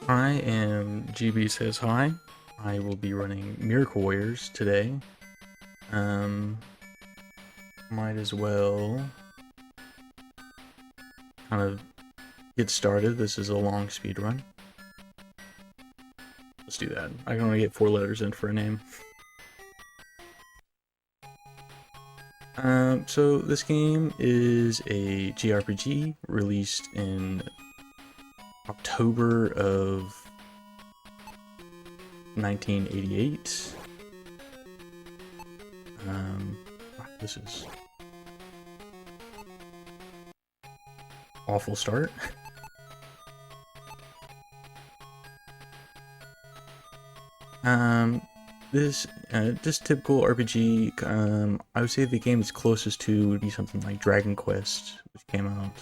I am GBsaysHi. I will be running Miracle Warriors today. Might as well kind of get started. This is a long speed run. Let's do that. I can only get 4 letters in for a name. So this game is a JRPG released in October of 1988. This is awful start. This just typical RPG. I would say the game it's closest to would be something like Dragon Quest, which came out.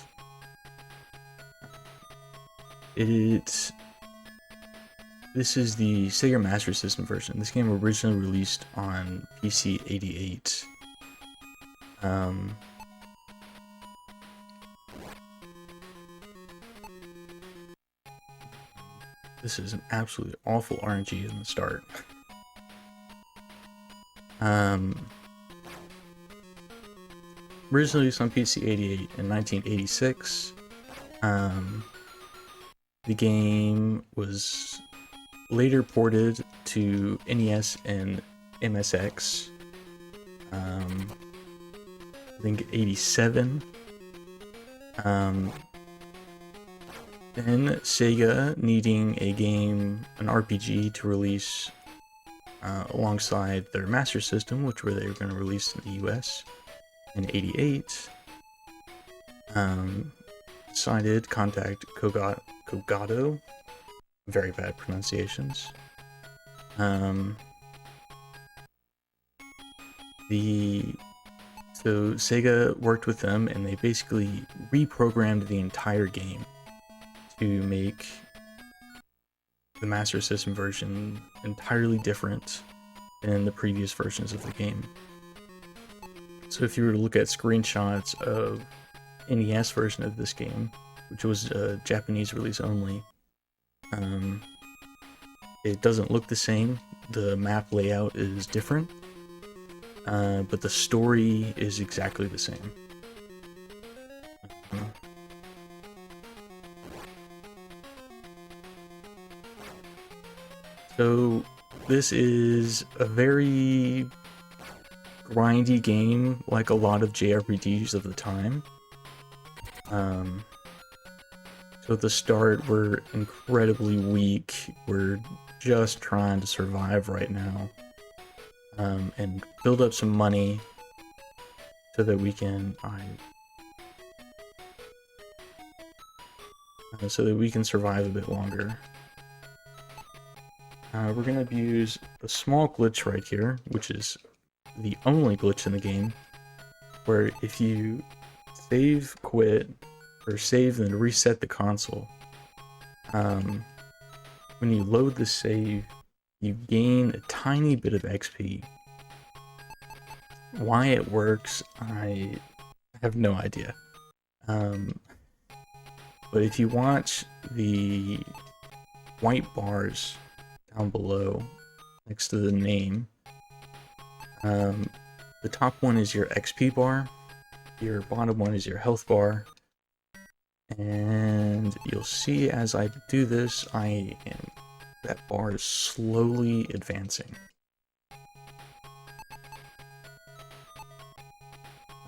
This is the Sega Master System version. This game originally released on PC 88. This is an absolutely awful RNG in the start. Originally released on PC 88 in 1986. The game was later ported to NES and MSX. I think 87. Then Sega needing an RPG to release alongside their Master System, which they were going to release in the US in 88, decided to contact Kogado, very bad pronunciations. So Sega worked with them and they basically reprogrammed the entire game to make the Master System version entirely different than the previous versions of the game. So if you were to look at screenshots of NES version of this game, which was a Japanese release only, it doesn't look the same. The map layout is different, but the story is exactly the same. So this is a very grindy game, like a lot of JRPGs of the time. So at the start, we're incredibly weak. We're just trying to survive right now, and build up some money so that we can survive a bit longer. We're gonna use a small glitch right here, which is the only glitch in the game, where if you save, quit, or save and reset the console, when you load the save, you gain a tiny bit of XP. Why it works, I have no idea. But if you watch the white bars down below next to the name, the top one is your XP bar, your bottom one is your health bar, and you'll see as I do this, that bar is slowly advancing.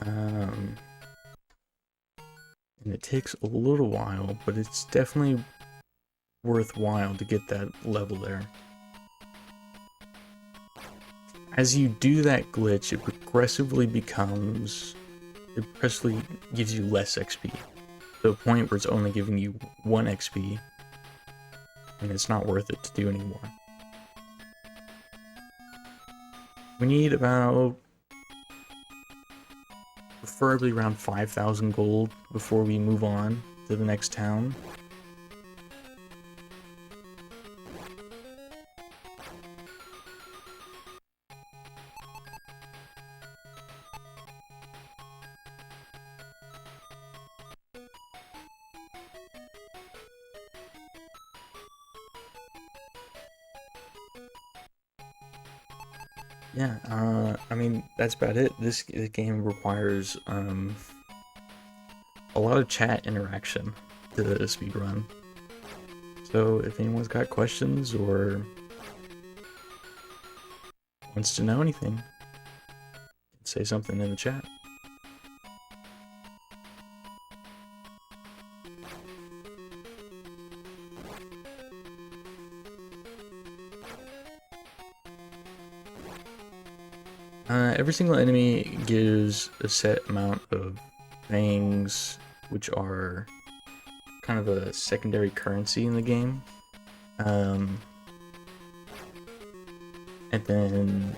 And it takes a little while, but it's definitely worthwhile to get that level there. As you do that glitch, it progressively gives you less XP, to a point where it's only giving you 1 XP, and it's not worth it to do anymore. We need preferably around 5,000 gold before we move on to the next town. yeah, I mean, that's about it. This game requires a lot of chat interaction to speedrun. So if anyone's got questions or wants to know anything, say something in the chat. Every single enemy gives a set amount of things, which are kind of a secondary currency in the game. And then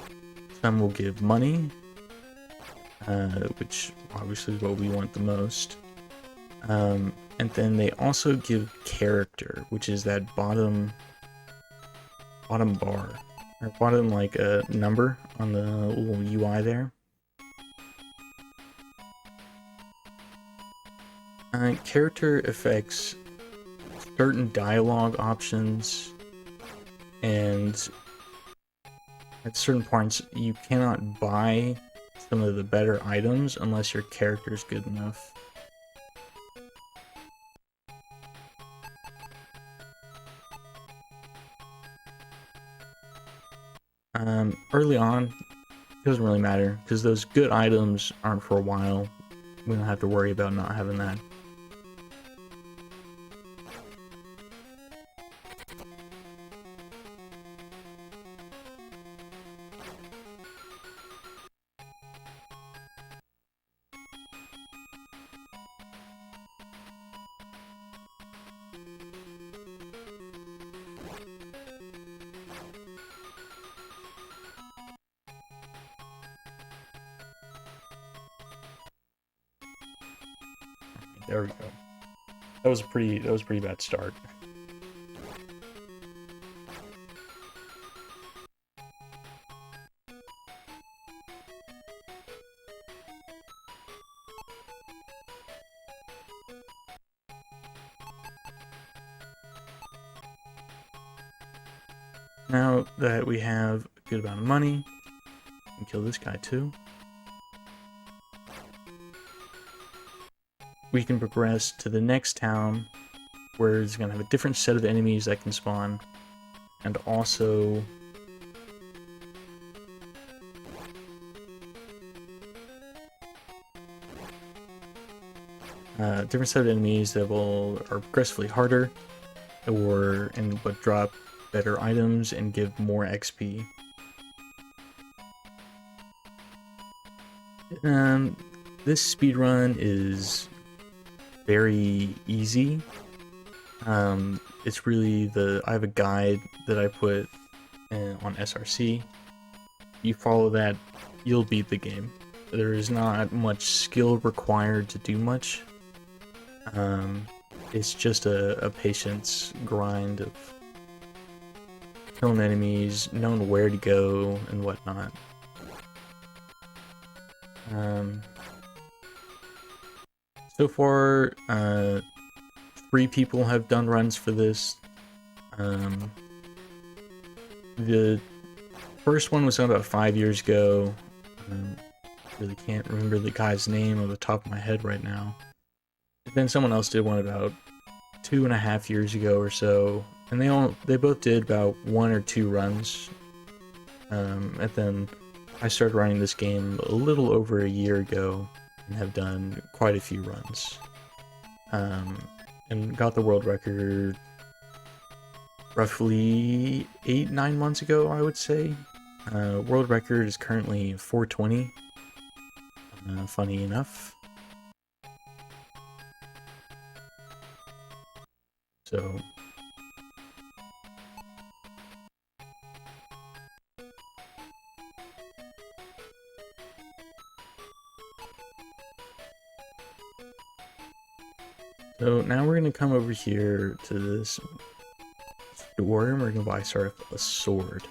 some will give money, which obviously is what we want the most. And then they also give character, which is that bottom bar, or bottom like a number on the little UI there. Character affects certain dialogue options, and at certain points you cannot buy some of the better items unless your character is good enough. Early on, it doesn't really matter, because those good items aren't for a while. We don't have to worry about not having that. There we go. That was a pretty bad start. Now that we have a good amount of money, we can kill this guy too. We can progress to the next town, where it's going to have a different set of enemies that can spawn, and also different set of enemies that are progressively harder, but drop better items and give more XP. This speedrun is very easy. It's really I have a guide that I put on SRC. You follow that, you'll beat the game. There is not much skill required to do much. It's just a patience grind of killing enemies, knowing where to go and whatnot. So far, 3 people have done runs for this. The first one was done about 5 years ago. Really can't remember the guy's name off the top of my head right now. But then someone else did one about 2.5 years ago or so, and they both did about 1 or 2 runs. And then I started running this game a little over a year ago and have done quite a few runs. And got the world record roughly 8-9 months ago, I would say. World record is currently 420. Funny enough. So now we're gonna come over here to this store and we're gonna buy a sword.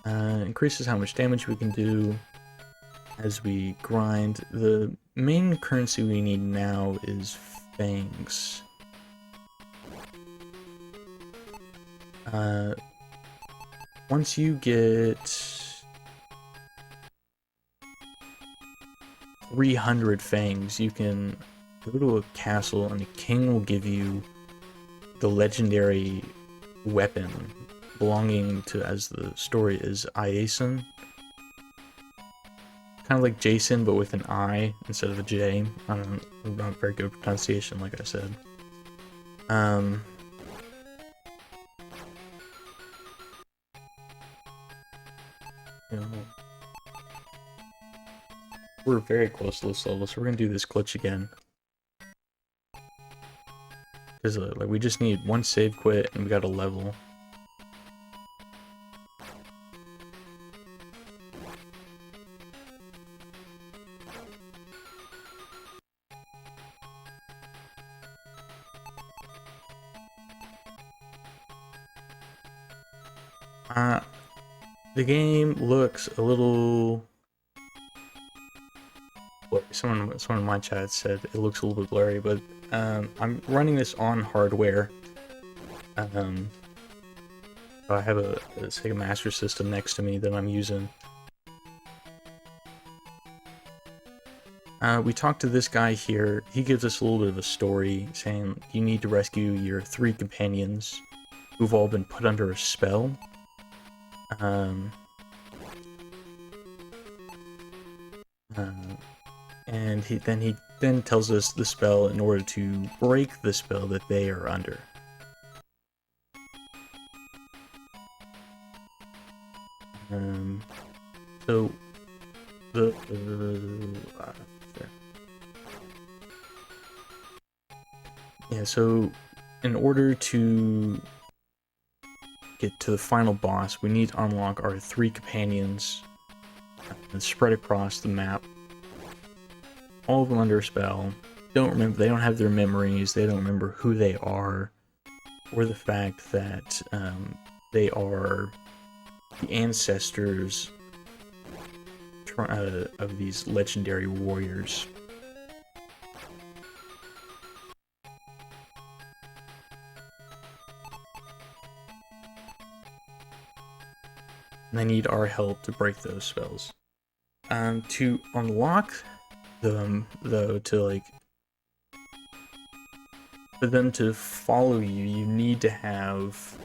Increases how much damage we can do as we grind. The main currency we need now is fangs. Once you get 300 fangs, you can go to a castle and the king will give you the legendary weapon belonging to, as the story is, Iason. Kind of like Jason, but with an I instead of a J. I'm not very good with pronunciation, like I said. You know, we're very close to this level, so we're gonna do this glitch again. Because like we just need one save quit and we got a level. The game looks a little... Someone in my chat said it looks a little bit blurry, but I'm running this on hardware. So I have a Sega Master System next to me that I'm using. We talked to this guy here. He gives us a little bit of a story saying you need to rescue your 3 companions who've all been put under a spell. And he then tells us the spell in order to break the spell that they are under. So so in order to get to the final boss, we need to unlock our 3 companions and spread across the map. All of them under a spell. They don't have their memories, they don't remember who they are, or the fact that they are the ancestors of these legendary warriors. And they need our help to break those spells. To unlock them, though, for them to follow you, you need to have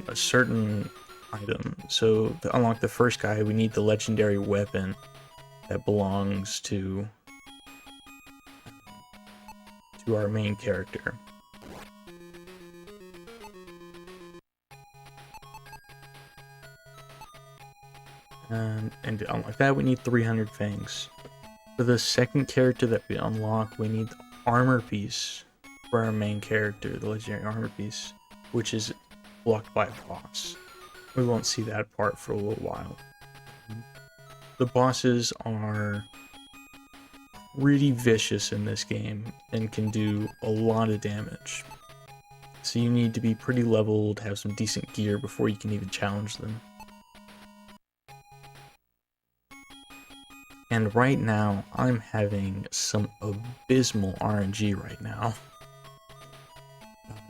a certain item. So to unlock the first guy, we need the legendary weapon that belongs to our main character. And to unlock that, we need 300 fangs. For the second character that we unlock, we need the armor piece for our main character, the legendary armor piece, which is blocked by a boss. We won't see that part for a little while. The bosses are pretty vicious in this game and can do a lot of damage. So you need to be pretty leveled, have some decent gear before you can even challenge them. And right now, I'm having some abysmal RNG right now.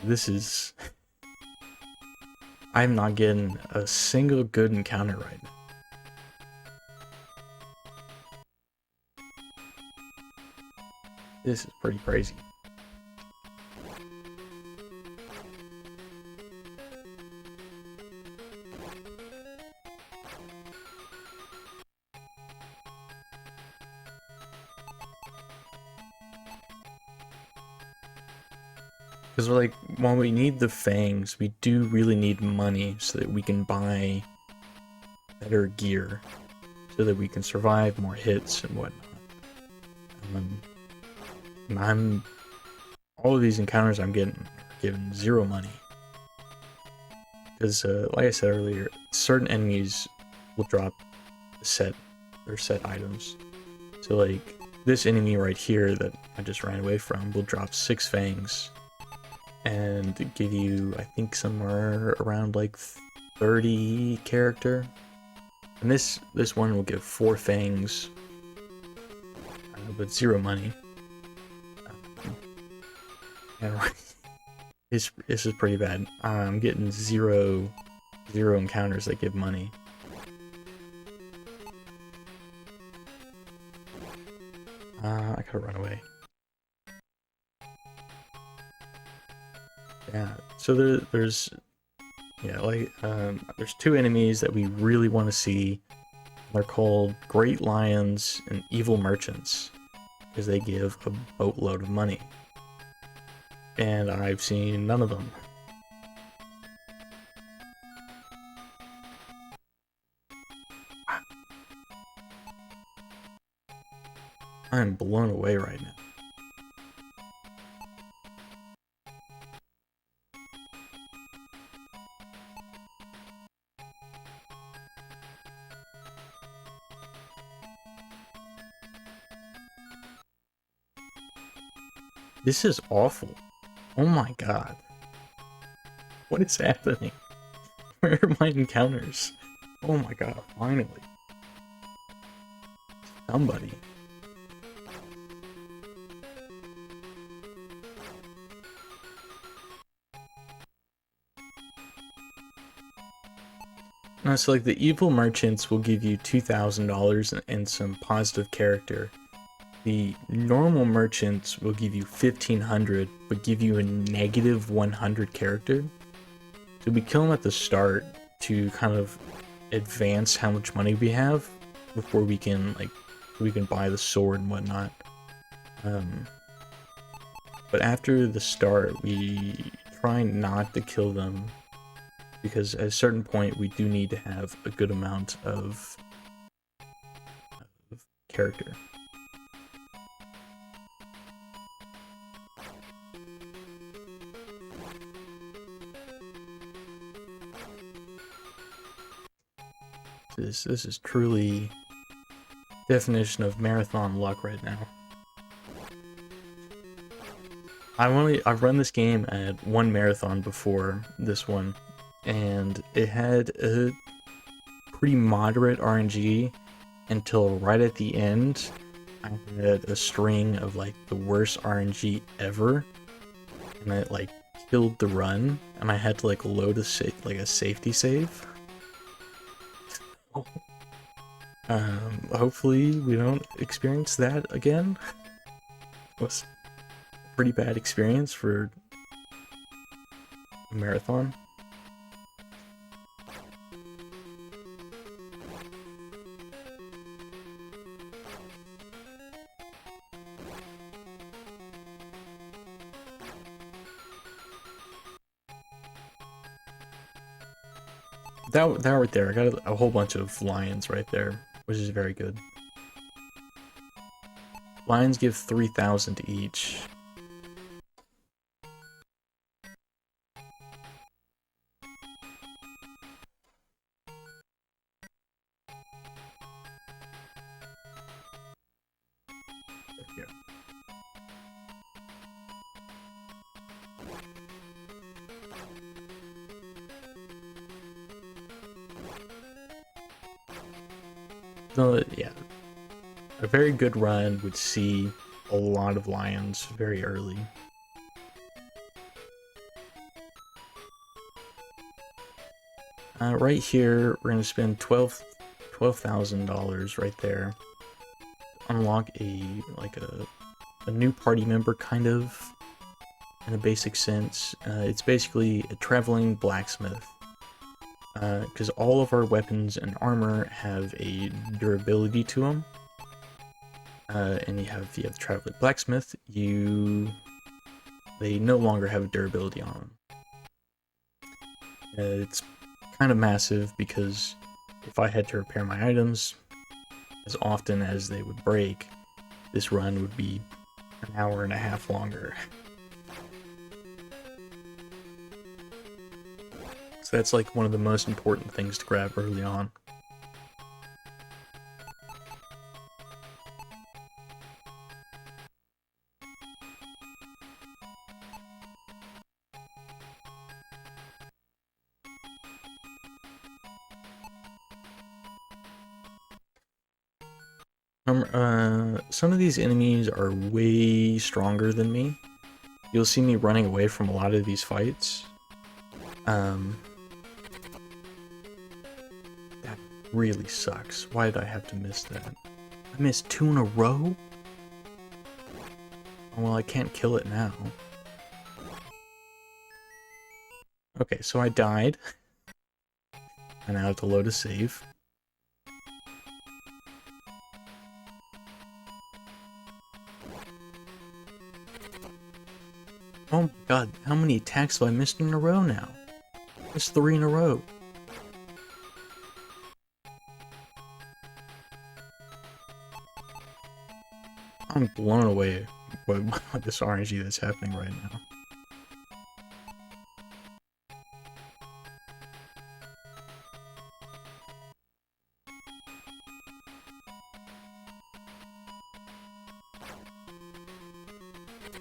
This is... I'm not getting a single good encounter right now. This is pretty crazy. Because, like, while we need the fangs, we do really need money so that we can buy better gear, so that we can survive more hits and whatnot. And all of these encounters I'm getting are given 0 money. Because, like I said earlier, certain enemies will drop set items. So, like, this enemy right here that I just ran away from will drop 6 fangs. And give you, I think, somewhere around like 30 character. And this one will give 4 fangs, but 0 money. And this is pretty bad. I'm getting zero encounters that give money. I gotta run away. Yeah, so there's there's two enemies that we really want to see. They're called Great Lions and Evil Merchants, because they give a boatload of money. And I've seen none of them. I'm blown away right now. This is awful. Oh my god. What is happening? Where are my encounters? Oh my god, finally. Somebody. No, so like the evil merchants will give you $2,000 and some positive character. The normal merchants will give you 1,500, but give you a negative 100 character. So we kill them at the start to kind of advance how much money we have before we can buy the sword and whatnot. But after the start, we try not to kill them, because at a certain point we do need to have a good amount of character. This is truly definition of marathon luck right now. I've run this game at one marathon before this one, and it had a pretty moderate RNG until right at the end. I had a string of like the worst RNG ever, and it like killed the run, and I had to like load a safety save. Hopefully we don't experience that again. It was a pretty bad experience for a marathon. That right there, I got a whole bunch of lions right there, which is very good. Lions give 3,000 each. There we go. So, yeah, a very good run would see a lot of lions very early. Right here, we're gonna spend $12,000 right there. Unlock a new party member, kind of, in a basic sense. It's basically a traveling blacksmith. Because all of our weapons and armor have a durability to them. And you have the traveling blacksmith, they no longer have a durability on them. It's kind of massive, because if I had to repair my items as often as they would break, this run would be an hour and a half longer. So that's like one of the most important things to grab early on. Some of these enemies are way stronger than me. You'll see me running away from a lot of these fights. That really sucks. Why did I have to miss that? I missed 2 in a row? Well, I can't kill it now. Okay, so I died. And I have to load a save. Oh my god, how many attacks have I missed in a row now? It's 3 in a row. I'm blown away by this RNG that's happening right now.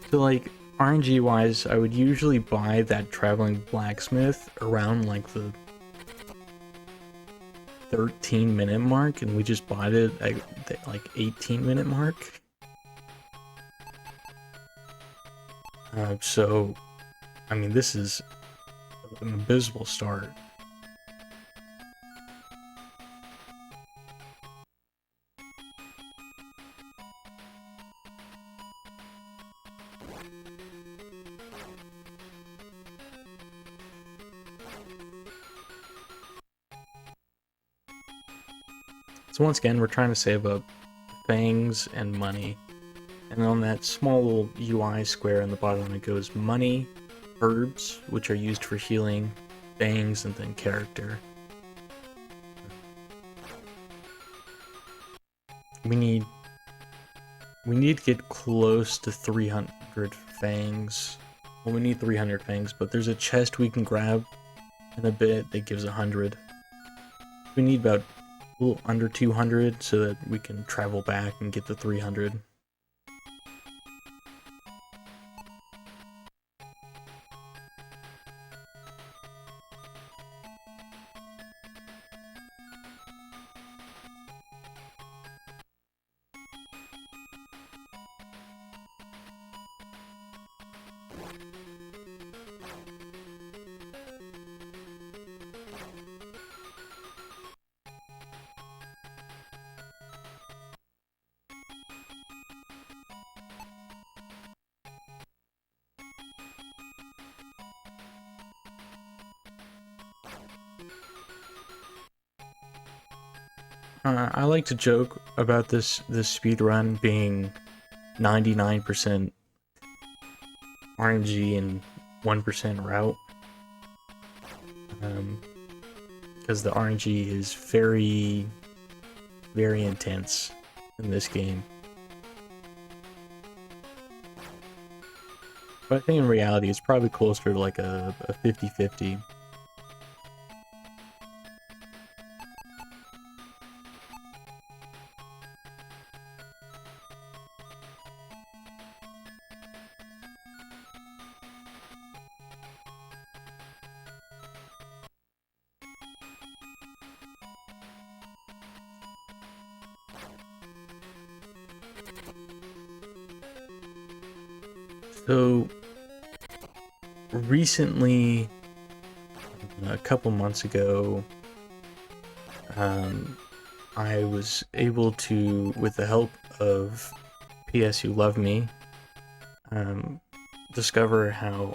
So like, RNG wise, I would usually buy that traveling blacksmith around like the 13-minute mark, and we just bought it at the like 18-minute mark. So, I mean, this is an abysmal start. So once again, we're trying to save up fangs and money. And on that small little UI square in the bottom, it goes money, herbs, which are used for healing, fangs, and then character. We need to get close to 300 fangs. Well, we need 300 fangs, but there's a chest we can grab in a bit that gives 100. We need about a little under 200 so that we can travel back and get the 300. I like to joke about this speedrun being 99% RNG and 1% route. Because the RNG is very, very intense in this game. But I think in reality it's probably closer to like a 50-50. So, recently, a couple months ago, I was able to, with the help of PS Who Love Me, discover how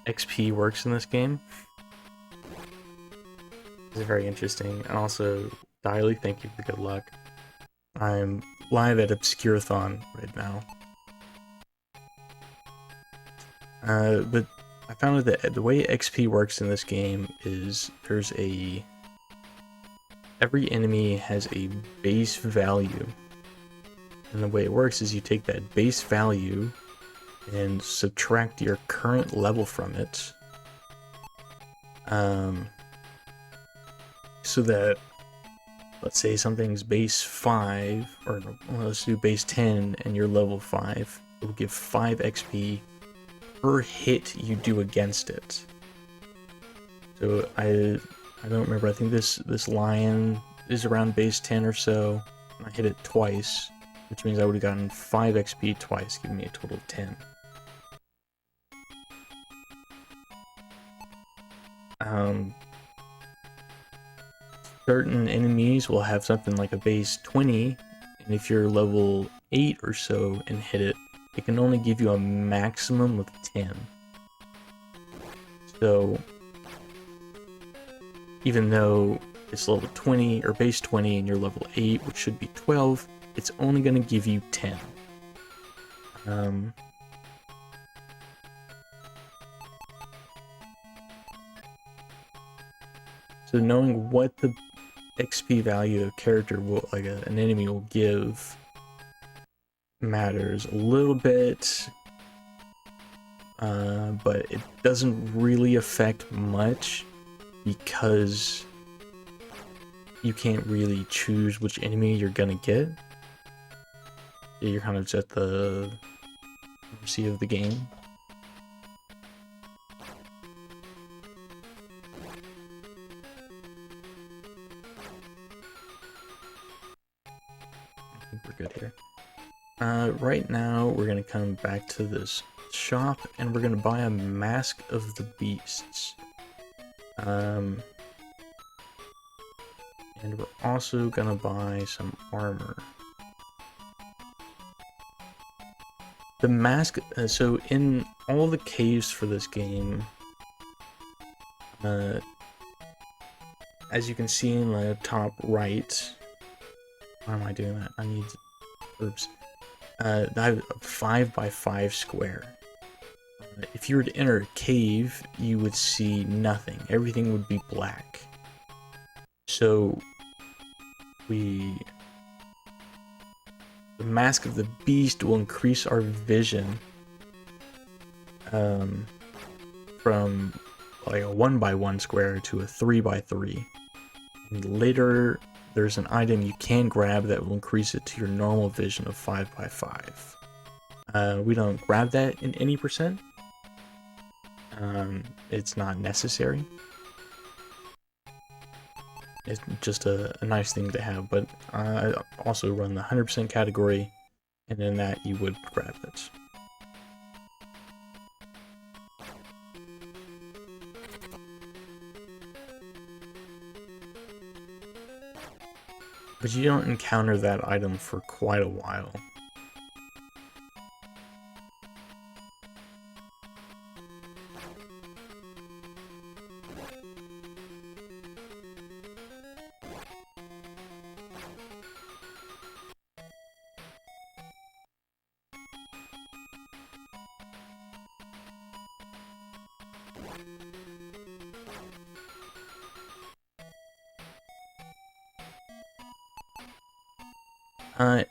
XP works in this game. It's very interesting, and also, Diley, thank you for good luck. I'm live at Obscurathon right now. But I found out that the way XP works in this game is every enemy has a base value. And the way it works is you take that base value and subtract your current level from it. So that, let's say something's base 5, or let's do base 10 and you're level 5, it will give 5 XP per hit you do against it. So I don't remember, I think this lion is around base 10 or so. I hit it twice, which means I would have gotten 5 XP twice, giving me a total of 10. Certain enemies will have something like a base 20, and if you're level 8 or so and hit it, it can only give you a maximum of 10. So even though it's level 20 or base 20 and you're level 8, which should be 12, it's only going to give you 10. So knowing what the XP value of character will, like an enemy will give, matters a little bit, but it doesn't really affect much because you can't really choose which enemy you're gonna get. You're kind of just at the mercy of the game. I think we're good here. Right now we're gonna come back to this shop and we're gonna buy a Mask of the Beasts. And we're also gonna buy some armor. The mask, so in all the caves for this game, as you can see in the top right, why am I doing that? I need, oops. I have a 5x5 square. If you were to enter a cave, you would see nothing. Everything would be black. So the Mask of the Beast will increase our vision from like a 1x1 square to a 3x3. And later there's an item you can grab that will increase it to your normal vision of 5x5. We don't grab that in any percent. It's not necessary. It's just a nice thing to have, but I also run the 100% category, and in that you would grab it. But you don't encounter that item for quite a while.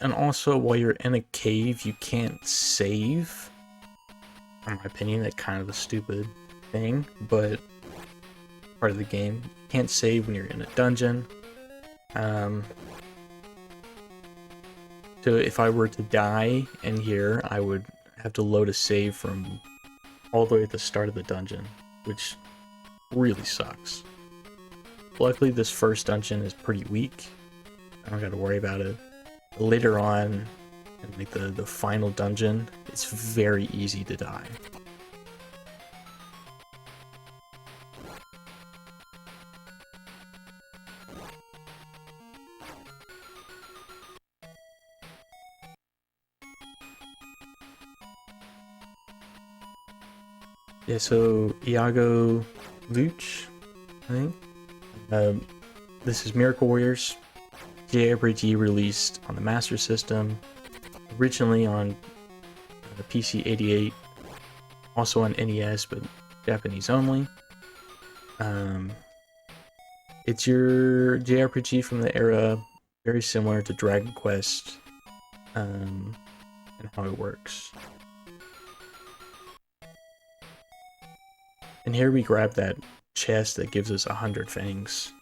And also, while you're in a cave, you can't save. In my opinion, that's kind of a stupid thing, but part of the game. You can't save when you're in a dungeon. So if I were to die in here, I would have to load a save from all the way at the start of the dungeon, which really sucks. Luckily, this first dungeon is pretty weak. I don't gotta worry about it. Later on, in like the final dungeon, it's very easy to die. Yeah, so Iago Luch, I think. This is Miracle Warriors. JRPG released on the Master System, originally on the PC 88, also on NES, but Japanese only. It's your JRPG from the era, very similar to Dragon Quest, and how it works. And here we grab that chest that gives us 100 fangs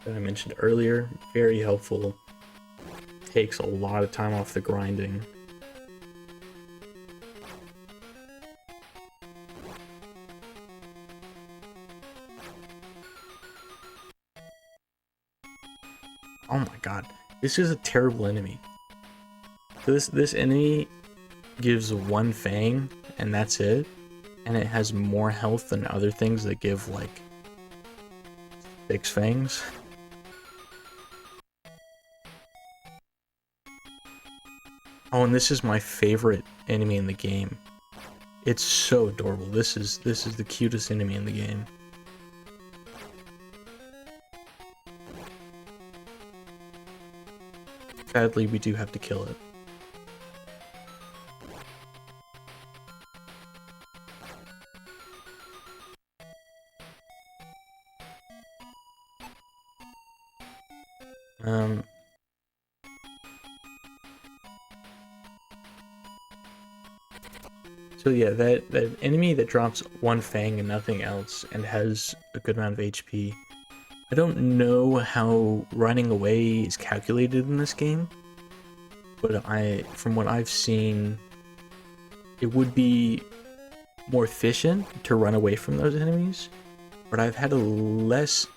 that I mentioned earlier. Very helpful. Takes a lot of time off the grinding. Oh my god, this is a terrible enemy. So this enemy gives 1 fang and that's it, and it has more health than other things that give like 6 fangs. Oh, and this is my favorite enemy in the game. It's so adorable. This is the cutest enemy in the game. Sadly, we do have to kill it. So yeah, that enemy that drops one fang and nothing else and has a good amount of HP. I don't know how running away is calculated in this game, but from what I've seen, it would be more efficient to run away from those enemies, but I've had less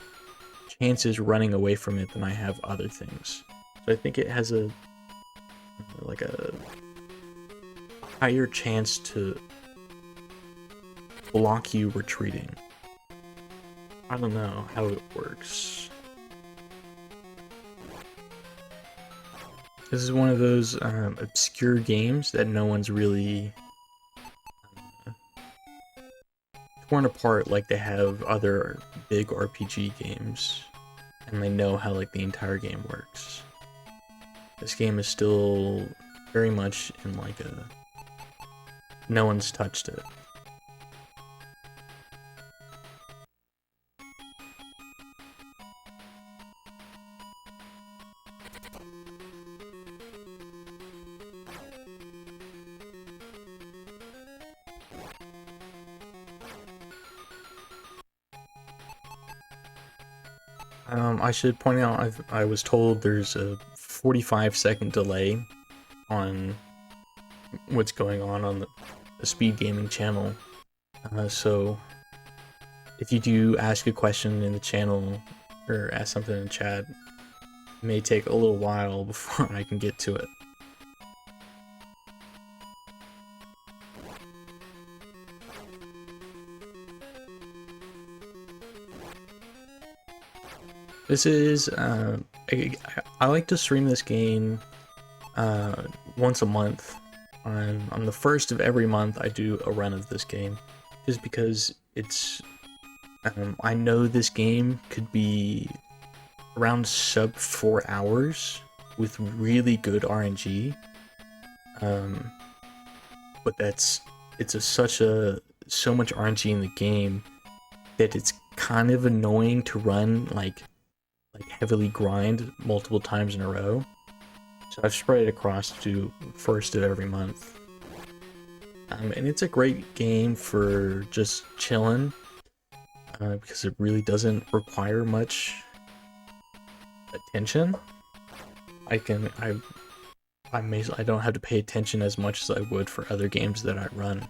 chances running away from it than I have other things. So I think it has a higher chance to block you retreating. I don't know how it works. This is one of those obscure games that no one's really torn apart like they have other big RPG games, and they know how like the entire game works. This game is still very much in like no one's touched it. I should point out I was told there's a 45-second delay on what's going on the SpeedGaming channel. So if you do ask a question in the channel or ask something in the chat, it may take a little while before I can get to it. This is, I like to stream this game once a month. On the first of every month, I do a run of this game, just because it's, I know this game could be around sub 4 hours with really good RNG, but so much RNG in the game that it's kind of annoying to run like heavily grind multiple times in a row. So I've spread it across to first of every month. And it's a great game for just chilling, because it really doesn't require much attention. I don't have to pay attention as much as I would for other games that I run.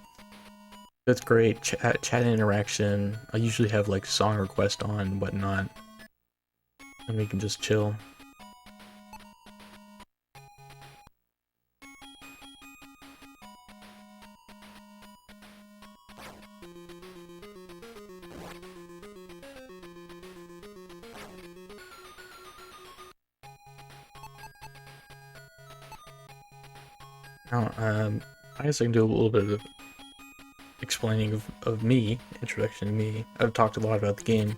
That's great. Chat interaction. I usually have like song request on and whatnot, and we can just chill. Now, I guess I can do a little bit of explaining of me, introduction to me. I've talked a lot about the game.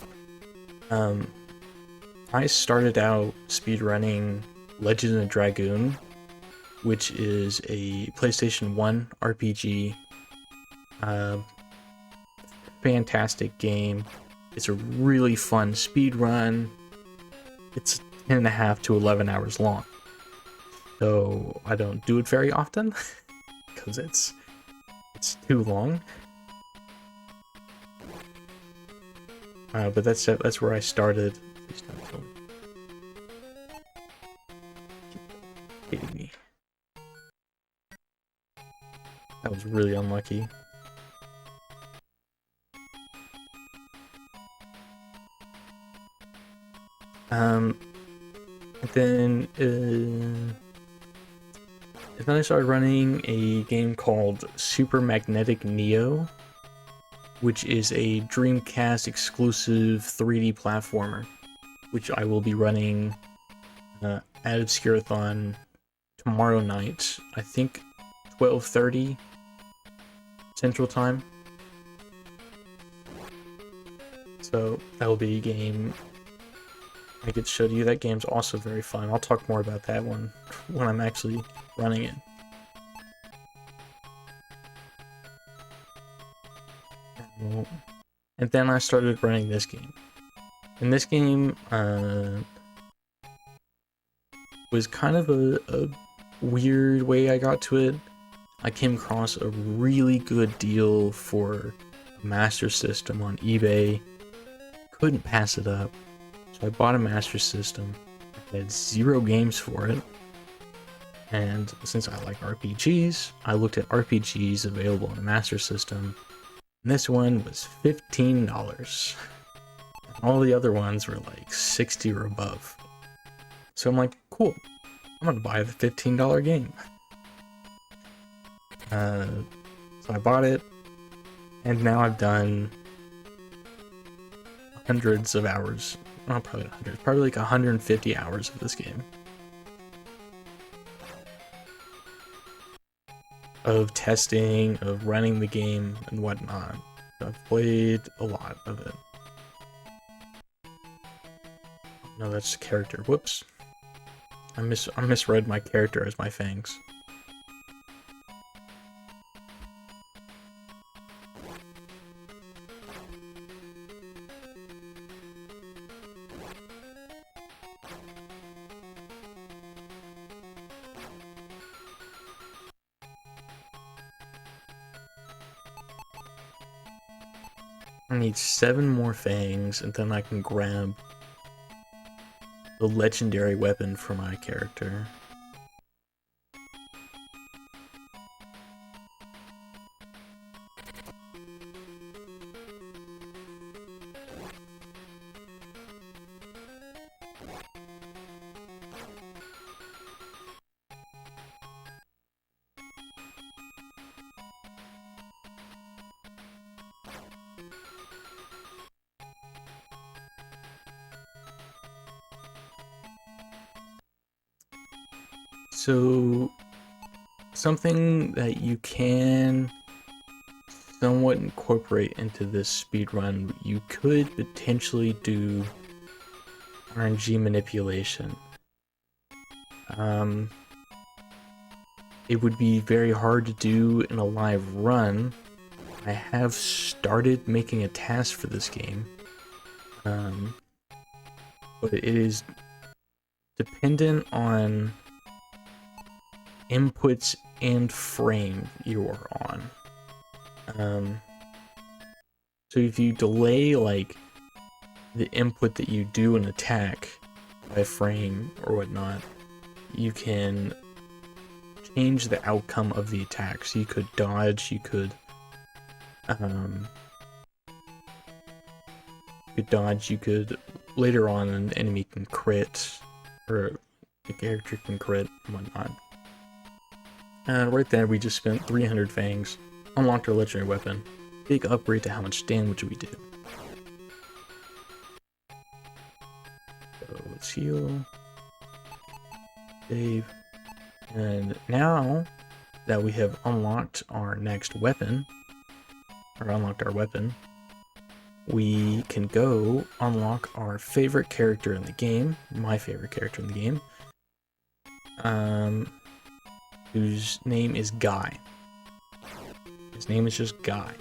I started out speedrunning Legend of the Dragoon, which is a PlayStation 1 RPG. Fantastic game. It's a really fun speedrun. It's 10.5 to 11 hours long. So I don't do it very often because it's too long. But that's where I started. Please don't kill me. Keep hitting me. That was really unlucky. Then I started running a game called Super Magnetic Neo, which is a Dreamcast exclusive 3D platformer, which I will be running at Obscurathon tomorrow night, I think 12:30 Central Time. So that'll be a game I could show you. That game's also very fun. I'll talk more about that one when I'm actually running it. And then I started running this game. And this game was kind of a weird way I got to it. I came across a really good deal for a Master System on eBay. Couldn't pass it up. So I bought a Master System. I had 0 games for it. And since I like RPGs, I looked at RPGs available on the Master System. And this one was $15. All the other ones were like 60 or above. So I'm like, cool, I'm gonna buy the $15 game. So I bought it, and now I've done hundreds of hours. Not probably hundreds, probably like 150 hours of this game. Of testing, of running the game, and whatnot. I've played a lot of it. No, that's character. Whoops. I misread my character as my fangs. I need 7 more fangs, and then I can grab the legendary weapon for my character. So, something that you can somewhat incorporate into this speedrun, you could potentially do RNG manipulation. It would be very hard to do in a live run. I have started making a task for this game, but it is dependent on inputs and frame you are on. So if you delay like the input that you do an attack by frame or whatnot, you can change the outcome of the attack. So you could dodge, you could later on an enemy can crit, or the character can crit and whatnot. Right there we just spent 300 fangs, unlocked our legendary weapon. Big upgrade to how much damage we do. So let's heal. Save. And now that we have unlocked our next weapon, or unlocked our weapon, we can go unlock our favorite character in the game, my favorite character in the game, whose name is Guy. His name is just Guy.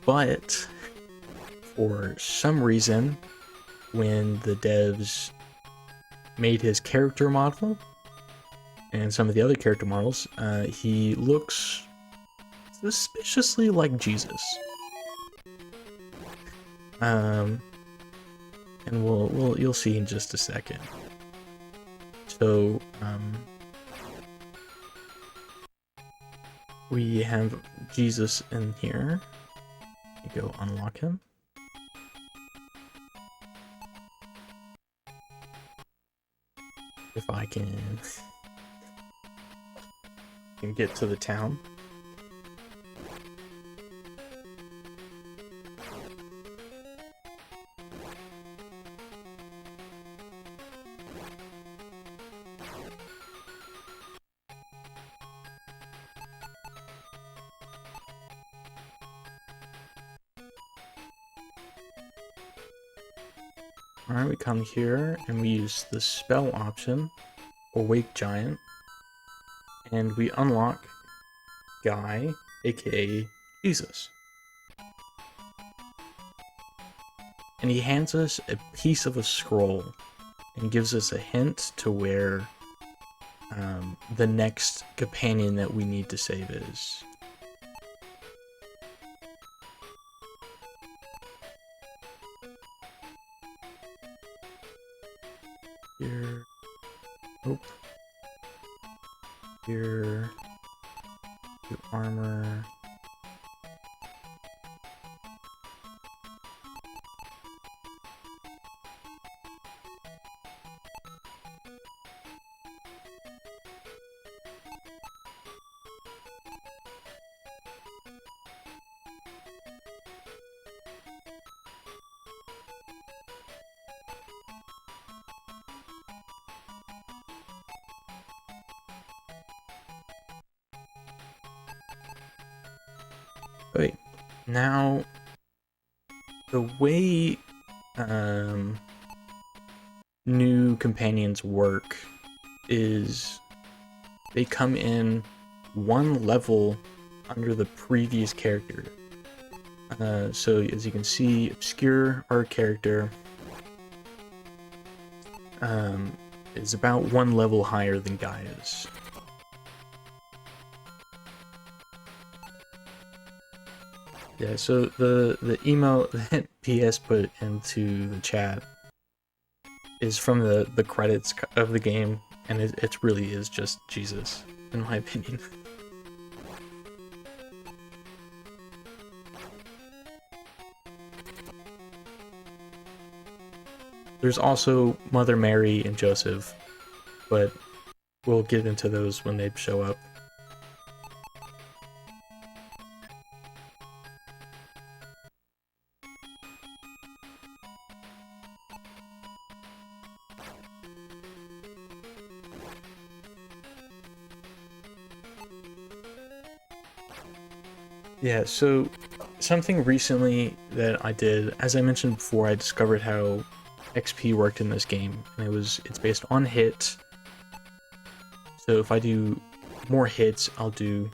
But for some reason, when the devs made his character model and some of the other character models, he looks suspiciously like Jesus. And you'll see in just a second. So we have Jesus in here. You go unlock him. If I can get to the town. Alright, we come here and we use the spell option, Awake Giant, and we unlock Guy, aka Jesus. And he hands us a piece of a scroll and gives us a hint to where the next companion that we need to save is. Here. Nope. Here. Do armor. Wait, now the way new companions work is they come in one level under the previous character. So as you can see, Obscure, our character, is about one level higher than Guy is. Yeah, so the email that PS put into the chat is from the credits of the game, and it really is just Jesus, in my opinion. There's also Mother Mary and Joseph, but we'll get into those when they show up. Yeah, so something recently that I did, as I mentioned before, I discovered how XP worked in this game, and it's based on hit. So if I do more hits, I'll do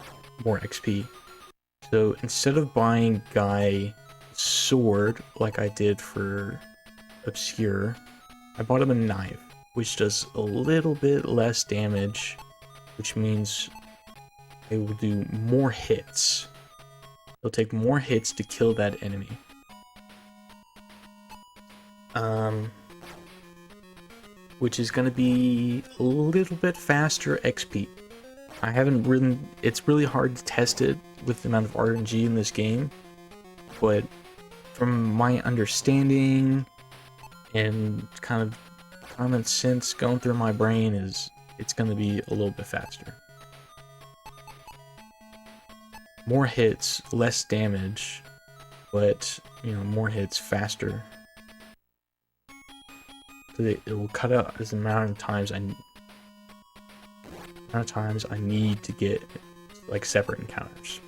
more XP. So instead of buying Guy sword like I did for Obscure, I bought him a knife, which does a little bit less damage, which means it will do more hits. It'll take more hits to kill that enemy. Which is going to be a little bit faster XP. I haven't really, it's really hard to test it with the amount of RNG in this game, but from my understanding and kind of common sense going through my brain is it's going to be a little bit faster. More hits, less damage, but, you know, more hits faster. So it will cut out the amount of times I need to get like separate encounters.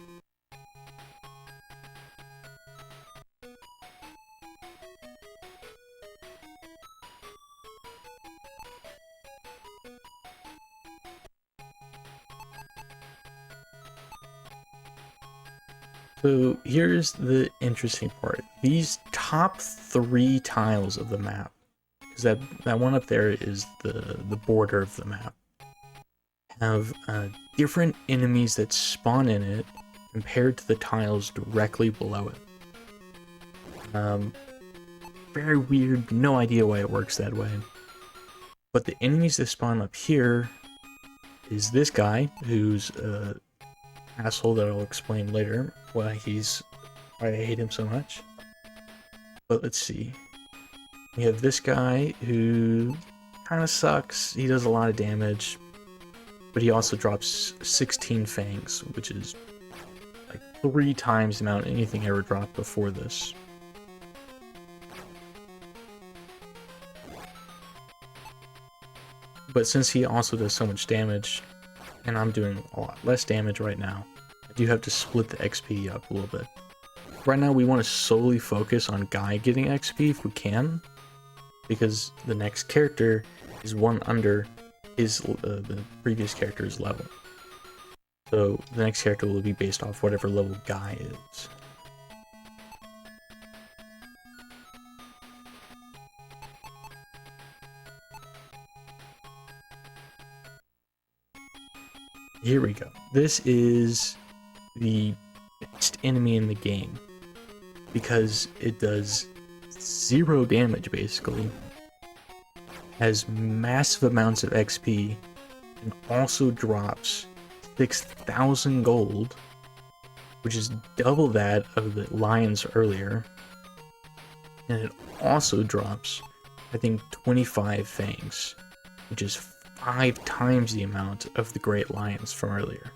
So here's the interesting part. These top 3 tiles of the map, because that one up there is the border of the map, have different enemies that spawn in it compared to the tiles directly below it. Very weird, no idea why it works that way. But the enemies that spawn up here is this guy, who's asshole that I'll explain later why I hate him so much. But let's see. We have this guy who kind of sucks. He does a lot of damage, but he also drops 16 fangs, which is like 3 times the amount anything ever dropped before this. But since he also does so much damage, and I'm doing a lot less damage right now, I do have to split the XP up a little bit. Right now we want to solely focus on Guy getting XP if we can, because the next character is one under his the previous character's level. So the next character will be based off whatever level Guy is. Here we go. This is the best enemy in the game because it does 0 damage basically, has massive amounts of XP, and also drops 6,000 gold, which is double that of the lions earlier, and it also drops, I think, 25 fangs, which is 5 times the amount of the great lions from earlier.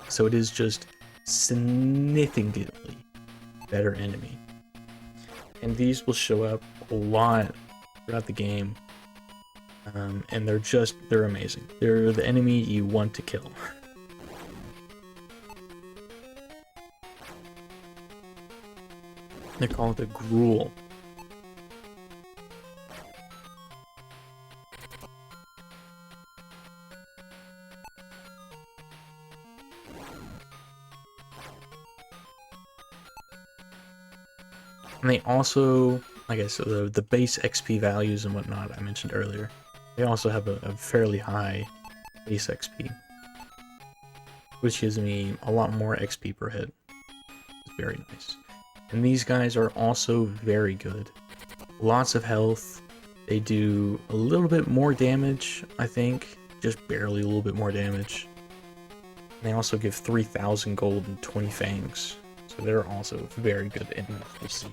So it is just significantly better enemy. And these will show up a lot throughout the game. And they're amazing. They're the enemy you want to kill. They're called the Gruel. And they also, like I said, the base XP values and whatnot I mentioned earlier, they also have a fairly high base XP, which gives me a lot more XP per hit. It's very nice. And these guys are also very good. Lots of health. They do a little bit more damage, I think. Just barely a little bit more damage. And they also give 3,000 gold and 20 fangs. So they're also very good enemies to see.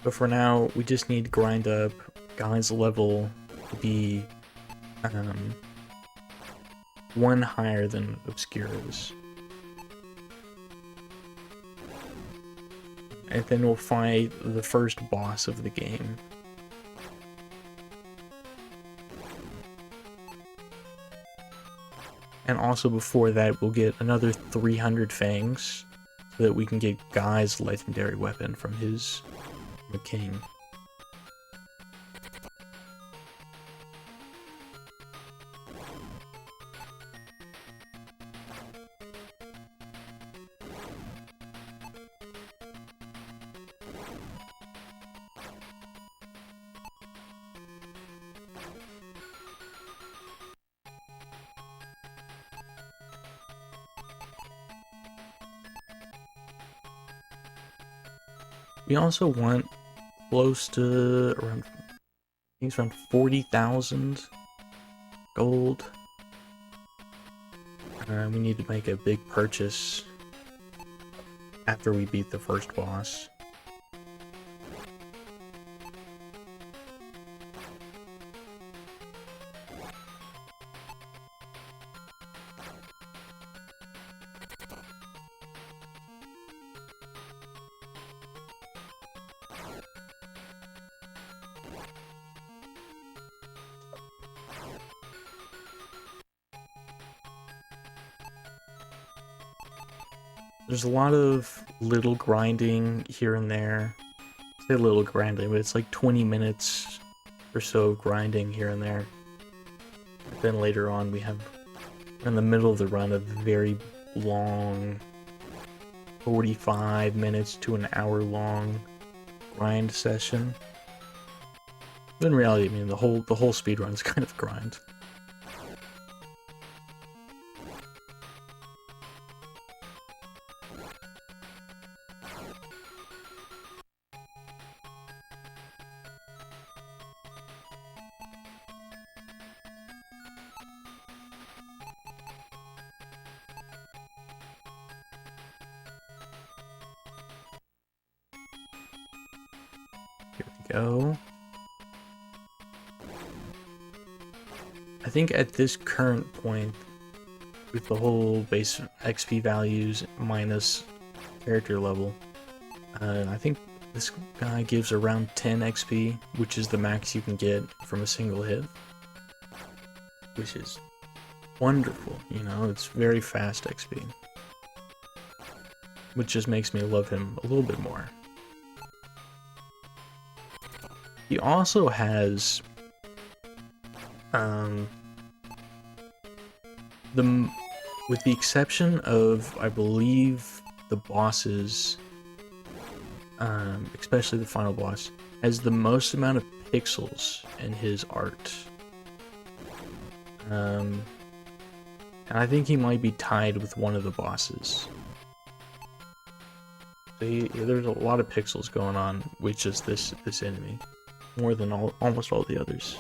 But for now, we just need to grind up Guy's level to be one higher than Obscura's. And then we'll fight the first boss of the game. And also before that, we'll get another 300 fangs so that we can get Guy's legendary weapon from his king. We also want close to around, I think it's around 40,000 gold. We need to make a big purchase after we beat the first boss. There's a lot of little grinding here and there. I say little grinding, but it's like 20 minutes or so grinding here and there. Then later on we're in the middle of the run, a very long 45 minutes to an hour long grind session. But in reality, I mean, the whole speedrun's kind of grind. Go. I think at this current point, with the whole base XP values minus character level, I think this guy gives around 10 XP, which is the max you can get from a single hit, which is wonderful. You know, it's very fast XP, which just makes me love him a little bit more. He also has with the exception of, I believe, the bosses, especially the final boss, has the most amount of pixels in his art. And I think he might be tied with one of the bosses. So there's a lot of pixels going on with just this enemy, more than almost all the others.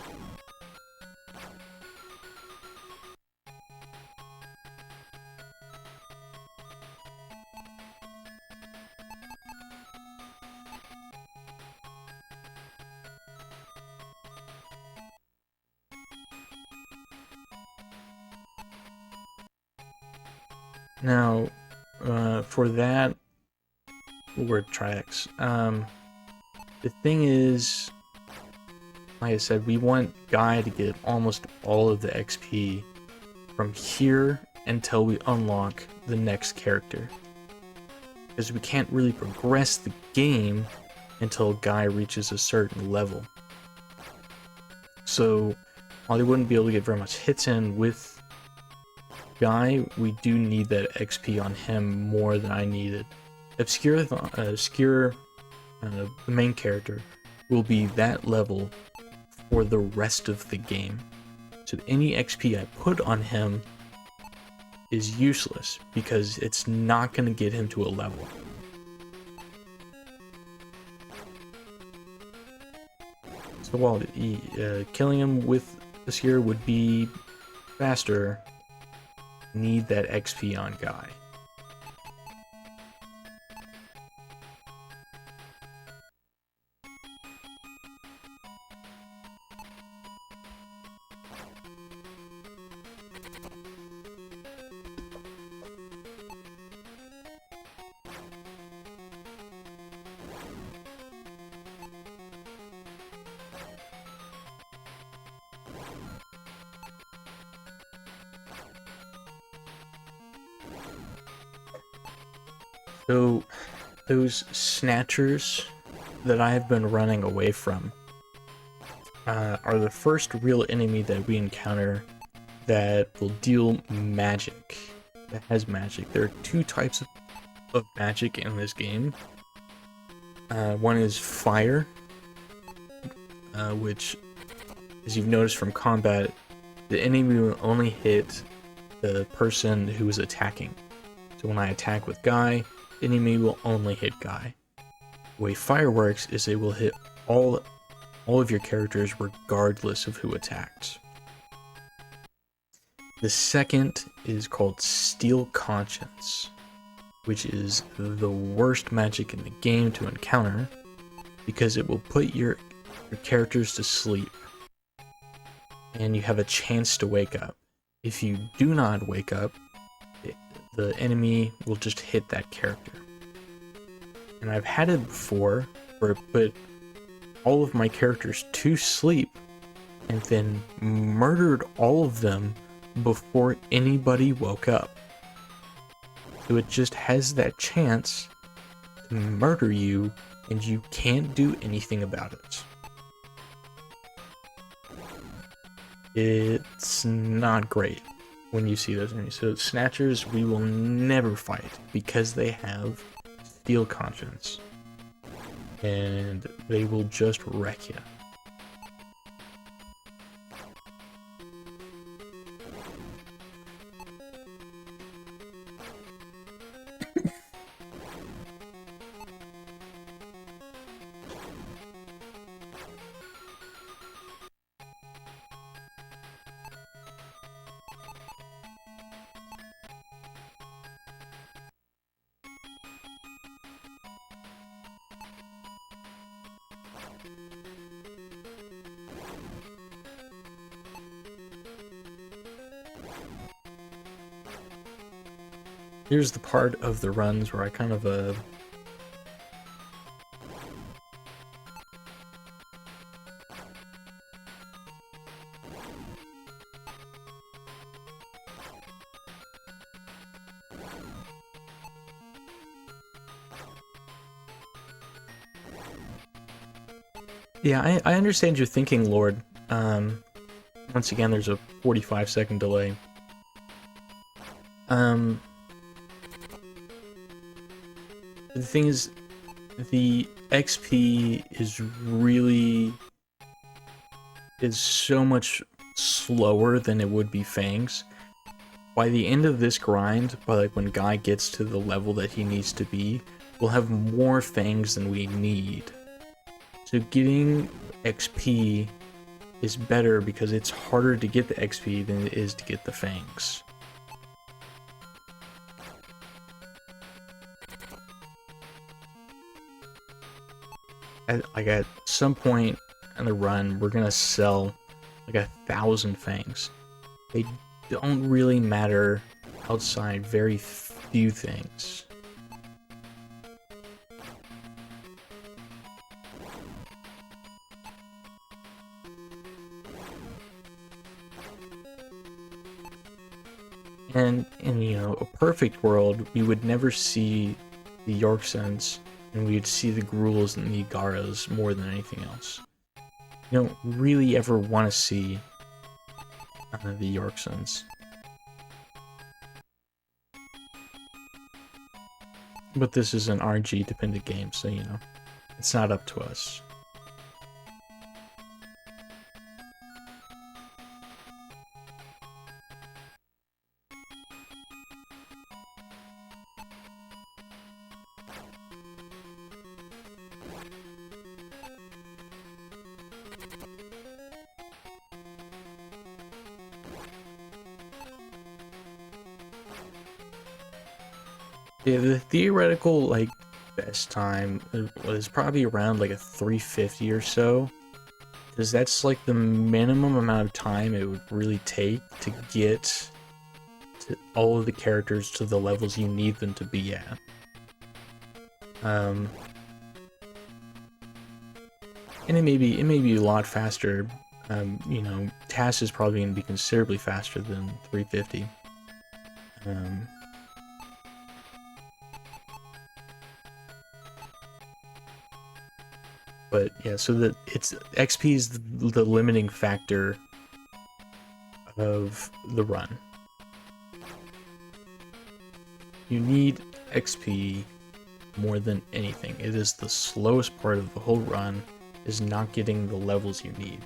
Now, for that, we'll try X. The thing is, like I said, we want Guy to get almost all of the XP from here until we unlock the next character. Because we can't really progress the game until Guy reaches a certain level. So, while he wouldn't be able to get very much hits in with Guy, we do need that XP on him more than I needed. Obscure, the main character, will be that level for the rest of the game. So any XP I put on him is useless because it's not going to get him to a level. So while killing him with Obscure would be faster, need that XP on Guy. So, those snatchers that I have been running away from are the first real enemy that we encounter that will deal magic, that has magic. There are two types of magic in this game. One is fire, which, as you've noticed from combat, the enemy will only hit the person who is attacking. So when I attack with Guy, enemy will only hit Guy. The way fire works is it will hit all of your characters regardless of who attacked. The second is called Steel Conscience, which is the worst magic in the game to encounter because it will put your characters to sleep and you have a chance to wake up. If you do not wake up, the enemy will just hit that character. And I've had it before where it put all of my characters to sleep and then murdered all of them before anybody woke up. So it just has that chance to murder you and you can't do anything about it. It's not great when you see those enemies. So snatchers, we will never fight because they have Steel Conscience. And they will just wreck you. Here's the part of the runs where I kind of Yeah, I understand your thinking, Lord. Once again, there's a 45-second delay. The thing is, the XP is so much slower than it would be Fangs. By the end of this grind, by like when Guy gets to the level that he needs to be, we'll have more Fangs than we need. So getting XP is better because it's harder to get the XP than it is to get the Fangs. At some point in the run, we're gonna sell like 1,000 Fangs. They don't really matter outside very few things. And in, you know, a perfect world, we would never see the Yorksons, and we'd see the Gruels and the Igaras more than anything else. You don't really ever want to see the Yorksons. But this is an RNG dependent game, so you know, it's not up to us. Yeah, the theoretical, like, best time was probably around, like, a 350 or so. Because that's, like, the minimum amount of time it would really take to get to all of the characters to the levels you need them to be at. And it may be a lot faster. You know, TAS is probably going to be considerably faster than 350. But yeah, so that it's XP is the limiting factor of the run. You need XP more than anything. It is the slowest part of the whole run, is not getting the levels you need.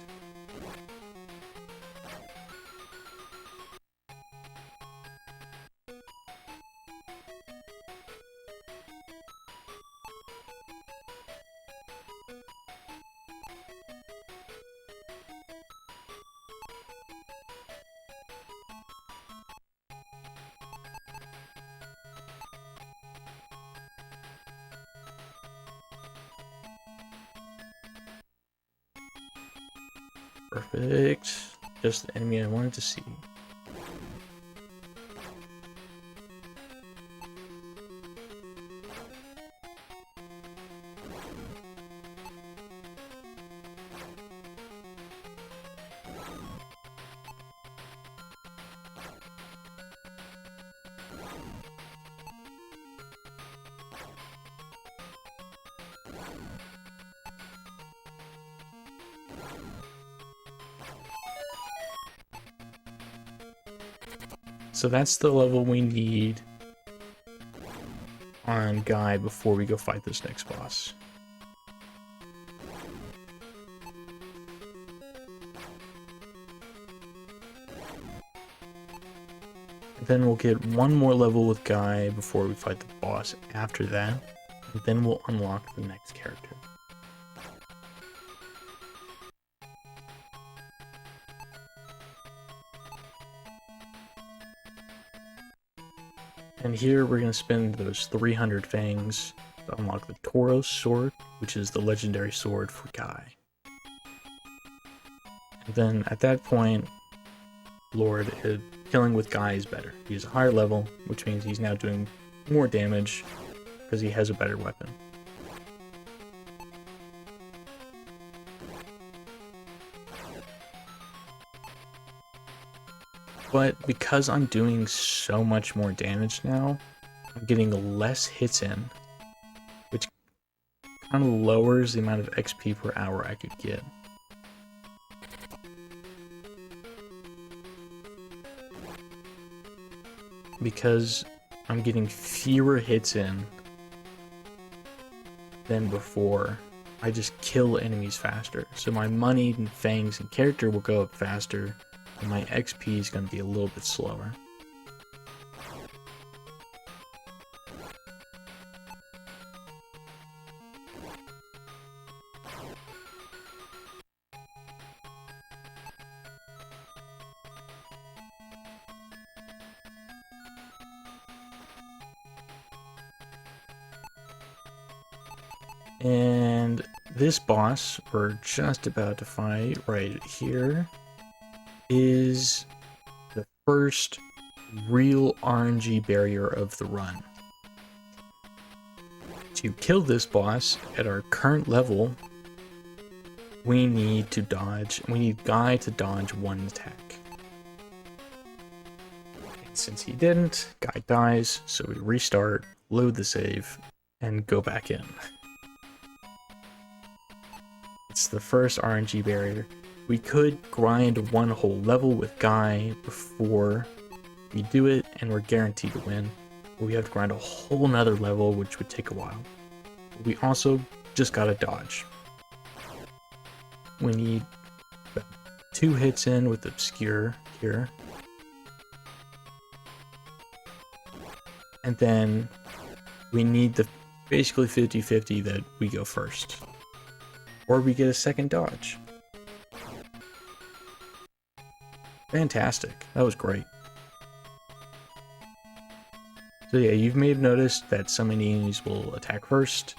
Perfect. Just the enemy I wanted to see. So that's the level we need on Guy before we go fight this next boss. And then we'll get one more level with Guy before we fight the boss after that, and then we'll unlock the next character. And here we're going to spend those 300 fangs to unlock the Tauros sword, which is the legendary sword for Guy. And then at that point, Lord, killing with Guy is better. He's a higher level, which means he's now doing more damage because he has a better weapon. But because I'm doing so much more damage now, I'm getting less hits in, which kind of lowers the amount of XP per hour I could get. Because I'm getting fewer hits in than before, I just kill enemies faster. So my money and fangs and character will go up faster, and my XP is going to be a little bit slower. And this boss we're just about to fight right here is the first real RNG barrier of the run. To kill this boss at our current level, we need Guy to dodge one attack. And since he didn't, Guy dies, so we restart, load the save, and go back in. It's the first RNG barrier. We could grind one whole level with Guy before we do it, and we're guaranteed to win. But we have to grind a whole nother level, which would take a while. We also just gotta dodge. We need 2 hits in with Obscure here. And then we need the basically 50-50 that we go first. Or we get a second dodge. Fantastic. That was great. So yeah, you may have noticed that some enemies will attack first,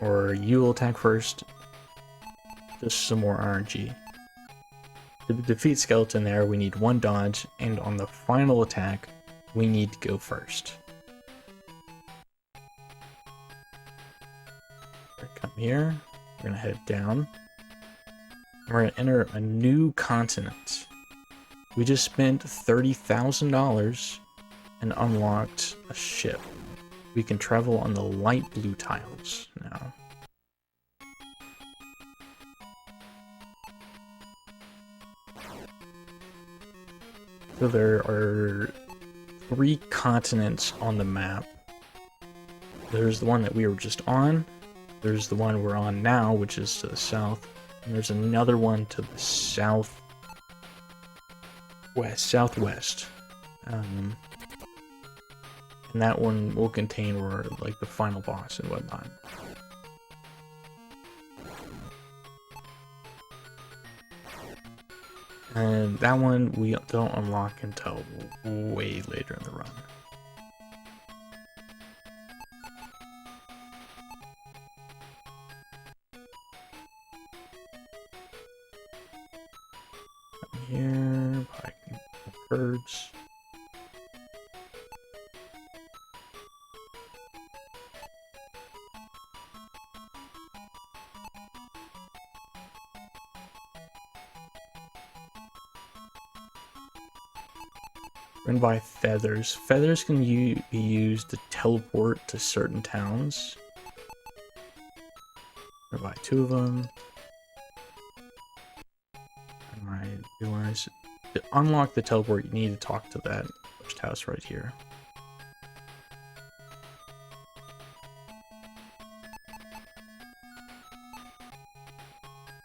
or you will attack first. Just some more RNG. To defeat Skeleton there, we need 1 dodge, and on the final attack, we need to go first. Come here. We're gonna head down. We're gonna enter a new continent. We just spent $30,000 and unlocked a ship. We can travel on the light blue tiles now. So there are 3 continents on the map. There's the one that we were just on. There's the one we're on now, which is to the south. And there's another one to the southwest. And that one will contain where, like, the final boss and whatnot. And that one we don't unlock until way later in the run. Here, probably herds. And buy feathers. Feathers can be used to teleport to certain towns. Or buy 2 of them. And I realize to unlock the teleport, you need to talk to that first house right here.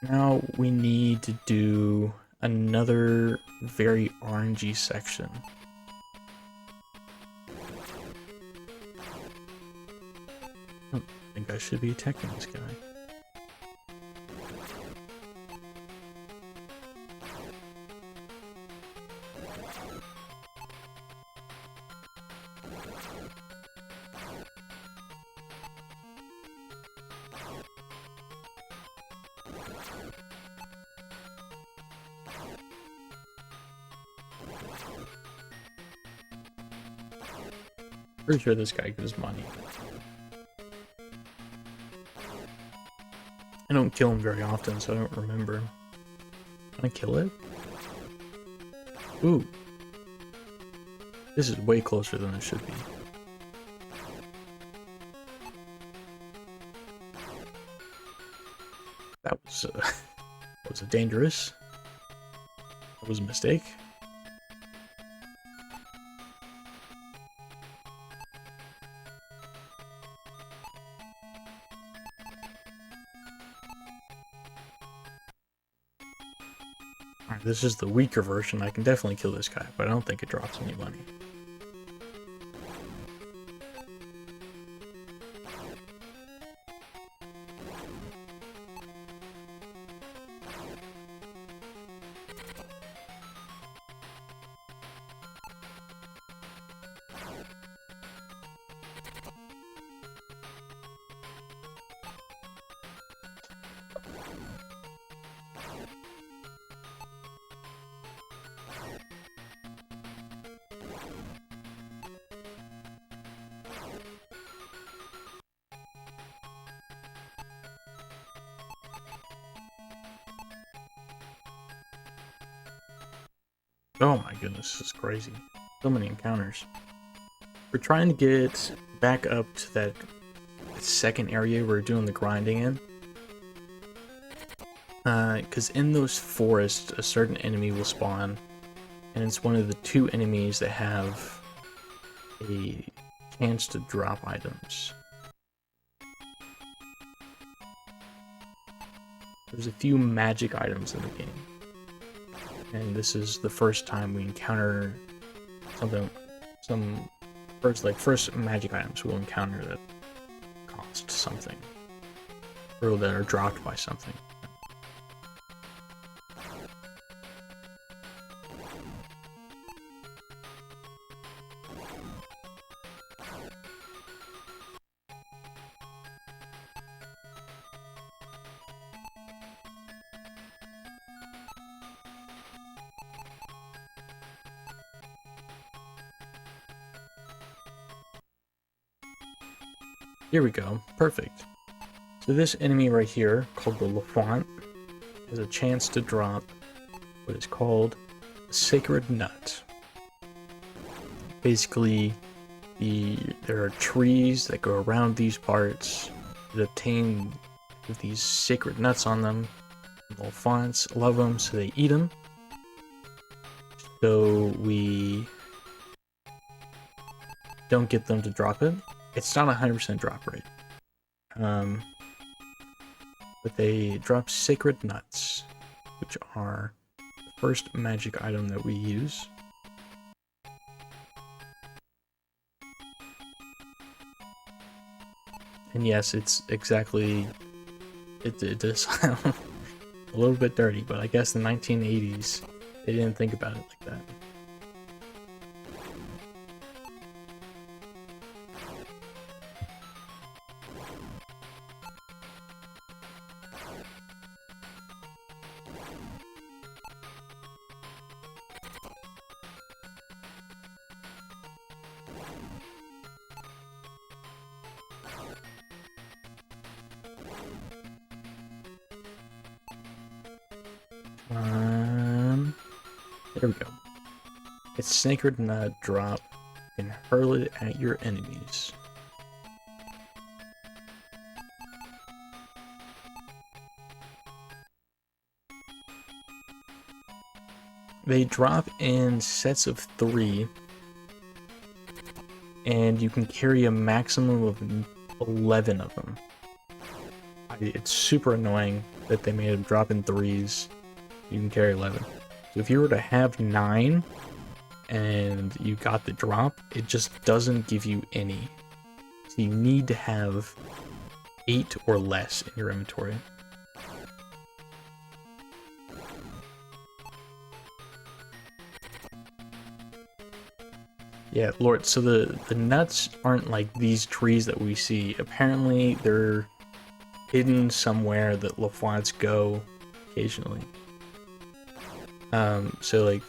Now we need to do another very RNG section. I think I should be attacking this guy. Pretty sure this guy gives money. I don't kill him very often, so I don't remember. Can I kill it? Ooh. This is way closer than it should be. That was was a dangerous. That was a mistake. Alright, this is the weaker version. I can definitely kill this guy, but I don't think it drops any money. Oh my goodness, this is crazy. So many encounters. We're trying to get back up to that second area we're doing the grinding in. Because in those forests, a certain enemy will spawn, and it's one of the 2 enemies that have a chance to drop items. There's a few magic items in the game. And this is the first time we encounter first magic items we'll encounter that cost something, or that are dropped by something. Here we go. Perfect. So this enemy right here, called the Lafont, has a chance to drop what is called a sacred nut. Basically, there are trees that go around these parts that obtain these sacred nuts on them. The Lafonts love them, so they eat them. So we don't get them to drop it. It's not 100% drop rate. But they drop sacred nuts, which are the first magic item that we use. And yes, it's exactly, it does sound a little bit dirty, but I guess in the 1980s, they didn't think about it like that. There we go. It's sacred nut drop and hurl it at your enemies. They drop in sets of 3, and you can carry a maximum of 11 of them. It's super annoying that they made them drop in 3s. You can carry 11. So if you were to have 9 and you got the drop, it just doesn't give you any. So you need to have 8 or less in your inventory. Yeah, Lord, so the nuts aren't like these trees that we see. Apparently they're hidden somewhere that Lafonts go occasionally. So like,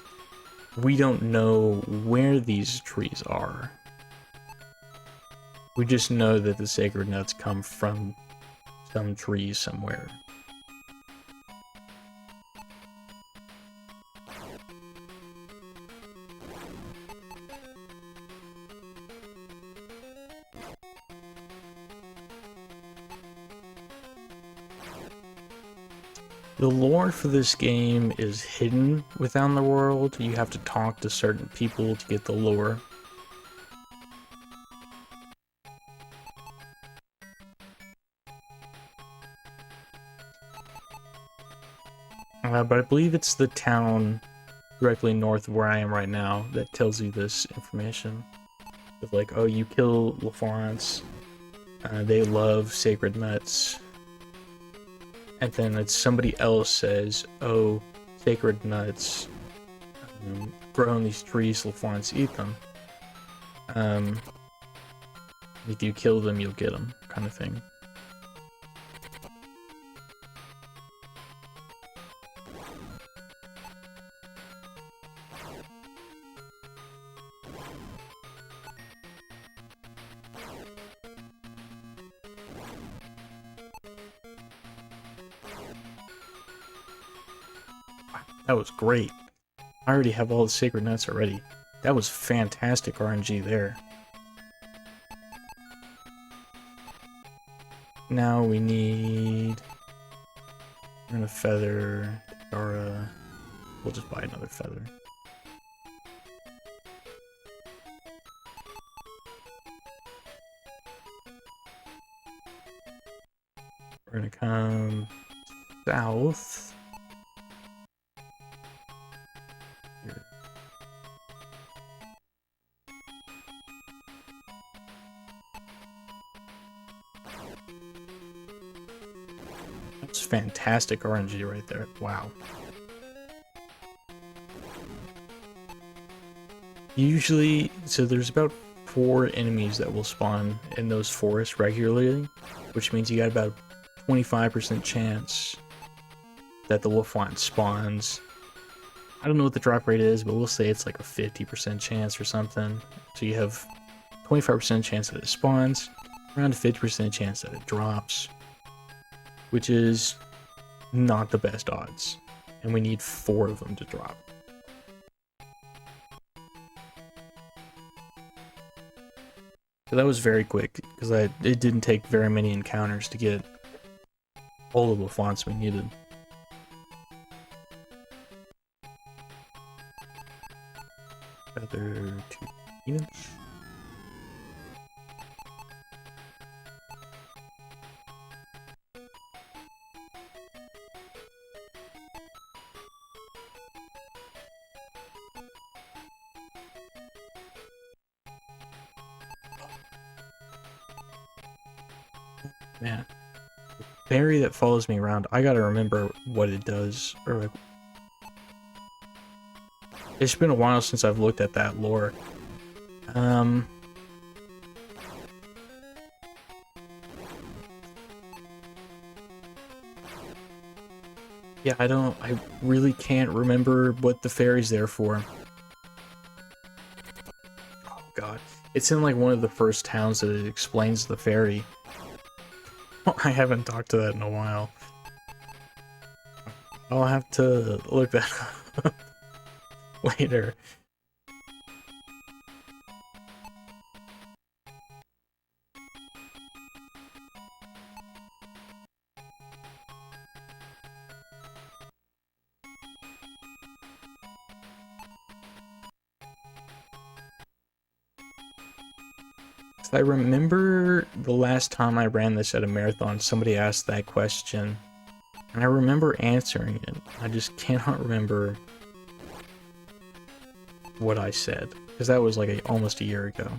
we don't know where these trees are. We just know that the sacred nuts come from some trees somewhere. The lore for this game is hidden within the world. You have to talk to certain people to get the lore. But I believe it's the town directly north of where I am right now that tells you this information. With like, oh, you kill Lafons, they love sacred nuts. And then it's somebody else says, oh, sacred nuts grow on these trees, Lafons eat them. If you kill them, you'll get them, kind of thing. That was great. I already have all the sacred nuts already. That was fantastic RNG there. Now we need... We're gonna feather Dara. We'll just buy another feather. We're gonna come south. Here. That's fantastic RNG right there. Wow. Usually, so there's about 4 enemies that will spawn in those forests regularly, which means you got about 25% chance that the Wolfwine spawns. I don't know what the drop rate is, but we'll say it's like a 50% chance or something. So you have 25% chance that it spawns, around a 50% chance that it drops, which is not the best odds. And we need 4 of them to drop. So that was very quick, because it didn't take very many encounters to get all of the fonts we needed. Feather 2 units. Man, the fairy that follows me around, I gotta remember what it does, or like, it's been a while since I've looked at that lore. Yeah, I really can't remember what the fairy's there for. Oh god, it's in like one of the first towns that it explains the fairy. I haven't talked to that in a while. I'll have to look that up later. I remember the last time I ran this at a marathon, somebody asked that question, and I remember answering it. I just cannot remember what I said, because that was like almost a year ago.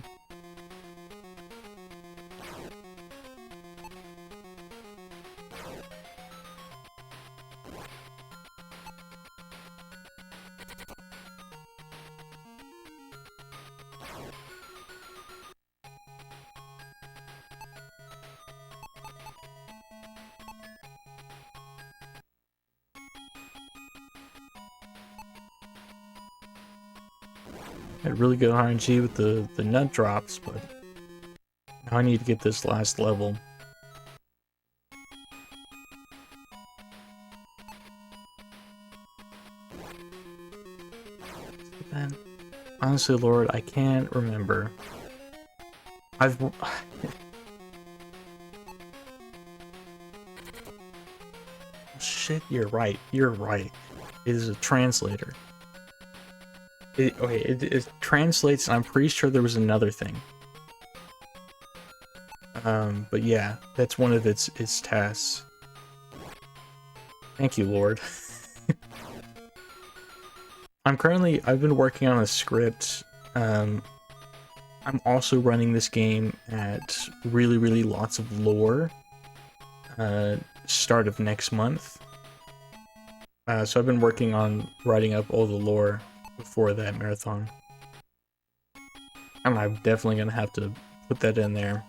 Had really good RNG with the nut drops, but now I need to get this last level. Man, honestly, Lord, I can't remember. Shit, you're right. You're right. It is a translator. It translates, and I'm pretty sure there was another thing. But yeah, that's one of its tasks. Thank you, Lord. I've been working on a script. I'm also running this game at really lots of lore. Start of next month. So I've been working on writing up all the lore before that marathon. And I'm definitely gonna have to put that in there.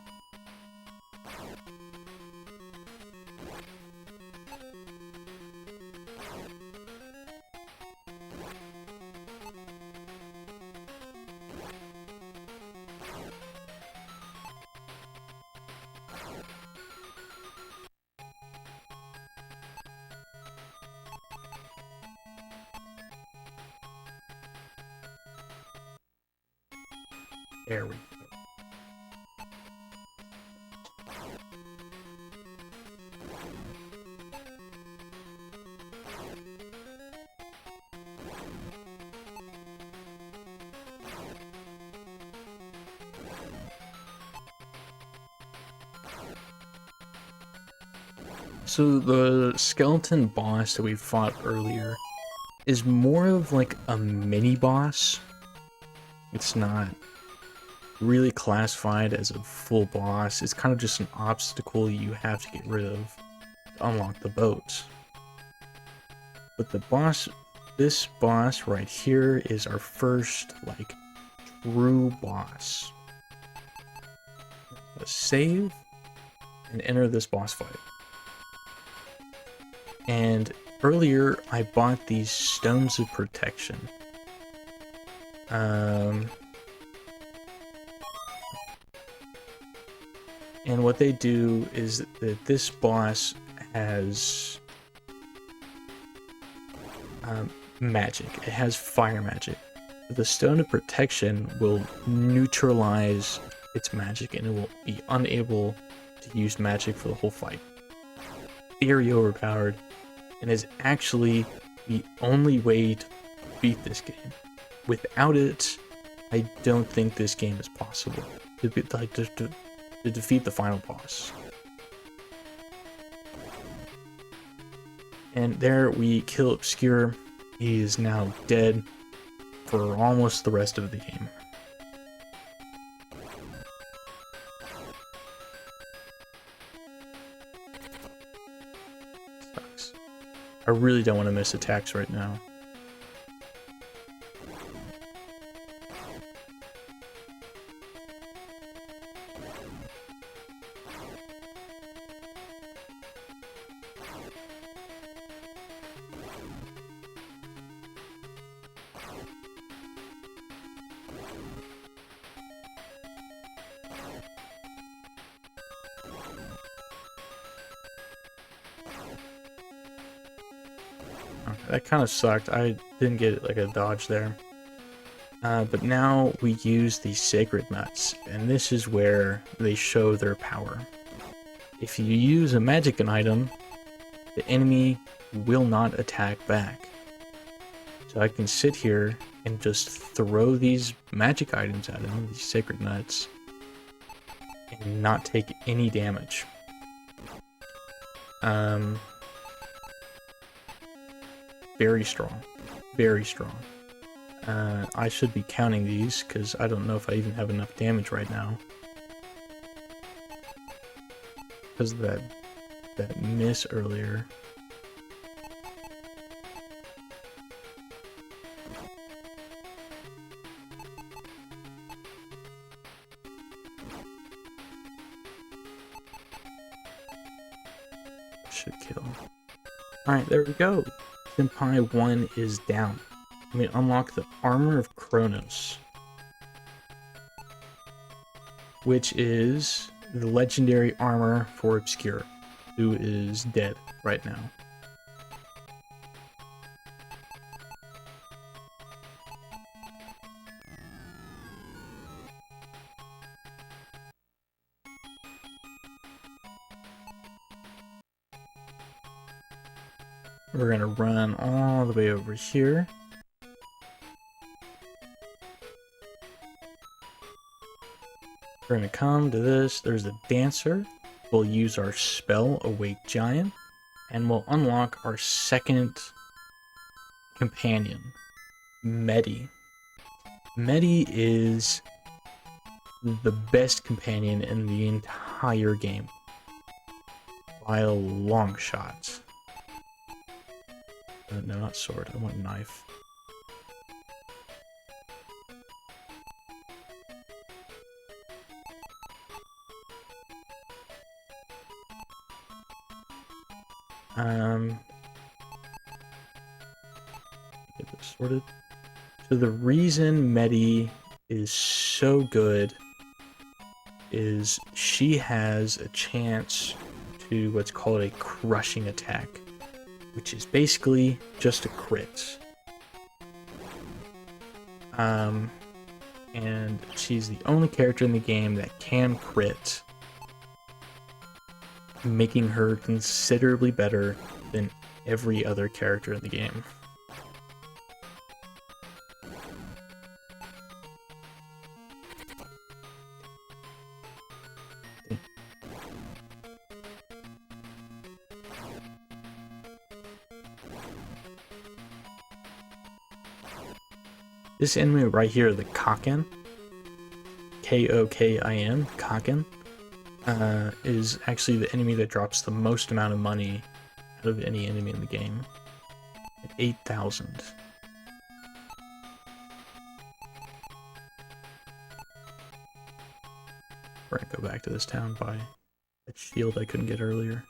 There we go. So the skeleton boss that we fought earlier is more of like a mini boss. It's not really classified as a full boss. It's kind of just an obstacle you have to get rid of to unlock the boat. But this boss right here is our first like true boss. Let's save and enter this boss fight. And earlier I bought these stones of protection. And what they do is that this boss has magic. It has fire magic. The stone of protection will neutralize its magic, and it will be unable to use magic for the whole fight. Very overpowered, and is actually the only way to beat this game. Without it, I don't think this game is possible to defeat the final boss. And there we kill Obscure. He is now dead for almost the rest of the game. Sucks. I really don't want to miss attacks right now. That kind of sucked. I didn't get like a dodge there. But now we use the sacred nuts, and this is where they show their power. If you use a magic item, the enemy will not attack back. So I can sit here and just throw these magic items at him, these sacred nuts, and not take any damage. Very strong. Very strong. I should be counting these, because I don't know if I even have enough damage right now. Because of that miss earlier. Should kill. Alright, there we go. Senpai 1 is down. We unlock the Armor of Kronos, which is the legendary armor for Obscure, who is dead right now. We're gonna run all the way over here. We're gonna come to this. There's a dancer. We'll use our spell, Awake Giant, and we'll unlock our second companion, Medi. Medi is the best companion in the entire game by a long shot. No, not sword. I want knife. Get this sorted. So the reason Medi is so good is she has a chance to what's called a crushing attack, which is basically just a crit. And she's the only character in the game that can crit, making her considerably better than every other character in the game. This enemy right here, the Kokin, K-O-K-I-N, Kokin, is actually the enemy that drops the most amount of money out of any enemy in the game, at 8,000. We're gonna go back to this town by that shield I couldn't get earlier.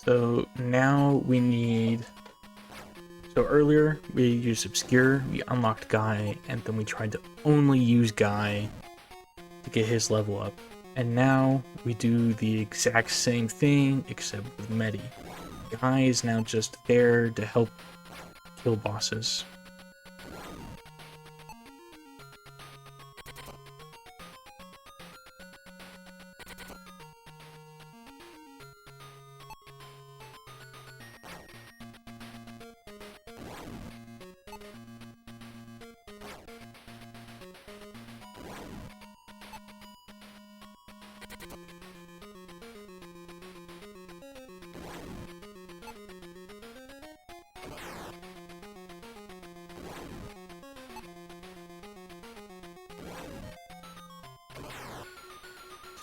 So now we need, so earlier we used Obscure, we unlocked Guy, and then we tried to only use Guy to get his level up. And now we do the exact same thing, except with Medi. Guy is now just there to help kill bosses.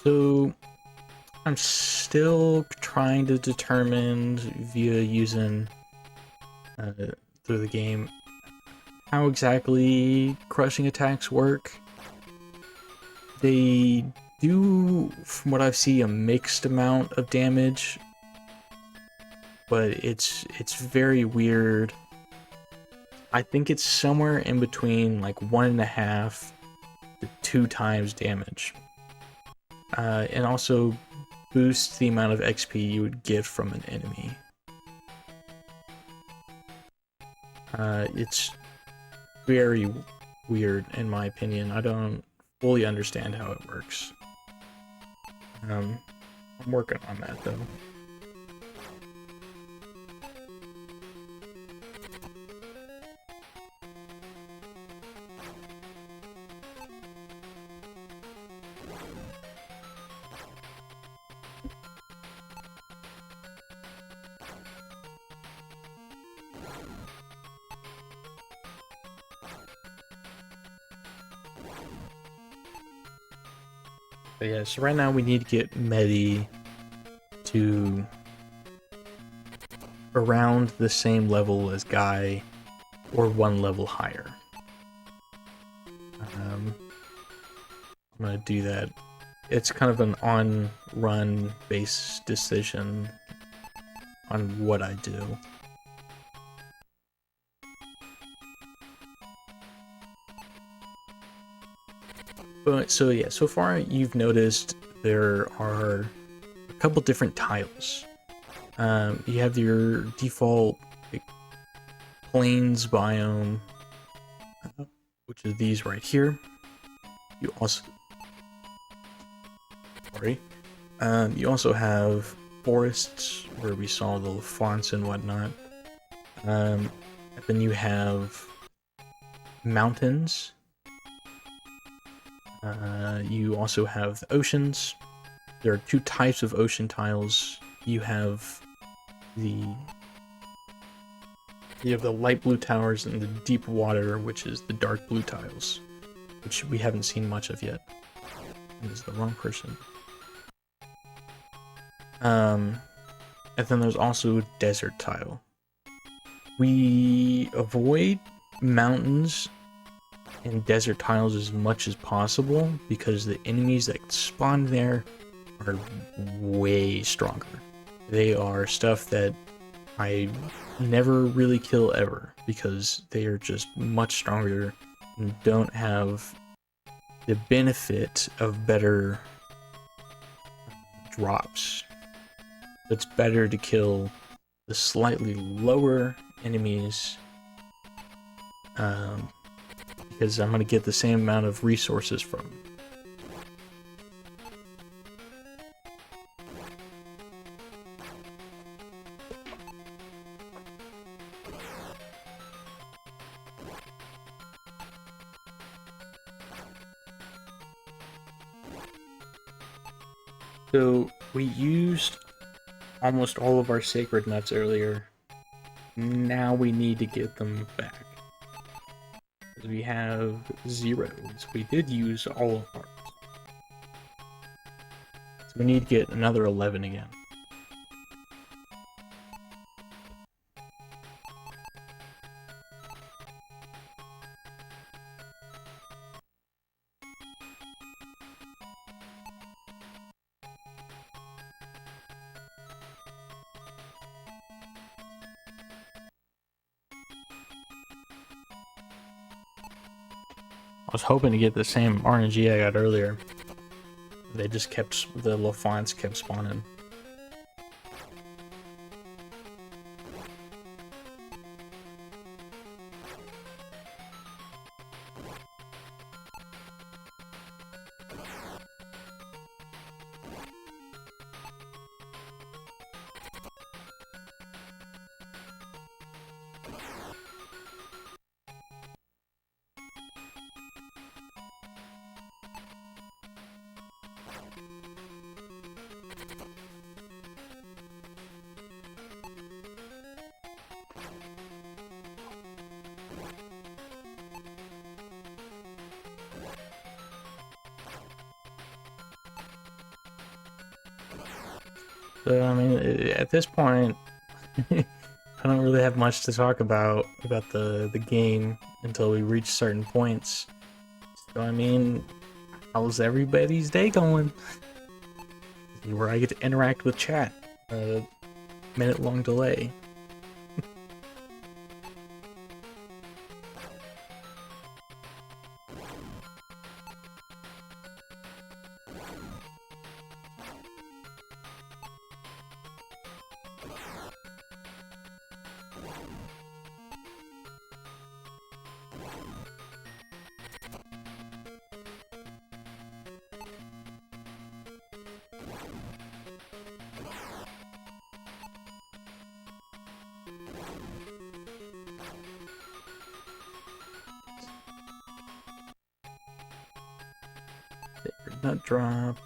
So I'm still trying to determine via using through the game how exactly crushing attacks work. They do, from what I've seen, a mixed amount of damage, but it's very weird. I think it's somewhere in between like 1.5 to 2 times damage. And also boosts the amount of XP you would get from an enemy. It's very weird in my opinion. I don't fully understand how it works. I'm working on that though. But yeah, so right now we need to get Medi to around the same level as Guy or one level higher. I'm gonna do that. It's kind of an on-run based decision on what I do. But so yeah, so far you've noticed there are a couple different tiles. You have your default plains biome, which is these right here. You also, you also have forests where we saw the fonts and whatnot. And then you have mountains. You also have the oceans. There are two types of ocean tiles. You have the light blue towers and the deep water, which is the dark blue tiles, which we haven't seen much of yet. That is the wrong person. And then there's also desert tile. We avoid mountains and desert tiles as much as possible because the enemies that spawn there are way stronger. They are stuff that I never really kill ever because they are just much stronger and don't have the benefit of better drops. It's better to kill the slightly lower enemies because I'm going to get the same amount of resources from them. So we used almost all of our sacred nuts earlier. Now we need to get them back. We have 0. We did use all of ours. So we need to get another 11 again. I was hoping to get the same RNG I got earlier. They just kept, the LaFonts kept spawning. So, I mean, at this point, I don't really have much to talk about the game until we reach certain points. So, I mean, how's everybody's day going? Where I get to interact with chat. A minute-long delay. Nut drop.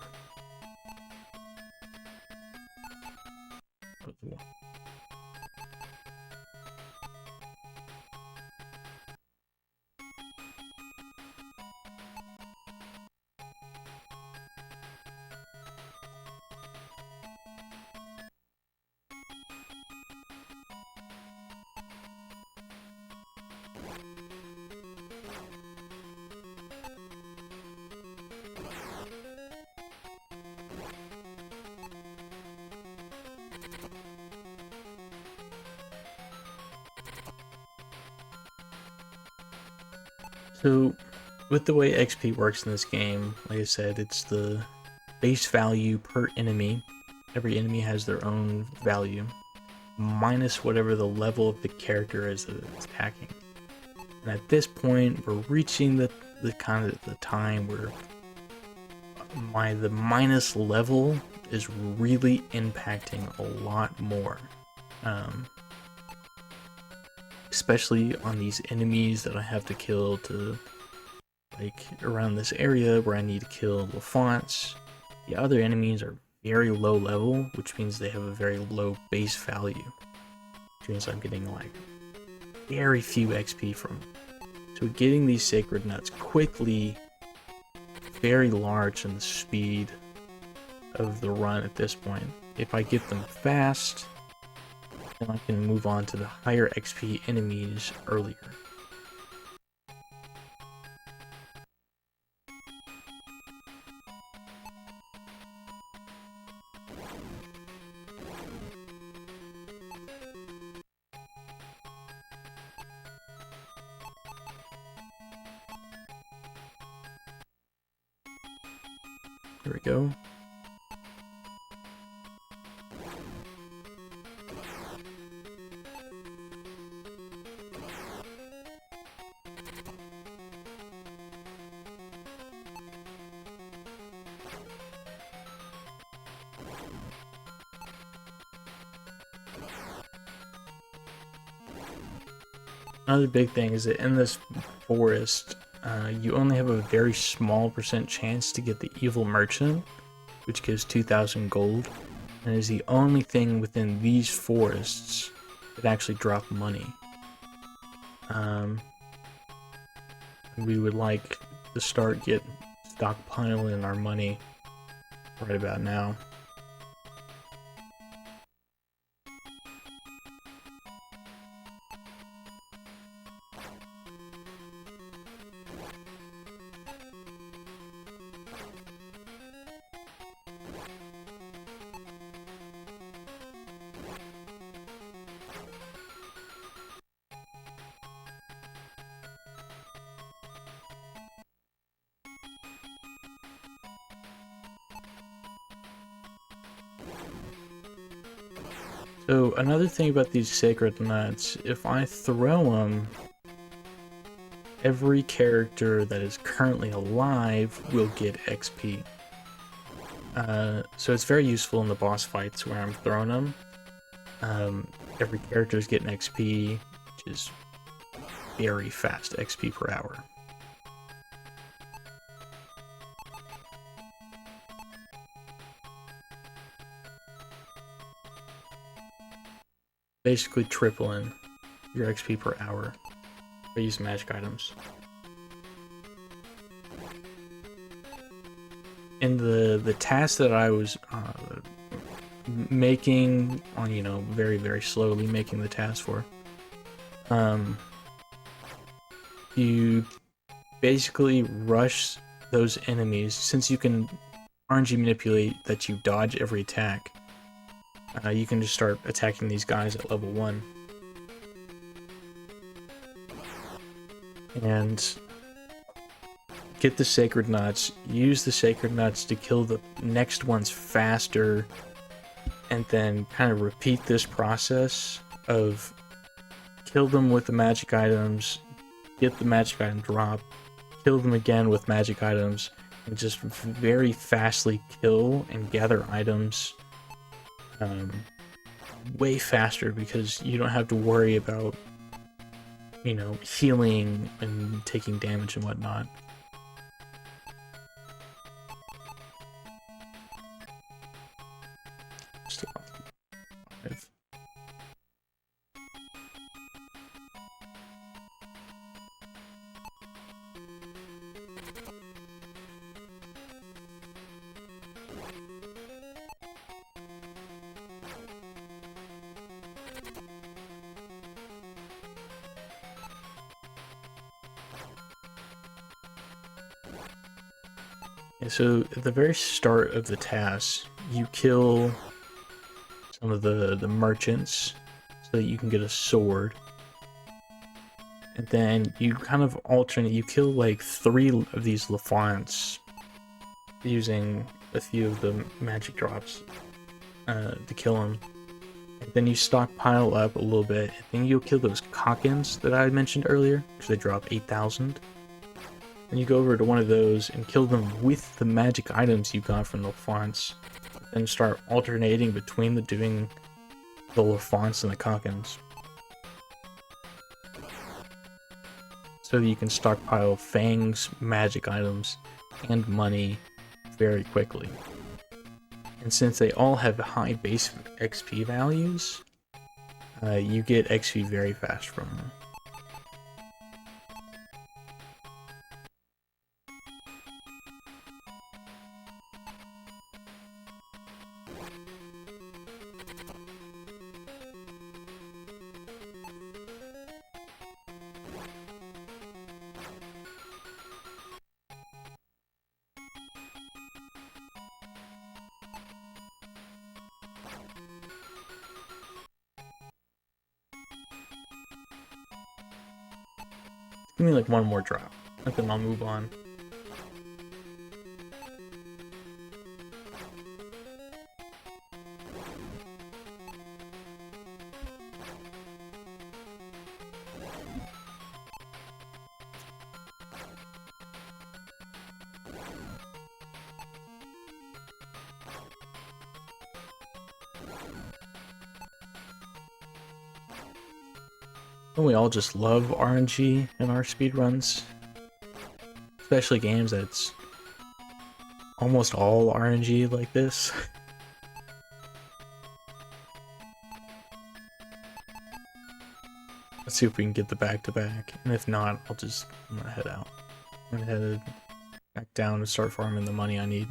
So, with the way XP works in this game, like I said, it's the base value per enemy. Every enemy has their own value, minus whatever the level of the character is that it's attacking. And at this point, we're reaching the kind of the time where the minus level is really impacting a lot more. Especially on these enemies that I have to kill to, like, around this area where I need to kill LaFonts. The other enemies are very low level, which means they have a very low base value, which means I'm getting like very few XP from them. So getting these sacred nuts quickly, very large in the speed of the run at this point. If I get them fast, then I can move on to the higher XP enemies earlier. There we go. Another big thing is that in this forest, you only have a very small % chance to get the evil merchant, which gives 2,000 gold, and is the only thing within these forests that actually drop money. We would like to start stockpiling our money right about now. So another thing about these sacred nuts, if I throw them, every character that is currently alive will get XP. So it's very useful in the boss fights where I'm throwing them. Every character is getting XP, which is very fast XP per hour. Basically tripling your XP per hour by using magic items. In the task that I was making on, you know, very, very slowly making the task for, you basically rush those enemies. Since you can RNG manipulate that you dodge every attack, you can just start attacking these guys at level 1. And get the sacred nuts, use the sacred nuts to kill the next ones faster, and then kind of repeat this process of kill them with the magic items, get the magic item drop, kill them again with magic items, and just very fastly kill and gather items way faster, because you don't have to worry about, you know, healing and taking damage and whatnot. Still alive. So at the very start of the task, you kill some of the merchants so that you can get a sword. And then you kind of alternate, you kill like 3 of these Lafants using a few of the magic drops to kill them. And then you stockpile up a little bit, and then you'll kill those Cockins that I mentioned earlier, which they drop 8,000. And you go over to one of those and kill them with the magic items you got from the Lafants. Then start alternating between doing the Lafants and the Cockins. So you can stockpile Fang's magic items and money very quickly. And since they all have high base XP values, you get XP very fast from them. Give me like one more drop, and then I'll move on. Don't we all just love RNG in our speedruns? Especially games that's almost all RNG like this. Let's see if we can get the back-to-back, and if not, I'm gonna head out. I'm gonna head back down and start farming the money I need.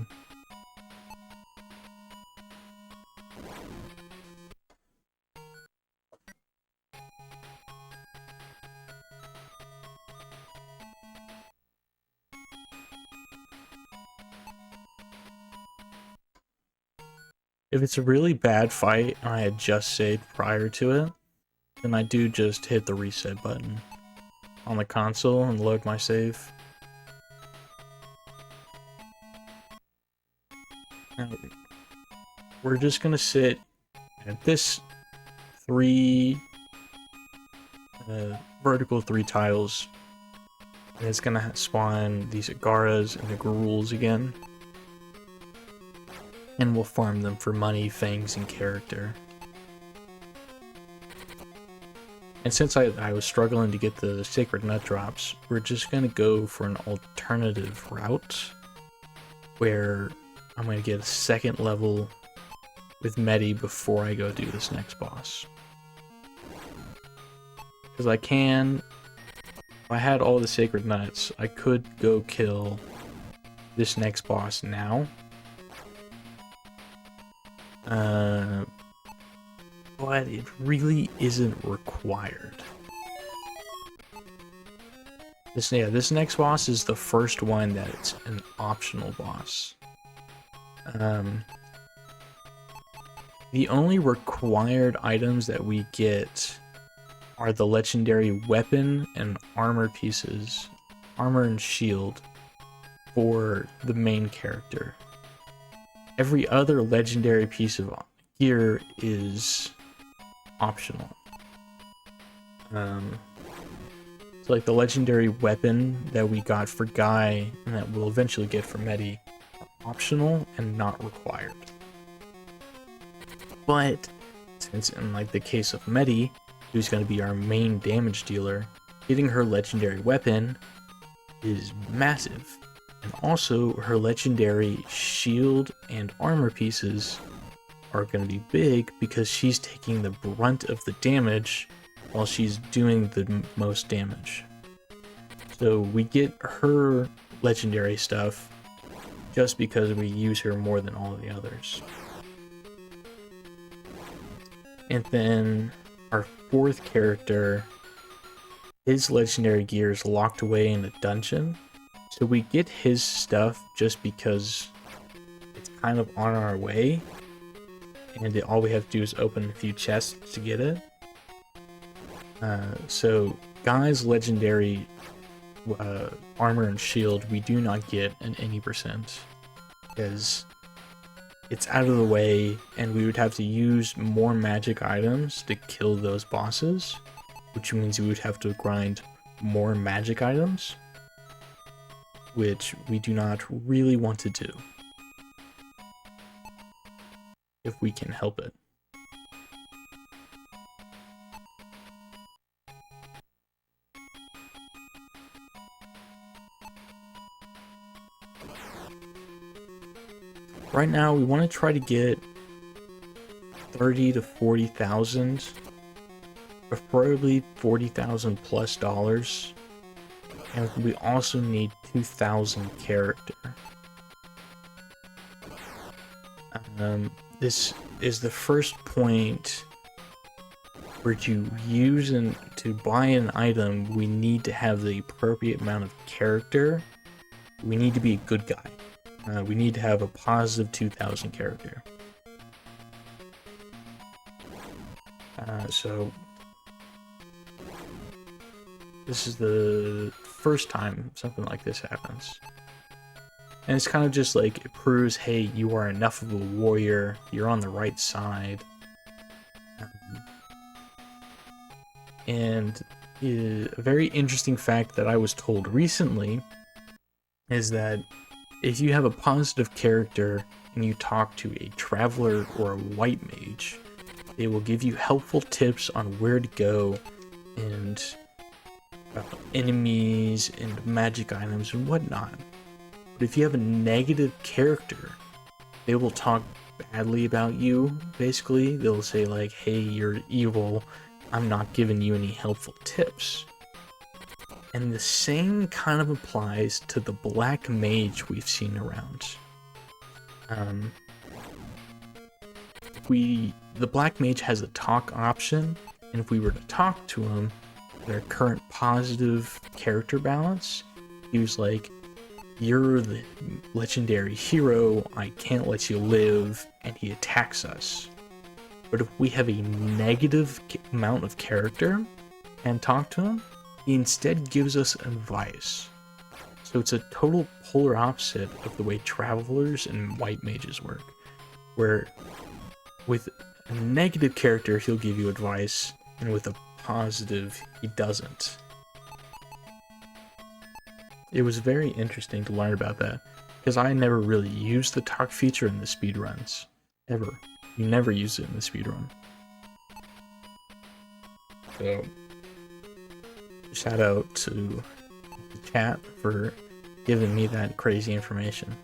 If it's a really bad fight and I had just saved prior to it, then I do just hit the reset button on the console and load my save. Now, we're just gonna sit at this vertical 3 tiles, and it's gonna spawn these Agaras and the Gruuls again. And we'll farm them for money, fangs, and character. And since I was struggling to get the sacred nut drops, we're just gonna go for an alternative route where I'm gonna get a 2nd level with Medi before I go do this next boss. Because if I had all the sacred nuts, I could go kill this next boss now. But it really isn't required. This next boss is the first one that's an optional boss. The only required items that we get are the legendary weapon and armor pieces, armor and shield, for the main character. Every other legendary piece of gear is optional. So like the legendary weapon that we got for Guy and that we'll eventually get for Medi are optional and not required. But since in like the case of Medi, who's going to be our main damage dealer, getting her legendary weapon is massive. And also, her legendary shield and armor pieces are going to be big because she's taking the brunt of the damage while she's doing the most damage. So we get her legendary stuff just because we use her more than all of the others. And then our 4th character, his legendary gear is locked away in a dungeon. So we get his stuff just because it's kind of on our way, and all we have to do is open a few chests to get it. So Guy's legendary armor and shield we do not get an any percent, because it's out of the way and we would have to use more magic items to kill those bosses, which means we would have to grind more magic items, which we do not really want to do if we can help it. Right now, we want to try to get 30 to 40,000, preferably 40,000 plus dollars, and we also need 2,000 character. This is the first point where to use and to buy an item, we need to have the appropriate amount of character. We need to be a good guy. We need to have a positive 2,000 character. So this is the first time something like this happens. And it's kind of just like, it proves, hey, you are enough of a warrior, you're on the right side. And a very interesting fact that I was told recently is that if you have a positive character and you talk to a traveler or a white mage, they will give you helpful tips on where to go and enemies and magic items and whatnot. But if you have a negative character, they will talk badly about you, basically. They'll say like, hey, you're evil, I'm not giving you any helpful tips. And the same kind of applies to the black mage we've seen around. The black mage has a talk option, and if we were to talk to him, their current positive character balance, he was like, you're the legendary hero, I can't let you live, and he attacks us. But if we have a negative amount of character and talk to him, he instead gives us advice. So it's a total polar opposite of the way travelers and white mages work, where with a negative character he'll give you advice, and with a positive he doesn't. It was very interesting to learn about that, because I never really used the talk feature in the speedruns, ever. You never use it in the speedrun. So shout out to the chat for giving me that crazy information.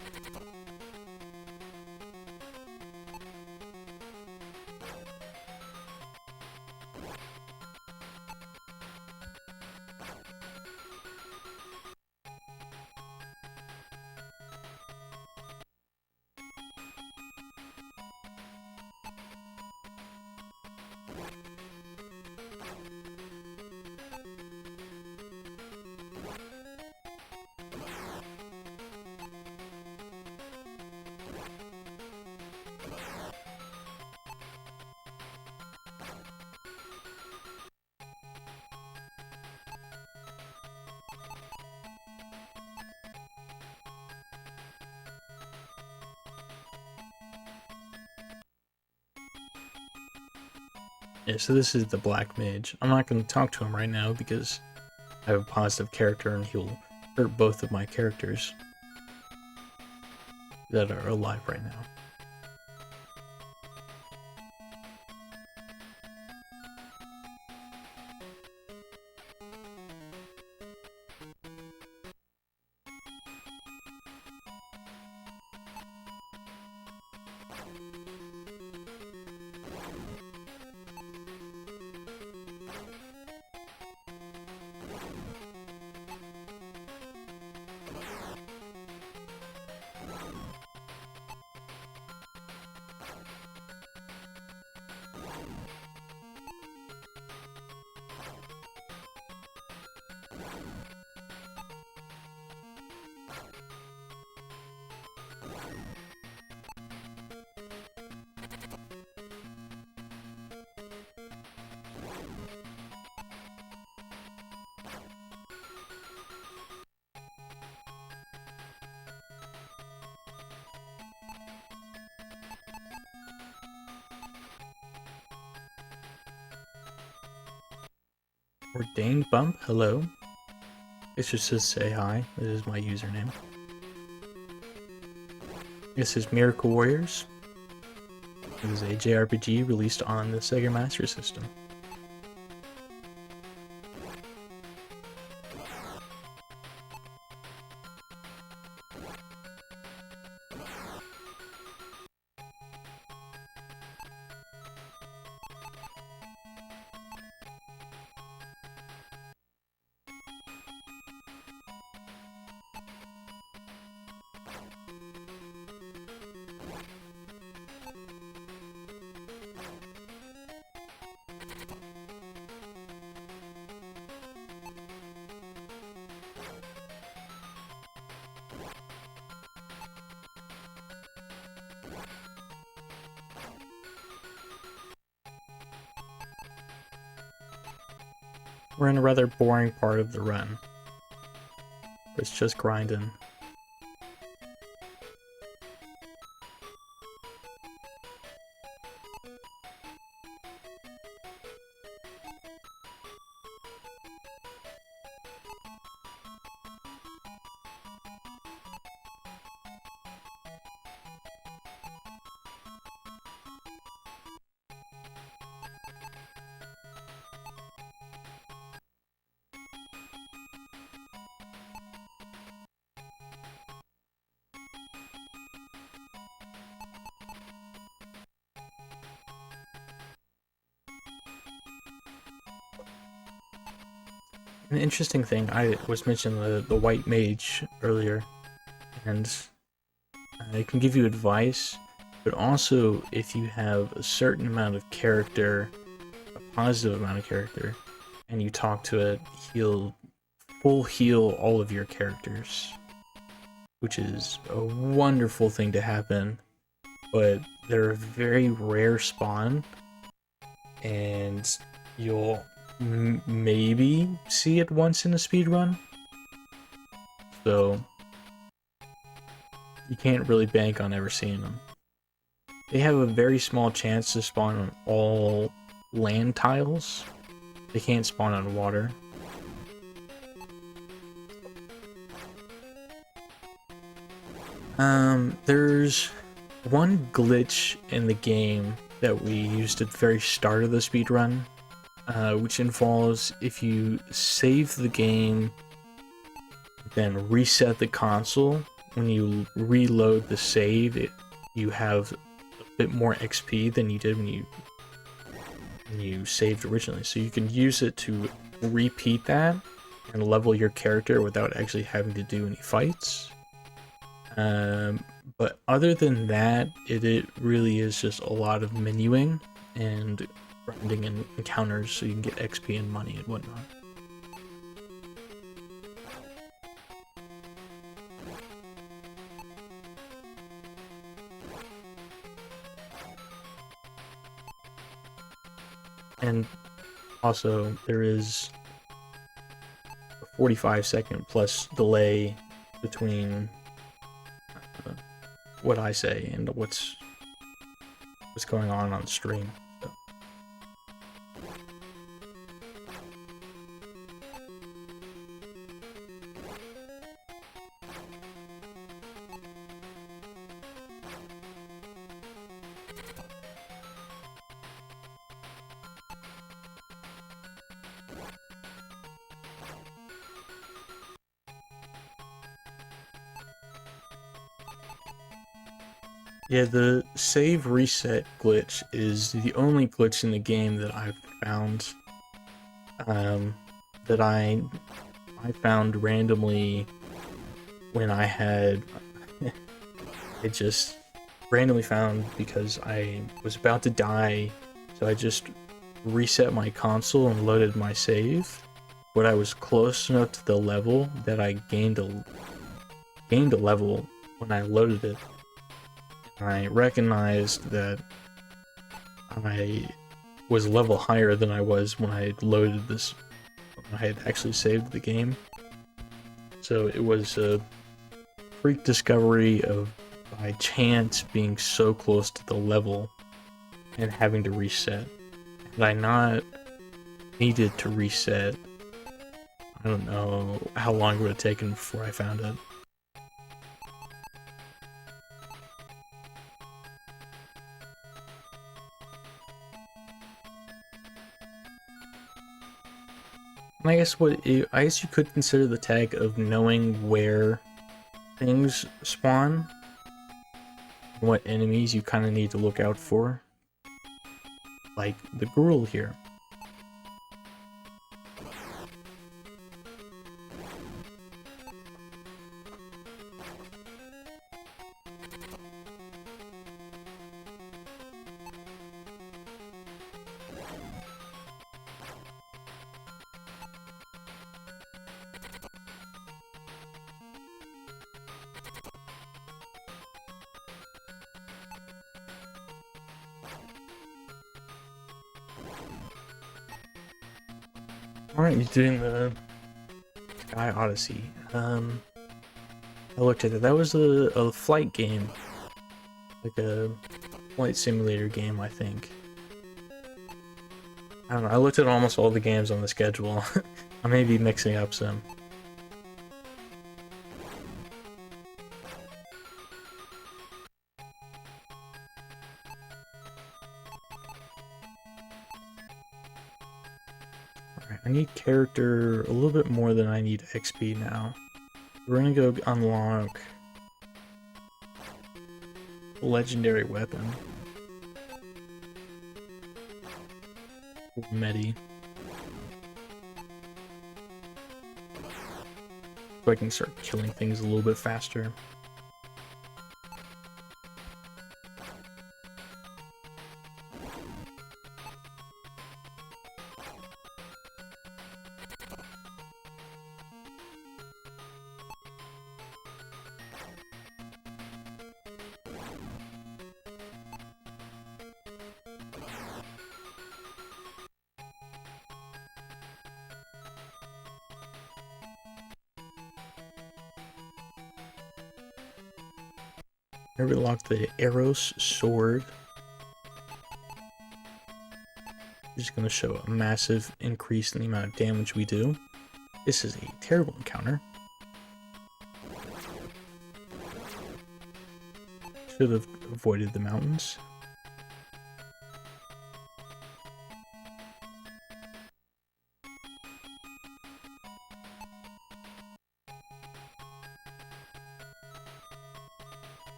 Yeah, so this is the black mage. I'm not going to talk to him right now because I have a positive character and he'll hurt both of my characters that are alive right now. Ordained Bump, hello. It's just says say hi. This is my username. This is Miracle Warriors. It is a JRPG released on the Sega Master System. We're in a rather boring part of the run. It's just grinding. An interesting thing, I was mentioning the white mage earlier, and it can give you advice, but also if you have a certain amount of character, a positive amount of character, and you talk to it, he'll full heal all of your characters, which is a wonderful thing to happen, but they're a very rare spawn, and you'll maybe see it once in a speedrun, so you can't really bank on ever seeing them. They have a very small chance to spawn on all land tiles. They can't spawn on water. There's one glitch in the game that we used at the very start of the speedrun, which involves if you save the game, then reset the console, when you reload the save, you have a bit more XP than you did when you saved originally. So you can use it to repeat that and level your character without actually having to do any fights. But other than that, it really is just a lot of menuing and grinding in encounters so you can get XP and money and whatnot. And also, there is a 45-second plus delay between what I say and what's going on stream. So. Yeah, the save reset glitch is the only glitch in the game that I've found that I found randomly when I had it just randomly found because I was about to die, so I just reset my console and loaded my save, but I was close enough to the level that I gained a level when I loaded it. I recognized that I was a level higher than I was when I loaded this, when I had actually saved the game. So it was a freak discovery of, by chance, being so close to the level and having to reset. Had I not needed to reset, I don't know how long it would have taken before I found it. And I guess I guess you could consider the tag of knowing where things spawn, what enemies you kind of need to look out for, like the Gruul here. Alright, you're doing the Sky Odyssey. I looked at it. That was a flight game. Like a flight simulator game, I think. I don't know, I looked at almost all the games on the schedule. I may be mixing up some. Alright, I need character a little bit more than I need XP now. We're gonna go unlock legendary weapon. Medi. So I can start killing things a little bit faster. I relocked the Eros sword. Which is going to show a massive increase in the amount of damage we do. This is a terrible encounter. Should have avoided the mountains.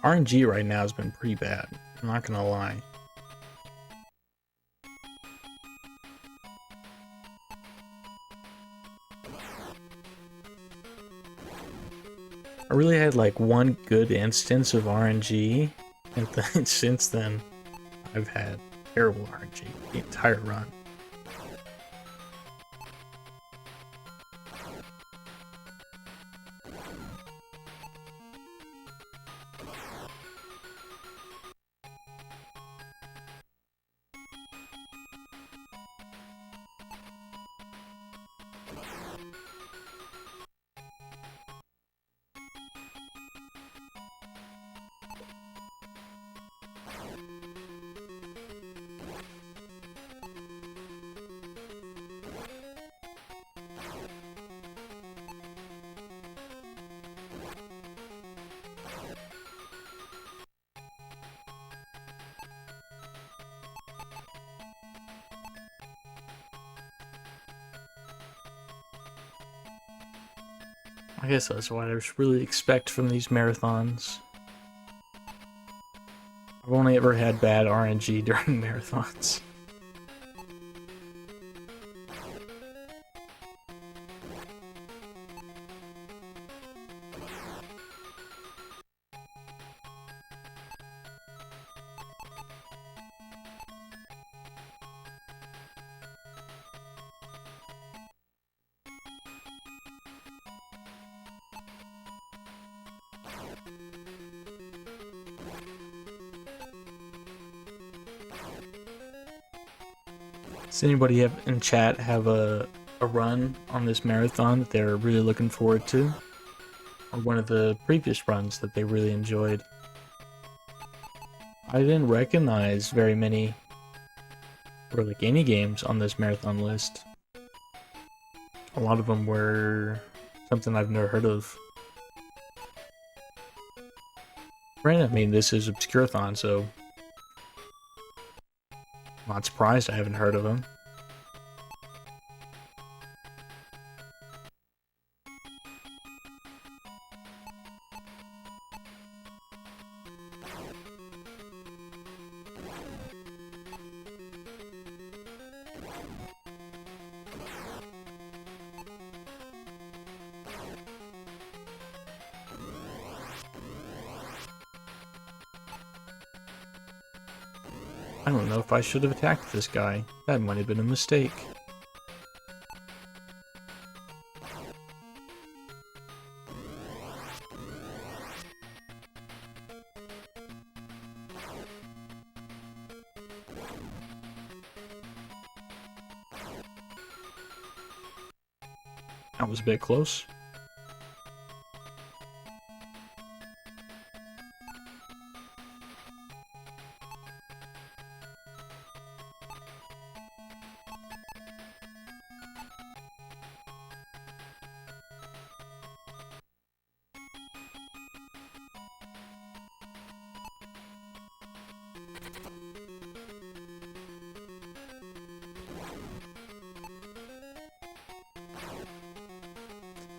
RNG right now has been pretty bad, I'm not gonna lie. I really had like one good instance of RNG, and then since then I've had terrible RNG the entire run. I guess that's what I really expect from these marathons. I've only ever had bad RNG during marathons. Does anybody in chat have a run on this marathon that they're really looking forward to? Or one of the previous runs that they really enjoyed? I didn't recognize very many, or like any games on this marathon list. A lot of them were something I've never heard of. Granted, I mean, this is Obscurathon, so I'm not surprised I haven't heard of them. I don't know if I should have attacked this guy. That might have been a mistake. That was a bit close.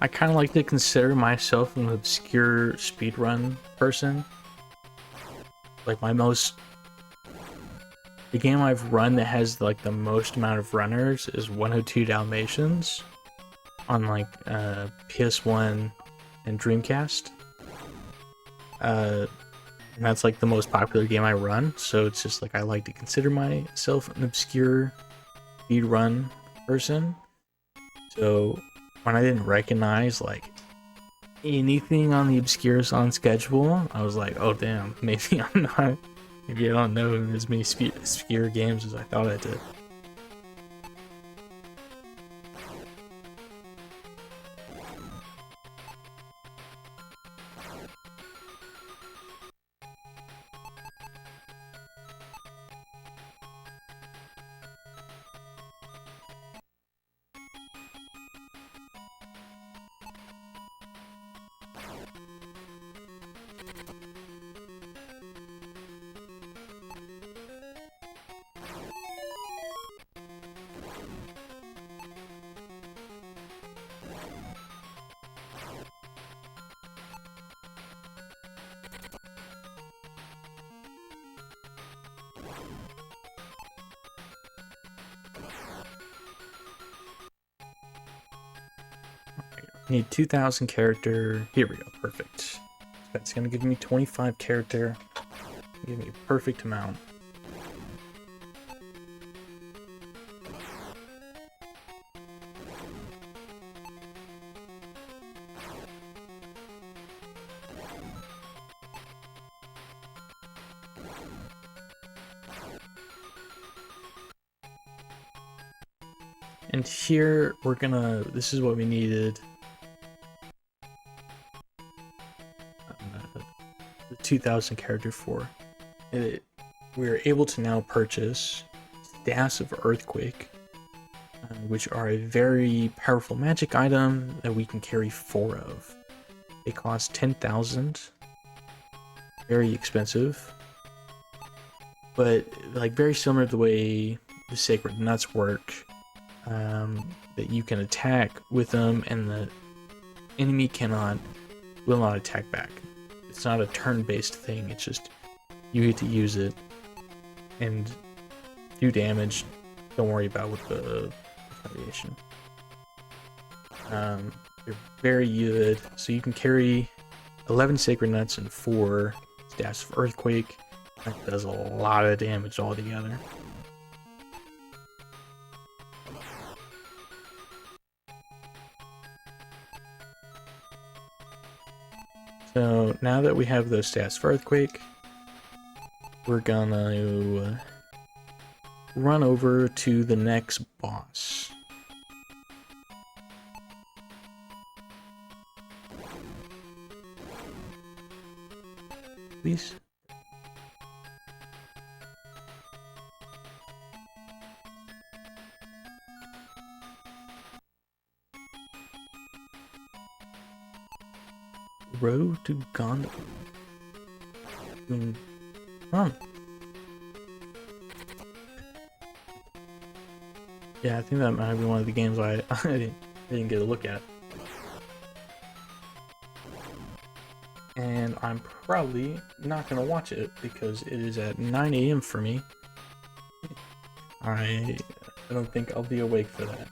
I kind of like to consider myself an obscure speedrun person. Like the game I've run that has like the most amount of runners is 102 Dalmatians on like PS1 and Dreamcast. And that's like the most popular game I run, so it's just like I like to consider myself an obscure speedrun person. So when I didn't recognize like anything on the Obscurathon schedule, I was like, oh damn, maybe I'm not, maybe I don't know as many obscure games as I thought I did. Need 2,000 character. Here we go. Perfect. That's gonna give me 25 character. Give me a perfect amount. And here we're gonna. This is what we needed. The 2,000 character for. We're able to now purchase Staffs of Earthquake, which are a very powerful magic item that we can carry 4 of. They cost 10,000. Very expensive. But like very similar to the way the Sacred Nuts work, that you can attack with them and the enemy will not attack back. It's not a turn-based thing, it's just you get to use it and do damage. Don't worry about with the retaliation. They're very good, so you can carry 11 Sacred Nuts and 4 Staffs of Earthquake. That does a lot of damage altogether. So now that we have those Staffs of Earthquake, we're gonna run over to the next boss. Please. Road to Gondor. Yeah, I think that might be one of the games I didn't get a look at. And I'm probably not going to watch it because it is at 9 AM for me. I don't think I'll be awake for that.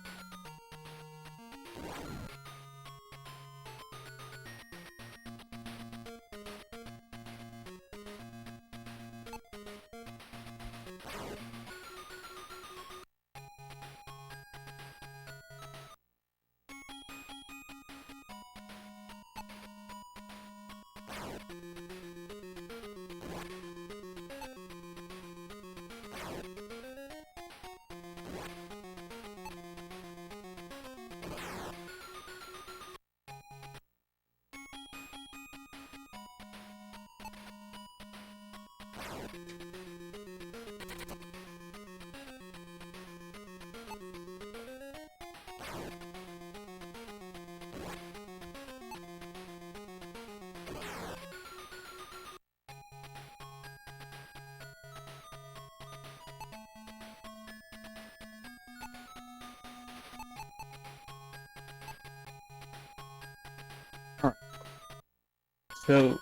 So,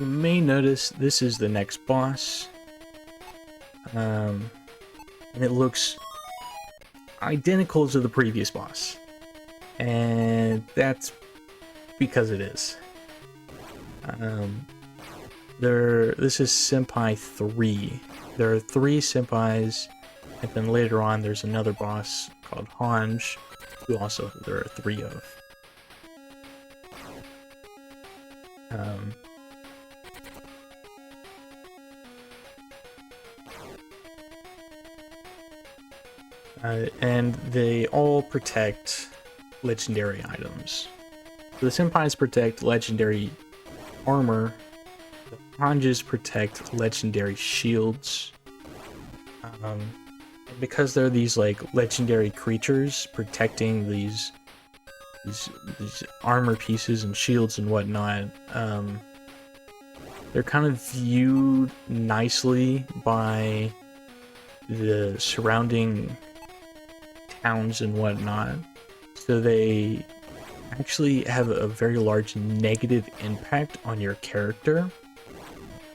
you may notice this is the next boss, and it looks identical to the previous boss, and that's because it is. This is Senpai 3. There are 3 Senpais, and then later on there's another boss called Hanj, who also there are 3 of. And they all protect legendary items. So the Senpais protect legendary armor, the Hanjas protect legendary shields. And because they're these like legendary creatures protecting these armor pieces and shields and whatnot, they're kind of viewed nicely by the surrounding towns and whatnot, so they actually have a very large negative impact on your character.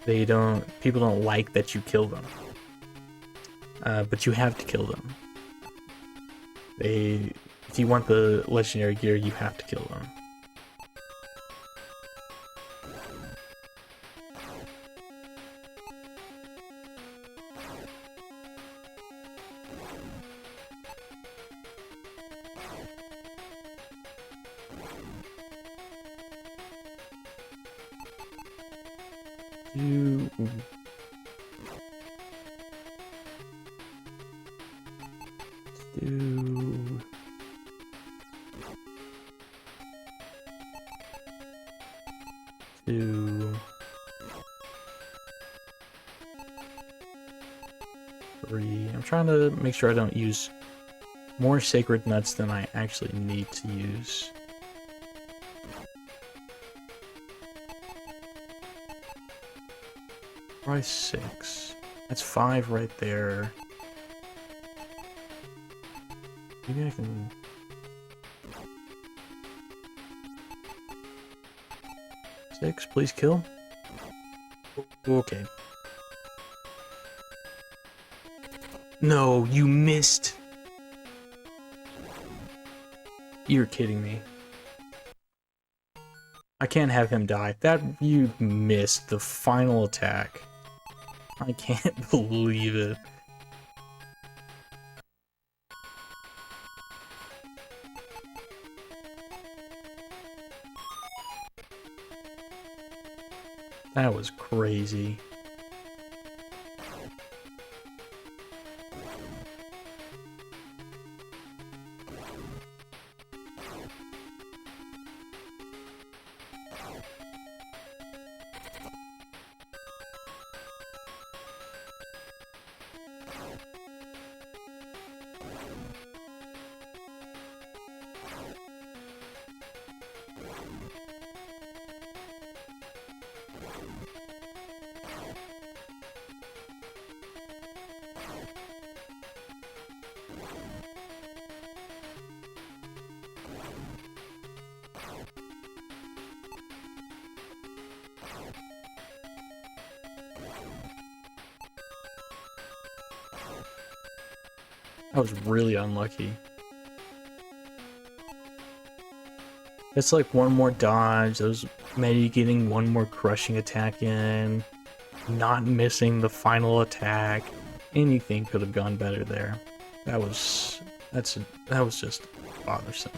People don't like that you kill them, but you have to kill them. If you want the legendary gear, you have to kill them. I'm trying to make sure I don't use more sacred nuts than I actually need to use. Try 6. That's 5 right there. Maybe I can... Six, please kill. Okay. No, you missed. You're kidding me. I can't have him die. You missed the final attack. I can't believe it. That was crazy. I was really unlucky. It's like one more dodge, those Medi getting one more crushing attack in, not missing the final attack. Anything could have gone better there. That was just bothersome.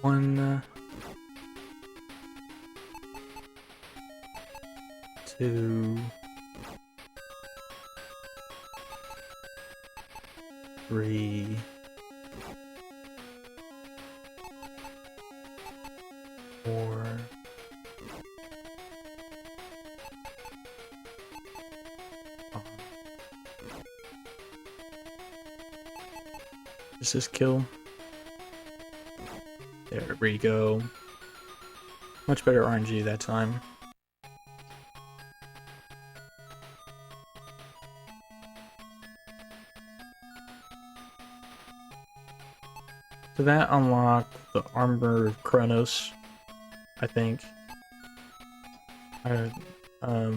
One, 2, 3, 4, 5. Does this kill? There we go. Much better RNG that time. So that unlocked the Armor of Kronos, I think.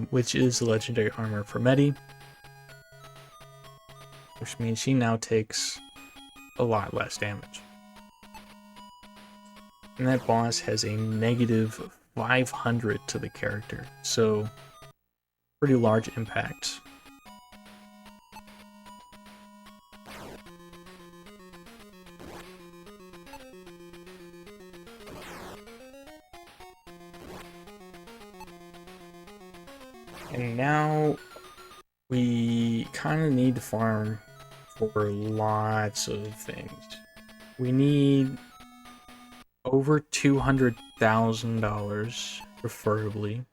Which is the legendary armor for Medi. Which means she now takes a lot less damage. And that boss has a negative 500 to the character, so pretty large impact. And now we kind of need to farm for lots of things. We need over $200,000, preferably.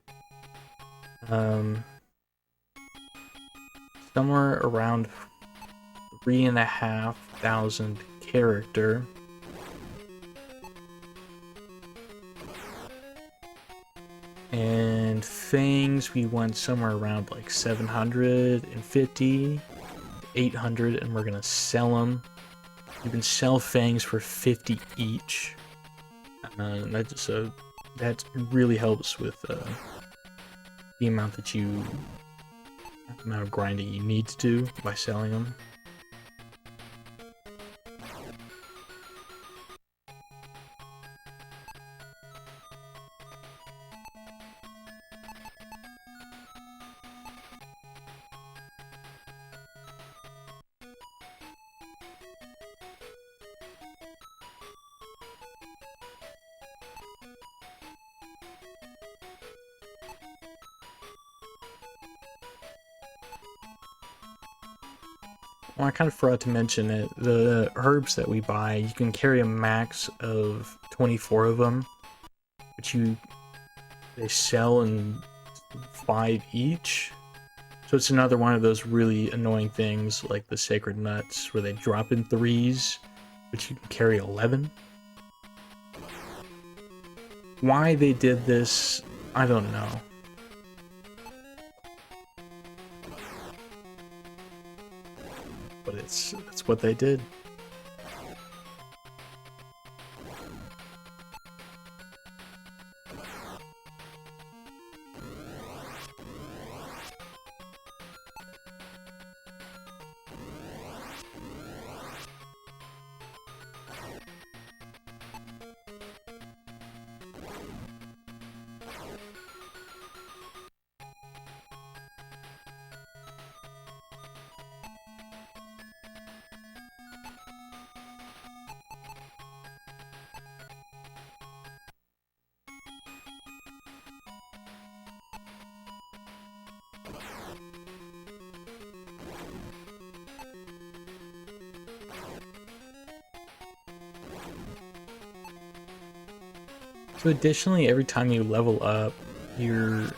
Somewhere around 3,500 character. And things we want somewhere around like 750, 800, and we're gonna sell them. You can sell fangs for 50 each. That really helps with the amount of grinding you need to do by selling them. Well, I kind of forgot to mention it. The herbs that we buy, you can carry a max of 24 of them, but they sell in 5 each. So it's another one of those really annoying things, like the sacred nuts, where they drop in 3s, but you can carry 11. Why they did this, I don't know. But it's what they did. So additionally, every time you level up, your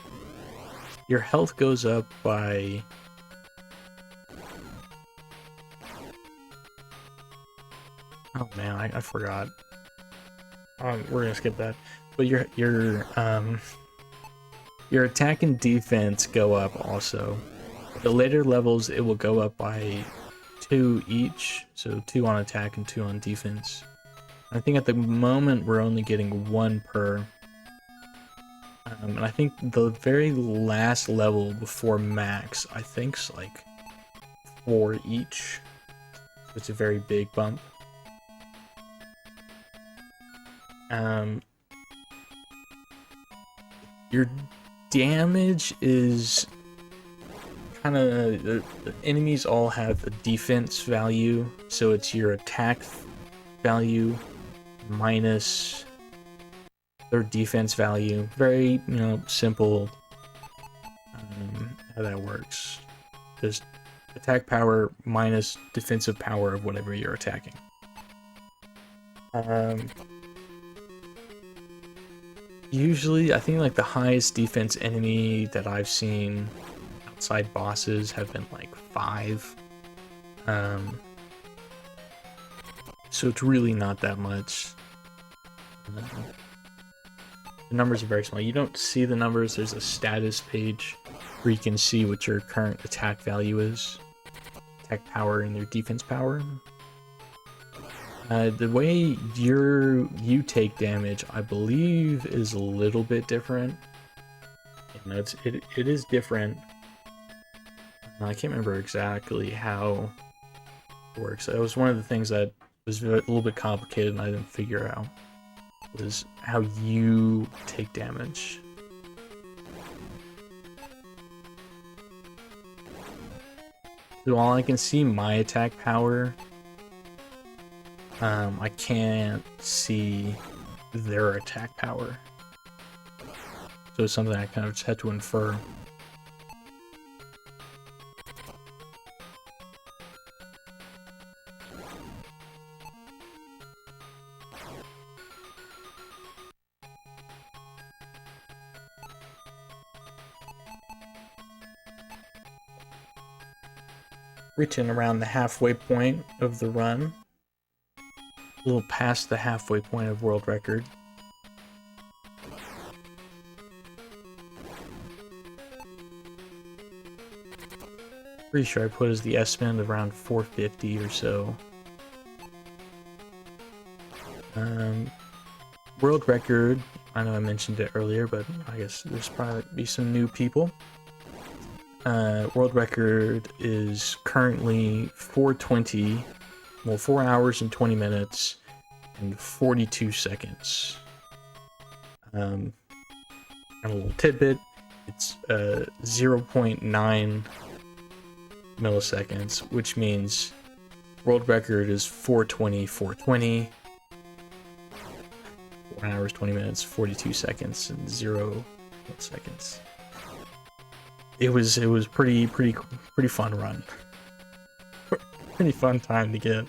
your health goes up by... Oh man, I forgot. We're gonna skip that. But your attack and defense go up also. The later levels, it will go up by 2 each, so 2 on attack and 2 on defense. I think at the moment we're only getting 1 per. And I think the very last level before max, I think's like 4 each. So it's a very big bump. Your damage is kind of, the enemies all have a defense value, so it's your attack value minus their defense value. Very, simple how that works. Just attack power minus defensive power of whatever you're attacking. Usually, I think like the highest defense enemy that I've seen outside bosses have been like 5. So it's really not that much. The numbers are very small. You don't see the numbers. There's a status page where you can see what your current attack value is. Attack power and your defense power. The way you take damage, I believe, is a little bit different. It is different. I can't remember exactly how it works. It was one of the things that was a little bit complicated and I didn't figure out. Was how you take damage. So while I can see my attack power, I can't see their attack power. So it's something I kind of just had to infer. Reaching around the halfway point of the run. A little past the halfway point of world record. Pretty sure I put as the estimate of around 450 or so. World record, I know I mentioned it earlier, but I guess there's probably some new people. World record is currently 4:20, well, 4 hours and 20 minutes and 42 seconds. And a little tidbit, it's 0.9 milliseconds, which means world record is 4:20, 4:20, 4 hours, 20 minutes, 42 seconds, and 0 milliseconds. It was pretty fun run. Pretty fun time to get.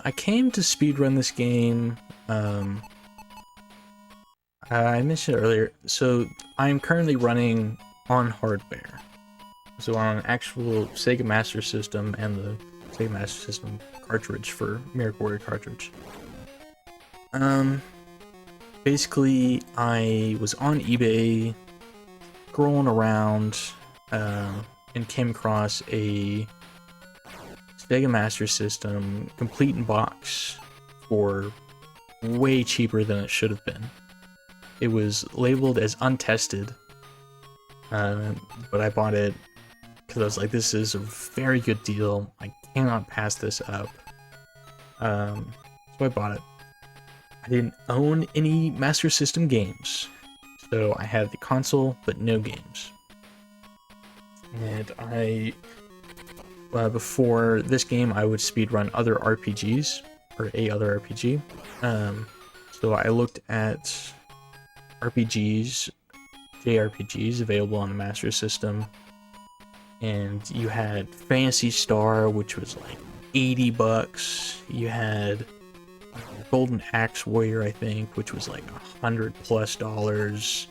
I came to speedrun this game. I mentioned earlier. So I'm currently running on hardware. So on an actual Sega Master System and the Sega Master System cartridge for Miracle Warrior cartridge. Basically, I was on eBay, scrolling around, and came across a Sega Master System complete in box for way cheaper than it should have been. It was labeled as untested, but I bought it because I was like, this is a very good deal. I cannot pass this up. So I bought it. I didn't own any Master System games, so I had the console, but no games. And before this game, I would speedrun other RPGs, or a other RPG. So I looked at RPGs, JRPGs available on the Master System, and you had Phantasy Star, which was like $80. You had Golden Axe Warrior, I think, which was like $100+.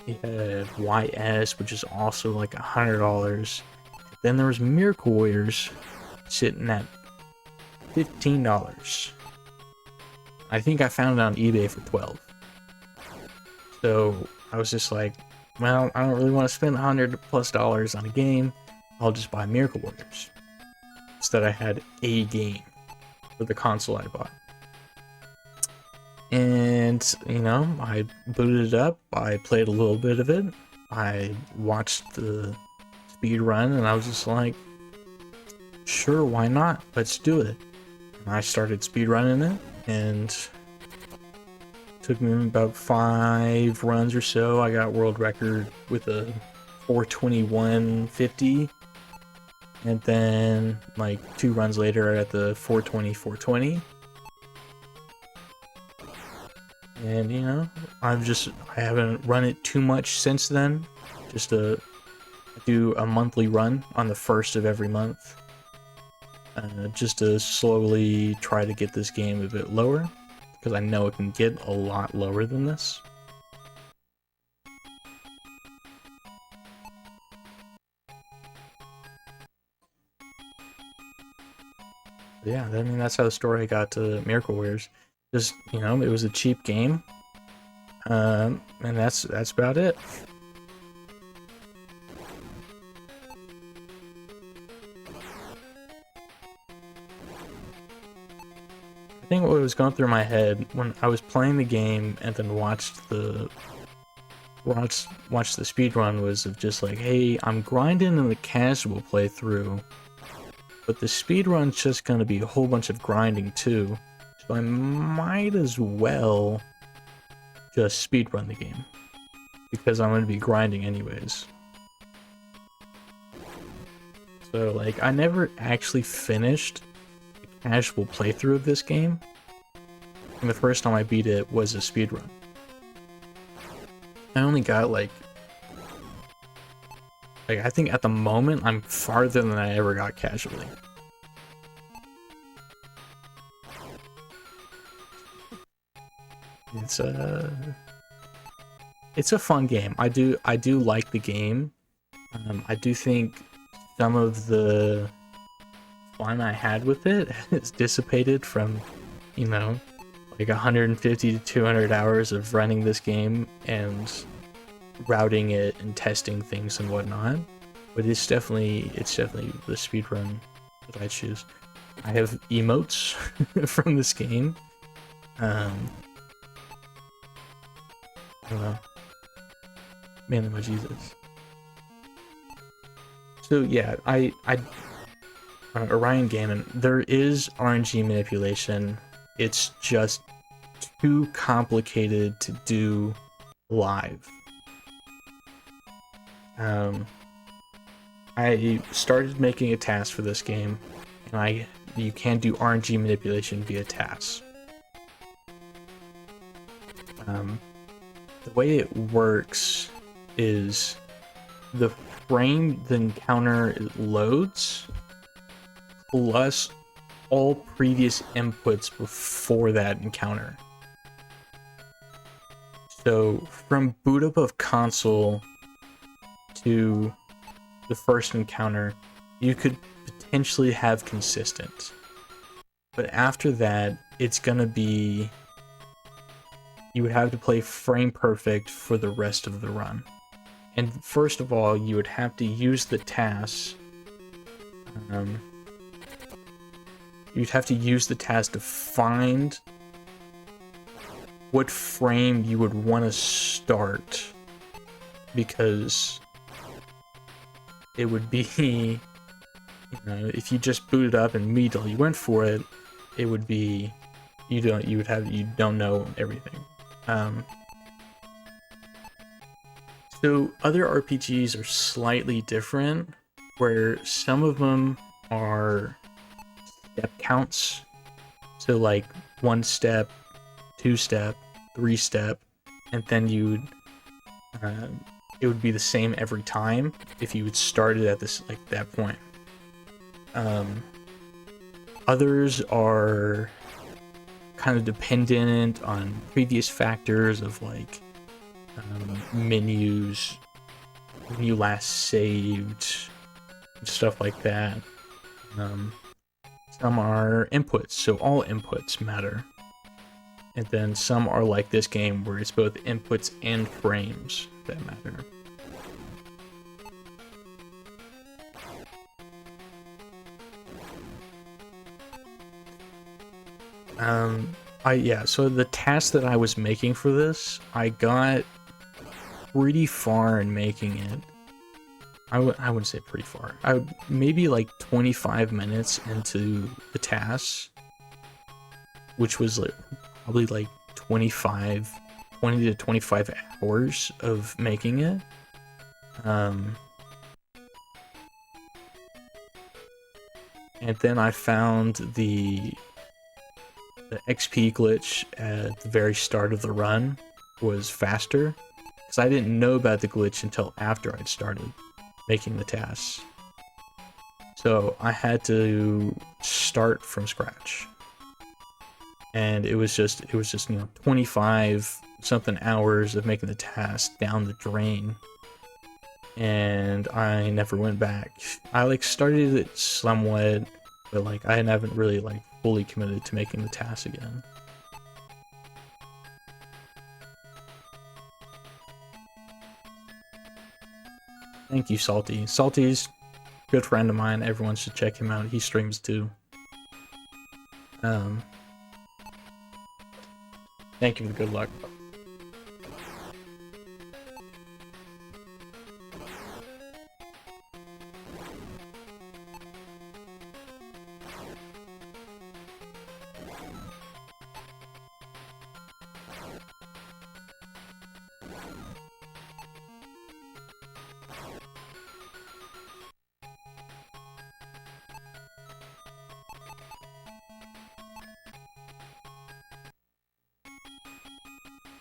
You had YS, which is also like $100. Then there was Miracle Warriors sitting at $15. I think I found it on eBay for $12. So I was just like, well, I don't really want to spend $100+ on a game. I'll just buy Miracle Warriors. Instead, I had a game for the console I bought. And, you know, I booted it up. I played a little bit of it. I watched the speed run, and I was just like, sure, why not? Let's do it. And I started speed running it, and it took me about 5 runs or so. I got world record with a 4:21:50, and then like 2 runs later at the 4:20:420. And you know, I haven't run it too much since then. Just I do a monthly run on the 1st of every month, just to slowly try to get this game a bit lower, because I know it can get a lot lower than this. Yeah, I mean, that's how the story got to Miracle Warriors. Just, you know, it was a cheap game, and that's about it. I think what was going through my head when I was playing the game and then watched the speedrun was of just like, hey, I'm grinding in the casual playthrough, but the speedrun's just gonna be a whole bunch of grinding too. So I might as well just speedrun the game, because I'm going to be grinding anyways. So, like, I never actually finished a casual playthrough of this game, and the first time I beat it was a speedrun. I only got, like, I think at the moment, I'm farther than I ever got casually. It's a fun game. I do like the game. I do think some of the fun I had with it is dissipated from, you know, like 150 to 200 hours of running this game and routing it and testing things and whatnot. But it's definitely the speedrun that I choose. I have emotes from this game. I don't know. Man, my Jesus. So yeah, Orion Gaming, there is RNG manipulation. It's just too complicated to do live. I started making a task for this game, and you can do RNG manipulation via tasks. The way it works is the frame the encounter loads plus all previous inputs before that encounter. So from boot up of console to the first encounter, you could potentially have consistent. But after that, it's gonna be, you would have to play frame perfect for the rest of the run. And first of all, you would have to use the tasks. You'd have to use the task to find what frame you would want to start, because it would be, you know, if you just booted up and immediately went for it, it would be, you don't know everything. So other RPGs are slightly different, where some of them are step counts. So like 1 step, 2 step, 3 step, and then it would be the same every time if you would start it at that point. Others are kind of dependent on previous factors of like menus, when you last saved, stuff like that. Some are inputs, so all inputs matter. And then some are like this game where it's both inputs and frames that matter. So the task that I was making for this, I got pretty far in making it. I wouldn't say pretty far. Maybe like 25 minutes into the task, which was like probably like 20 to 25 hours of making it. And then I found the XP glitch at the very start of the run was faster, because I didn't know about the glitch until after I'd started making the tasks. So I had to start from scratch. And it was just 25 something hours of making the task down the drain. And I never went back. I like started it somewhat, but like I haven't really like fully committed to making the task again. Thank you, Salty. Salty's a good friend of mine. Everyone should check him out. He streams too. Thank you for the good luck.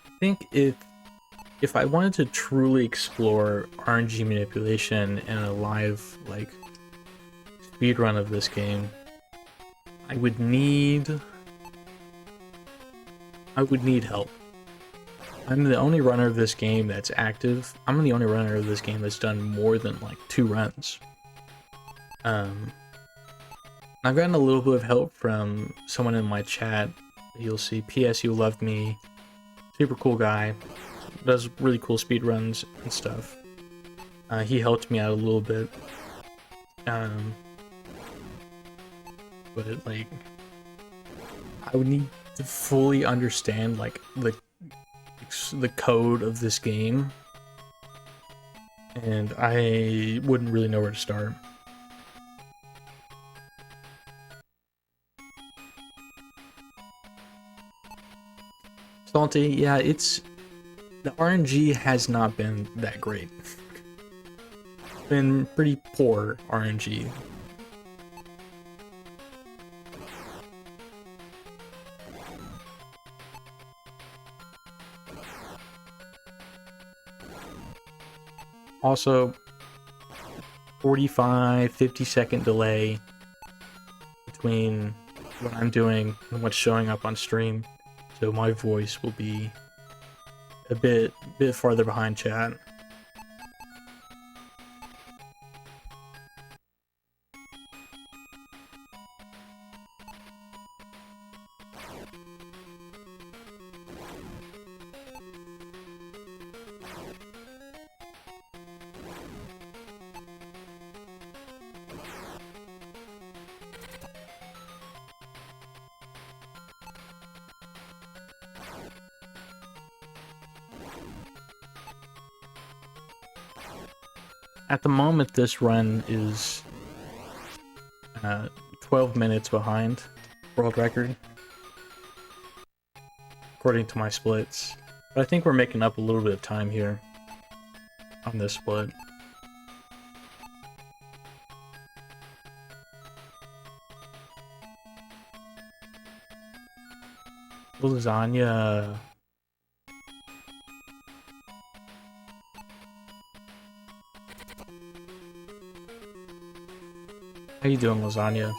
I think if I wanted to truly explore RNG manipulation in a live like speedrun of this game, I would need help. I'm the only runner of this game that's active. I'm the only runner of this game that's done more than like 2 runs. I've gotten a little bit of help from someone in my chat. You'll see PS You Love Me. Super cool guy. Does really cool speedruns and stuff. He helped me out a little bit. But like, I would need to fully understand like the code of this game, and I wouldn't really know where to start. Salty, yeah, the RNG has not been that great. It's been pretty poor RNG. Also, 45-50 second delay between what I'm doing and what's showing up on stream, so my voice will be a bit farther behind chat. At the moment, this run is 12 minutes behind world record, according to my splits. But I think we're making up a little bit of time here on this split. Lasagna. How you doing, Lasagna?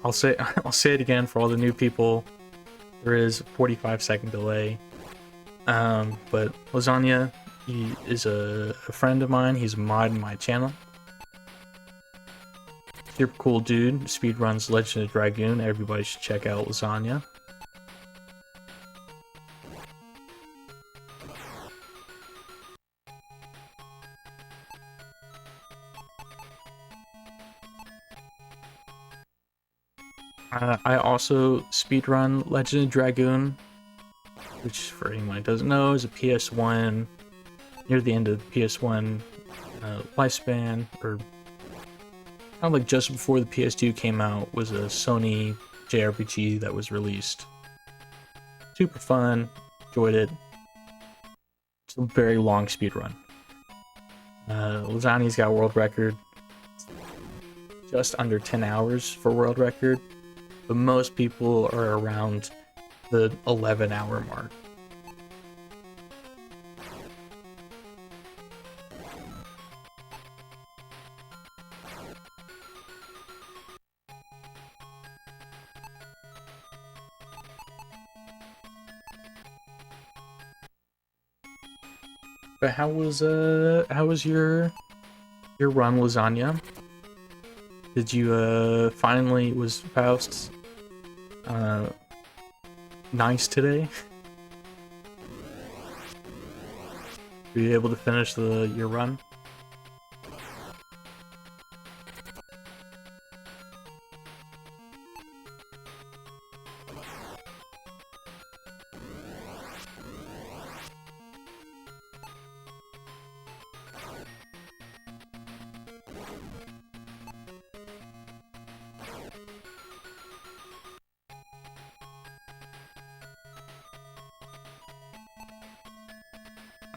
I'll say it again for all the new people. There is a 45-second delay. But Lasagna, he is a friend of mine. He's a mod in my channel. Super cool dude. Speedruns Legend of Dragoon. Everybody should check out Lasagna. I also speedrun Legend of Dragoon, which for anyone who doesn't know is a PS1, near the end of the PS1 lifespan, or kind of like just before the PS2 came out, was a Sony JRPG that was released. Super fun, enjoyed it. It's a very long speedrun. Lasagna's got a world record, just under 10 hours for world record, but most people are around the 11-hour mark. But how was your run, Lasagna? Did you finally, was Faust nice today? Were you able to finish your run?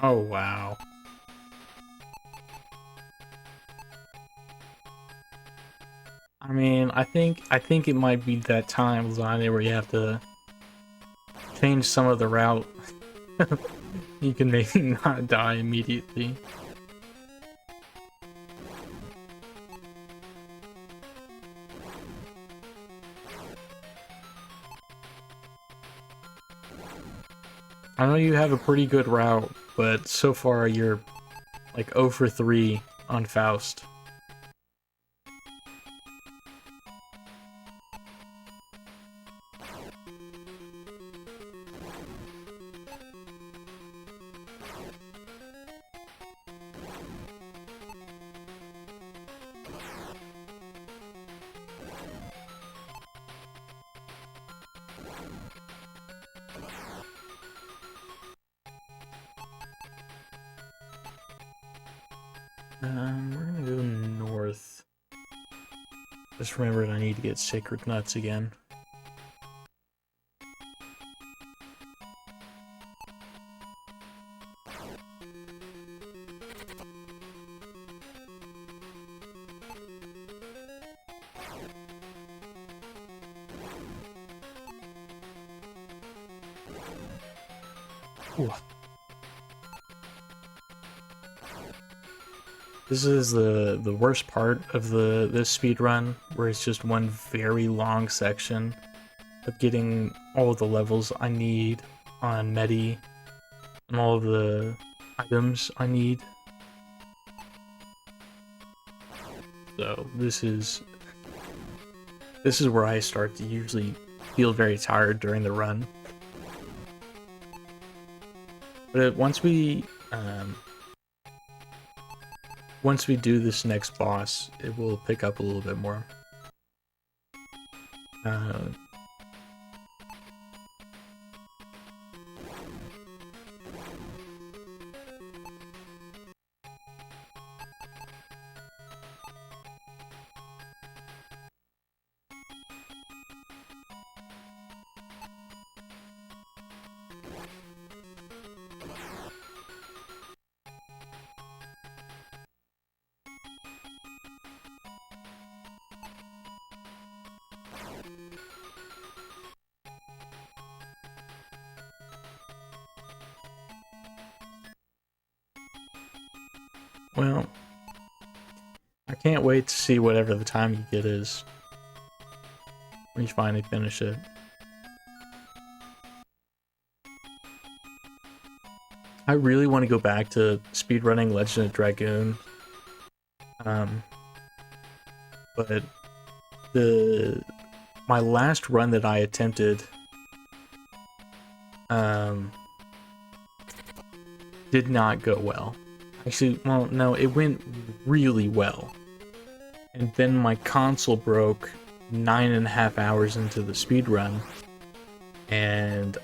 Oh wow. I mean, I think it might be that time, Lasagna, where you have to change some of the route. You can maybe not die immediately. I know you have a pretty good route, but so far you're like 0 for 3 on Faust. We're gonna go north. Just remembered I need to get Sacred Nuts again. Ooh. This is the worst part of this speed run, where it's just one very long section of getting all of the levels I need on Medi and all of the items I need. So this is where I start to usually feel very tired during the run. But once we do this next boss, it will pick up a little bit more. Well, I can't wait to see whatever the time you get is when you finally finish it. I really want to go back to speedrunning Legend of Dragoon. But my last run that I attempted did not go well. Actually, well, no, it went really well. And then my console broke 9.5 hours into the speedrun, and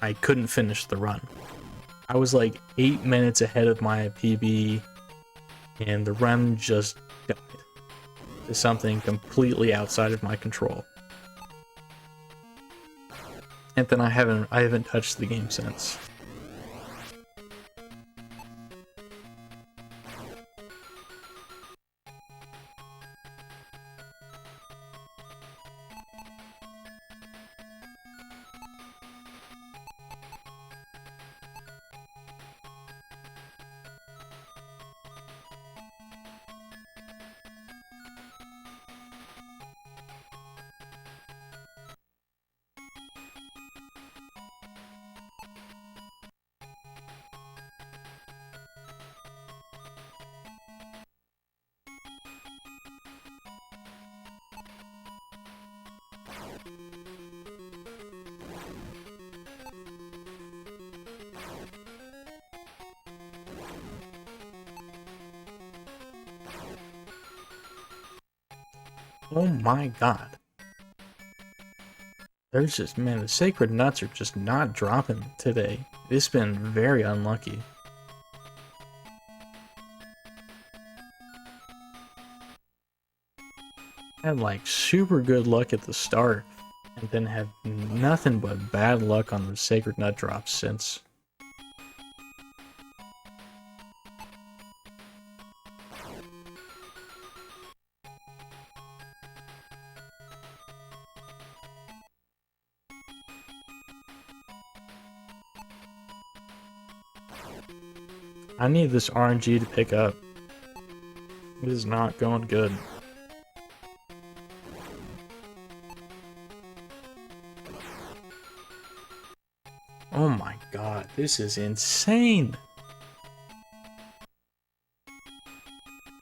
I couldn't finish the run. I was like 8 minutes ahead of my PB, and the run just died to something completely outside of my control. And then I haven't touched the game since. Oh my god. There's just, man, the sacred nuts are just not dropping today. It's been very unlucky. Had like super good luck at the start, and then have nothing but bad luck on the sacred nut drops since. I need this RNG to pick up. It is not going good. Oh my god, this is insane!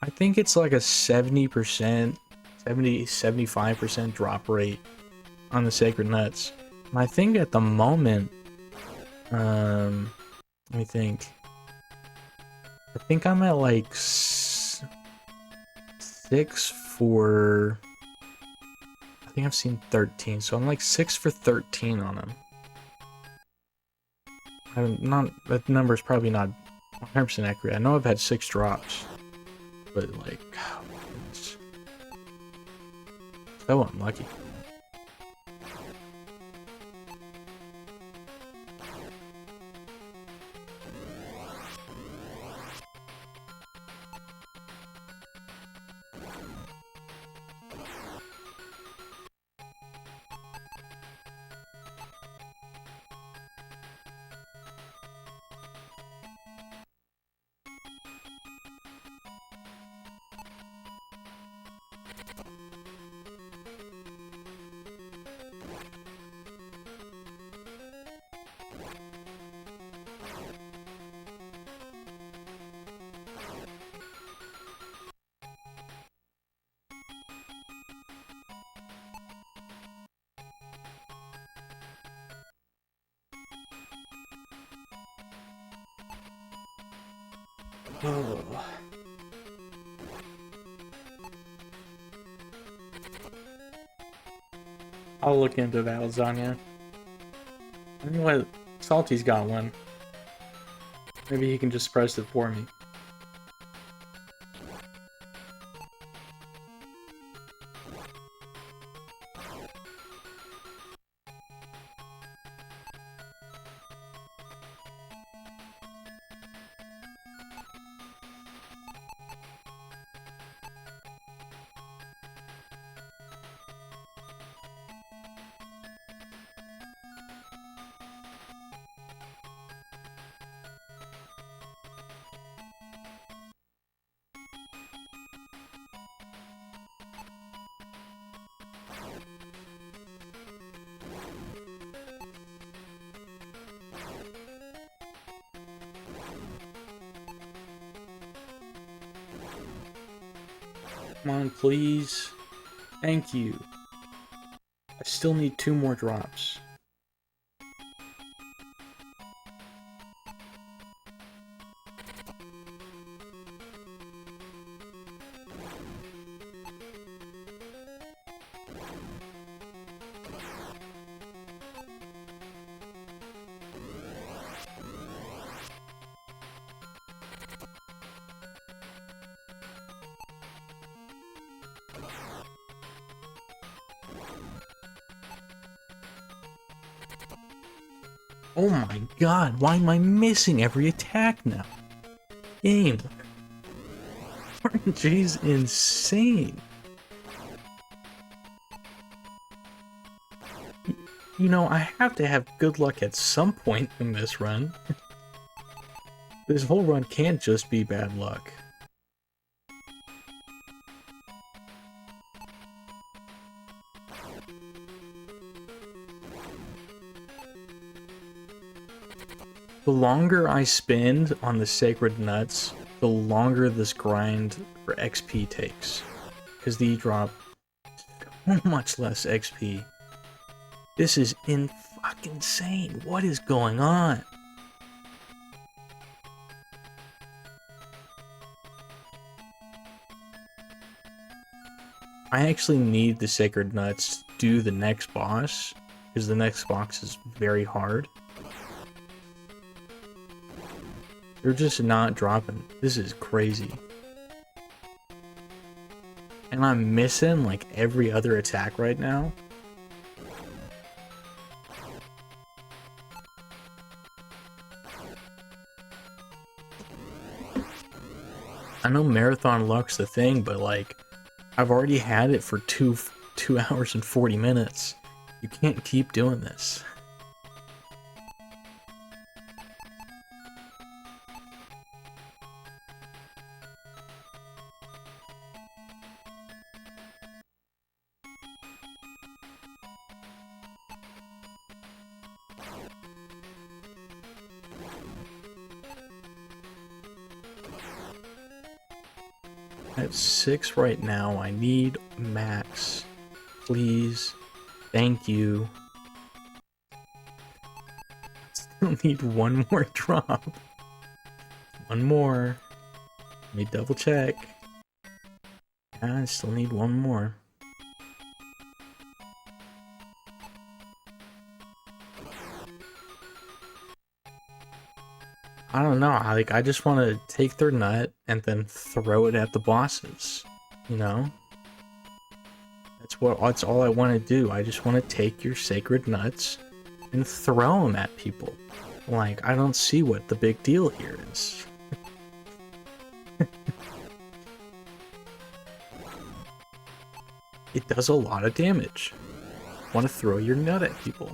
I think it's like a 70%, 75% drop rate on the sacred nuts. And I think at the moment, let me think. I think I'm at like 6 for, I think I've seen 13, so I'm like 6 for 13 on them. That number is probably not 100% accurate. I know I've had 6 drops, but like, oh, it's so unlucky. Oh. I'll look into that, lasagna. I think what Salty's got one. Maybe he can just press it for me. Come on, please. Thank you. I still need 2 more drops. Oh my god, why am I missing every attack now? Game. RNG's insane. You know, I have to have good luck at some point in this run. This whole run can't just be bad luck. The longer I spend on the sacred nuts, the longer this grind for XP takes. Because they drop so much less XP. This is fucking insane. What is going on? I actually need the sacred nuts to do the next boss, because the next boss is very hard. They're just not dropping. This is crazy. And I'm missing like every other attack right now. I know marathon luck's the thing, but like I've already had it for 2 hours and 40 minutes. You can't keep doing this. I have 6 right now. I need max. Please. Thank you. Still need 1 more drop. 1 more. Let me double check. Yeah, I still need 1 more. I don't know, I just want to take their nut and then throw it at the bosses, you know? That's all I want to do. I just want to take your sacred nuts and throw them at people. Like, I don't see what the big deal here is. It does a lot of damage. Want to throw your nut at people.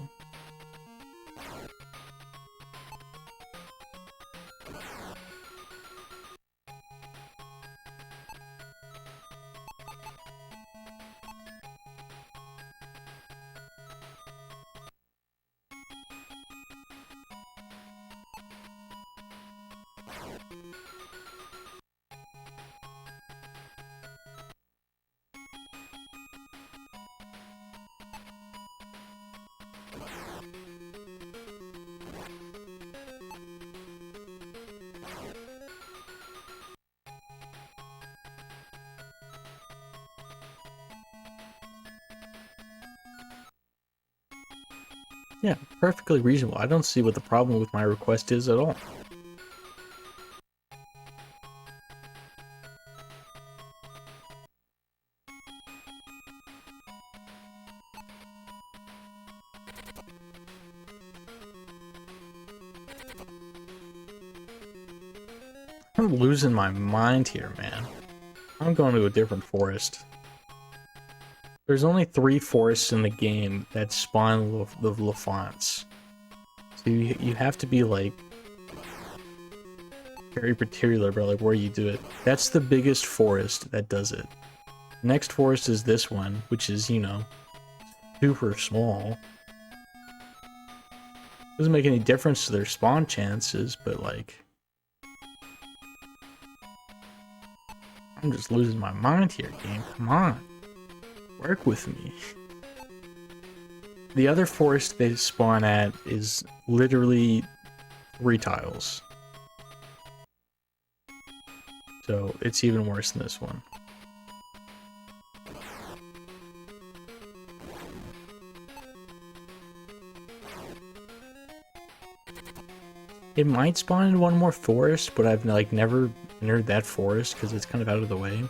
Yeah, perfectly reasonable. I don't see what the problem with my request is at all. I'm losing my mind here, man. I'm going to a different forest. There's only 3 forests in the game that spawn the Lafants. So you have to be like very particular about like where you do it. That's the biggest forest that does it. The next forest is this one, which is, you know, super small. Doesn't make any difference to their spawn chances, but like I'm just losing my mind here, game. Come on. Work with me. The other forest they spawn at is literally 3 tiles. So it's even worse than this one. It might spawn in one more forest, but I've like never entered that forest because it's kind of out of the way.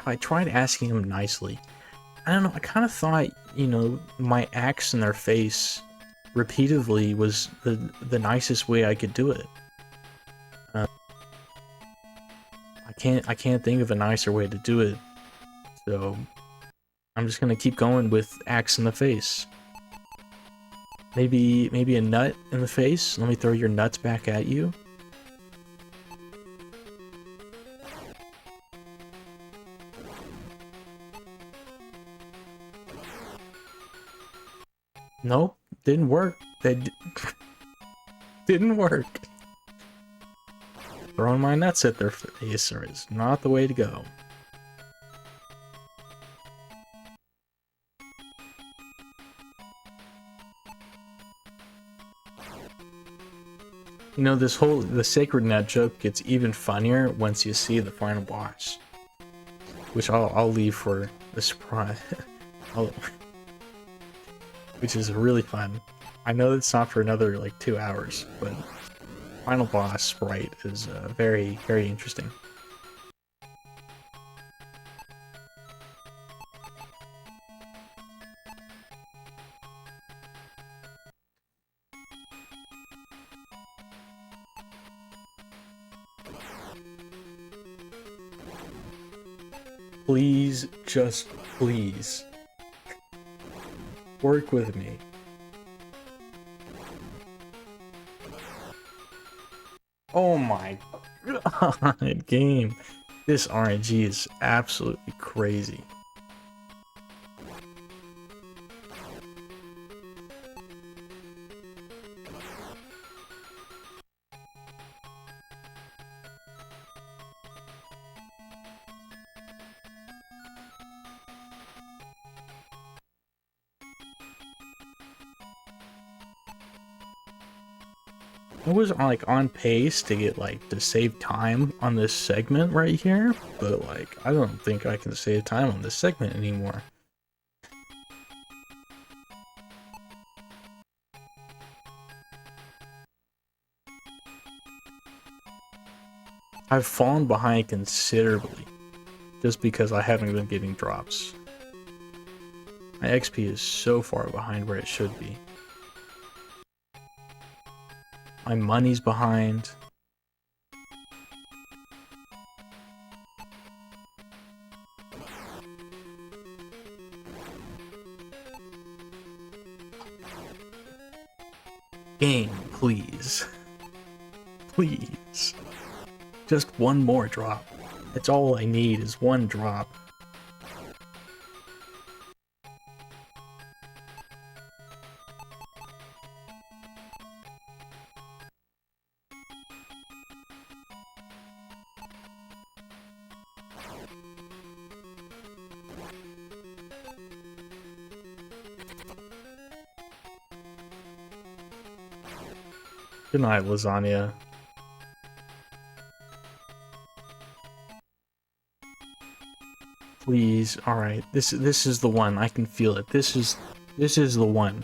I tried asking him nicely. I don't know, I kind of thought, you know, my axe in their face repeatedly was the nicest way I could do it. I can't think of a nicer way to do it, so I'm just gonna keep going with axe in the face. Maybe a nut in the face. Let me throw your nuts back at you. Nope, didn't work. That didn't work. Throwing my nuts at their face is not the way to go. You know, the sacred net joke gets even funnier once you see the final boss, which I'll leave for the surprise. Which is really fun. I know it's not for another like 2 hours, but final boss sprite is very, very interesting. Please, just please, work with me. Oh my god, game. This RNG is absolutely crazy. I was like on pace to get like to save time on this segment right here, but like I don't think I can save time on this segment anymore. I've fallen behind considerably just because I haven't been getting drops. My XP is so far behind where it should be. My money's behind. Game, please. Please. Just one more drop. That's all I need is one drop. Good night, lasagna. Please, alright. This is the one. I can feel it. This is the one.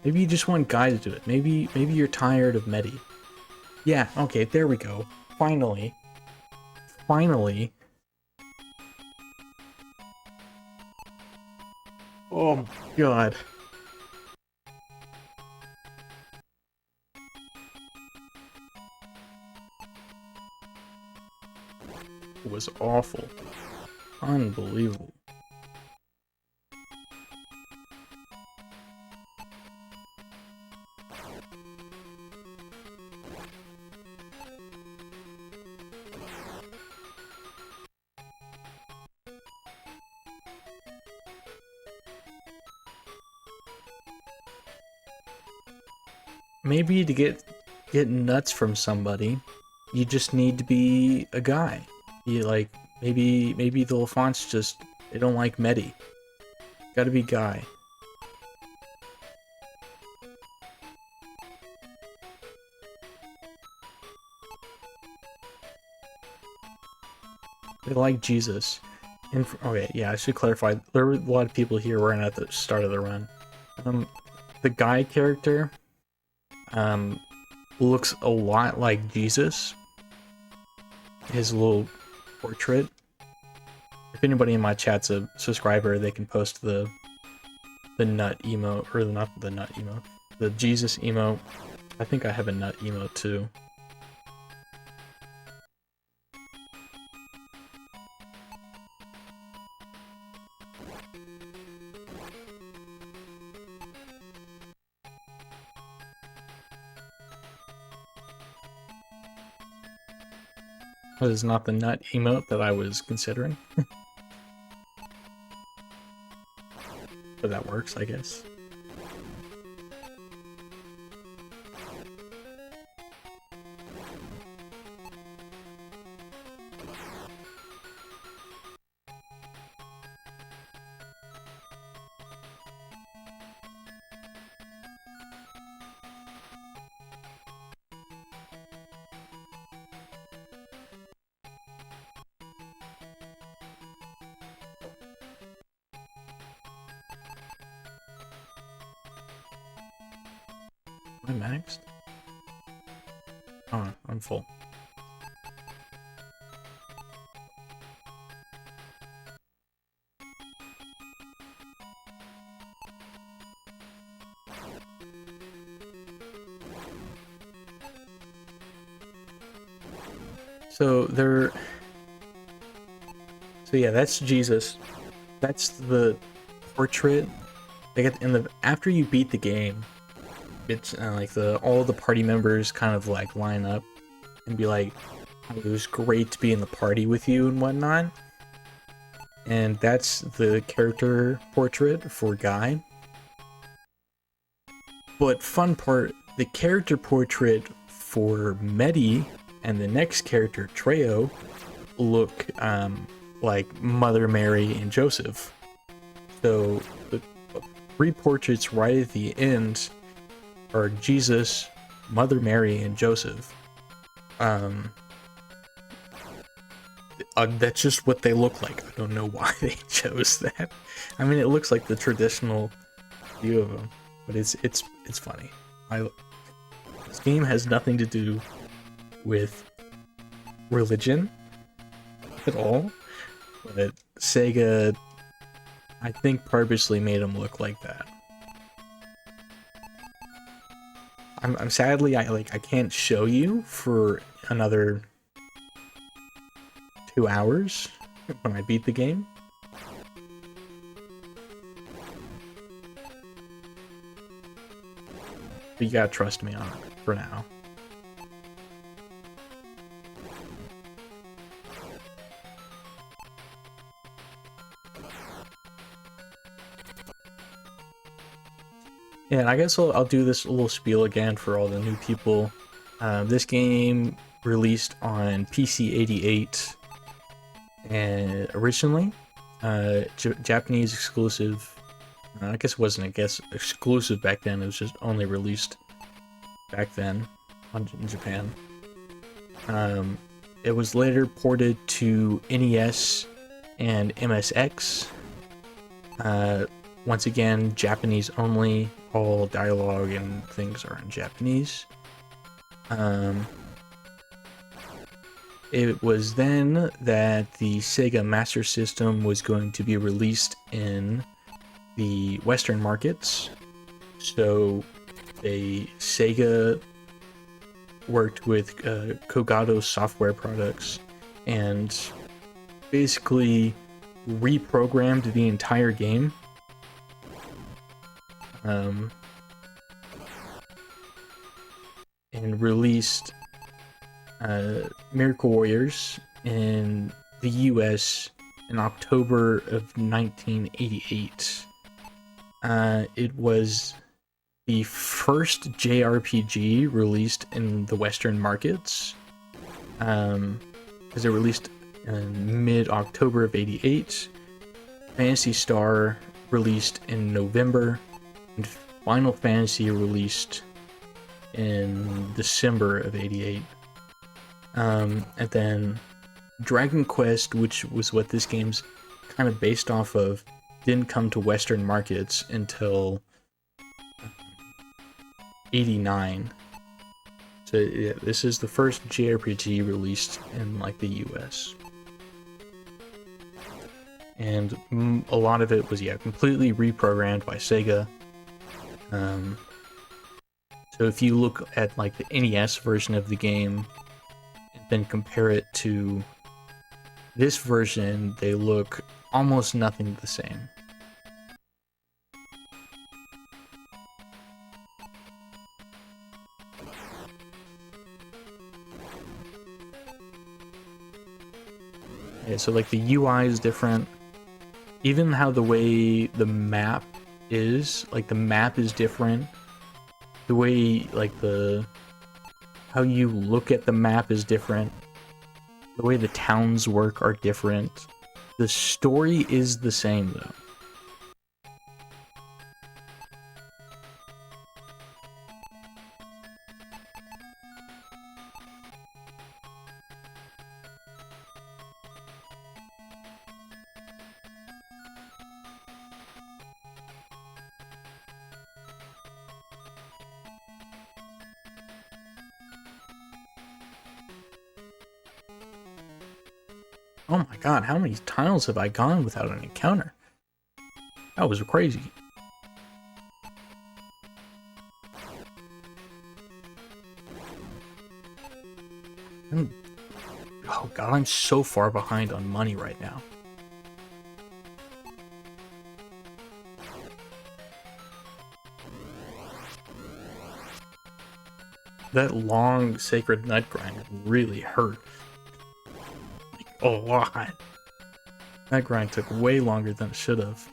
Maybe you just want Guy to do it. Maybe you're tired of Medi. Yeah, okay, there we go. Finally. Finally. Oh my god. It was awful. Unbelievable. maybe to get nuts from somebody, you just need to be a guy. You like maybe the LaFonts just they don't like Medi. Gotta be guy. They like Jesus. And okay, yeah, I should clarify. There were a lot of people here weren't at the start of the run. The guy character, looks a lot like Jesus. His little portrait. If anybody in my chat's a subscriber, they can post the nut emote, or not the nut emote, the Jesus emote. I think I have a nut emote too. That is not the nut emote that I was considering. But that works, I guess. Am I maxed? Oh, I'm full. So yeah, that's Jesus. That's the portrait. They get in the after you beat the game. It's like all the party members kind of like line up and be like, "It was great to be in the party with you and whatnot." And that's the character portrait for Guy. But fun part, the character portrait for Medi and the next character Treo look like Mother Mary and Joseph. So the three portraits right at the end are Jesus, Mother Mary, and Joseph. That's just what they look like. I don't know why they chose that. I mean, it looks like the traditional view of them, but it's funny. This game has nothing to do with religion at all, but Sega, I think, purposely made them look like that. I'm sadly I can't show you for another 2 hours when I beat the game. But you gotta trust me on it for now. Yeah, and I guess I'll do this little spiel again for all the new people. This game released on PC 88 and originally, Japanese exclusive. I guess it wasn't exclusive back then. It was just only released back then in Japan. It was later ported to NES and MSX. Once again, Japanese only. All dialogue and things are in Japanese. It was then that the Sega Master System was going to be released in the Western markets. So Sega worked with Kogado Software Products and basically reprogrammed the entire game. And released Miracle Warriors in the US in October of 1988. It was the first JRPG released in the Western markets, because it released in mid-October of '88. Phantasy Star released in November, and Final Fantasy released in December of '88. And then Dragon Quest, which was what this game's kind of based off of, didn't come to Western markets until '89. So yeah, this is the first JRPG released in like the US. And a lot of it was, yeah, completely reprogrammed by Sega. So if you look at like the NES version of the game and then compare it to this version, they look almost nothing the same. Yeah, so like the UI is different. Even how the way the map is, like the map is different. The way like how you look at the map is different. The way the towns work are different. The story is the same though. Oh my god, how many tiles have I gone without an encounter? That was crazy. Oh god, I'm so far behind on money right now. That long Sacred Nut grind really hurt. Like, a lot. That grind took way longer than it should have.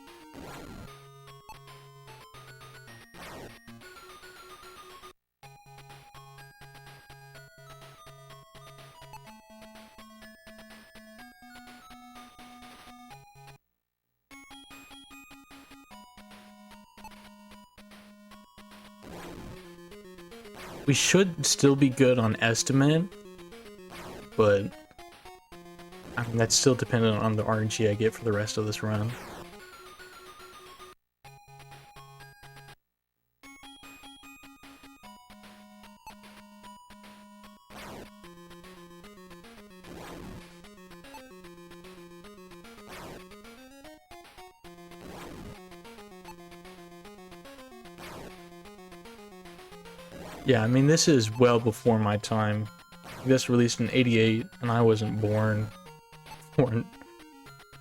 We should still be good on estimate, but I mean, that's still dependent on the RNG I get for the rest of this run. Yeah, I mean, this is well before my time. This released in '88, and I wasn't born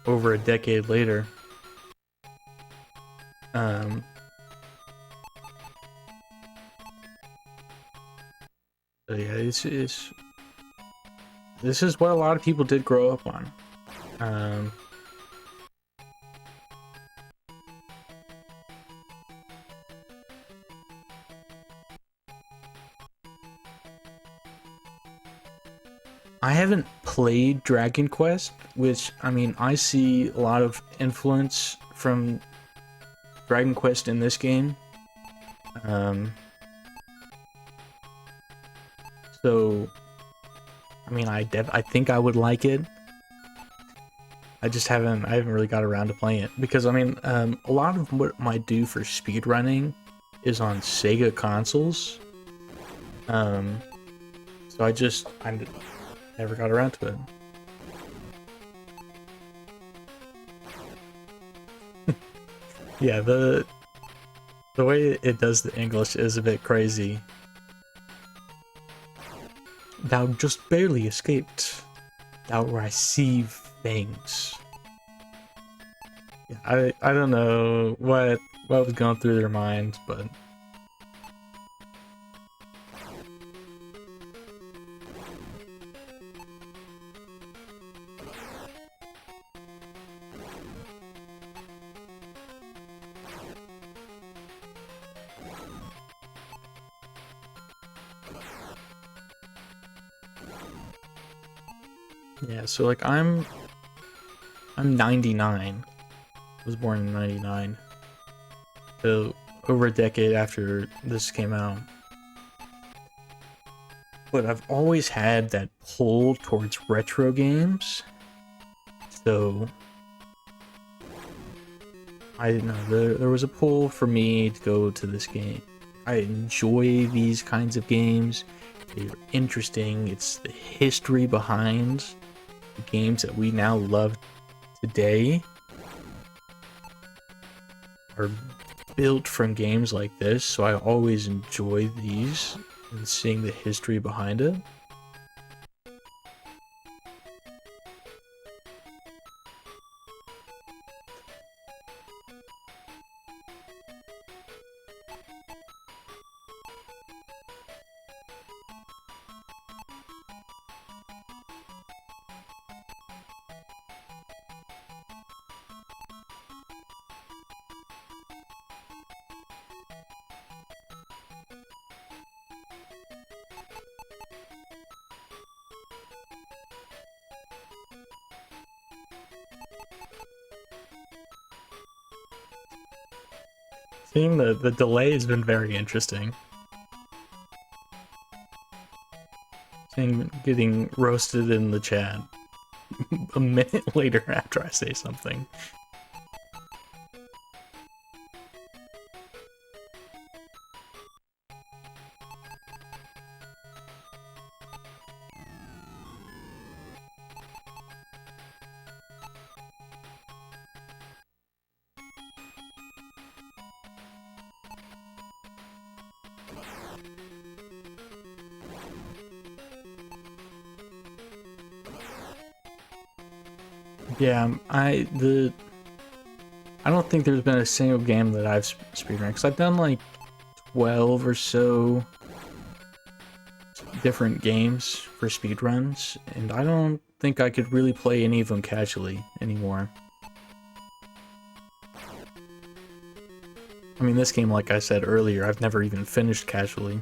over a decade later. So yeah, this is what a lot of people did grow up on. I haven't played Dragon Quest, which, I mean, I see a lot of influence from Dragon Quest in this game. So, I mean, I think I would like it. I haven't really got around to playing it, because, I mean, a lot of what I do for speedrunning is on Sega consoles. So I never got around to it. Yeah, the way it does the English is a bit crazy. Thou just barely escaped. Thou receive things. Yeah, I don't know what was going through their minds, but Yeah, so like I'm 99. I was born in 99. So over a decade after this came out. But I've always had that pull towards retro games. So I don't know, there was a pull for me to go to this game. I enjoy these kinds of games. They're interesting. It's the history behind the games that we now love today are built from games like this, so I always enjoy these and seeing the history behind it. Seeing the delay has been very interesting. Seeing getting roasted in the chat a minute later after I say something. Yeah, I don't think there's been a single game that I've speedrun, because I've done like 12 or so different games for speedruns, and I don't think I could really play any of them casually anymore. I mean, this game, like I said earlier, I've never even finished casually.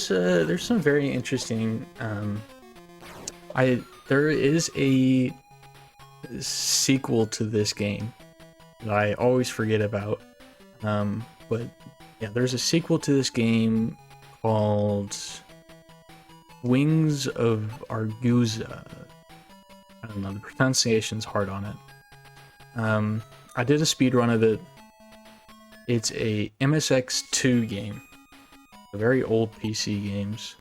There's some very interesting there is a sequel to this game that I always forget about. But yeah, there's a sequel to this game called Wings of Arguza. I don't know, the pronunciation's hard on it. I did a speedrun of it. It's a MSX2 game. A very old PC games.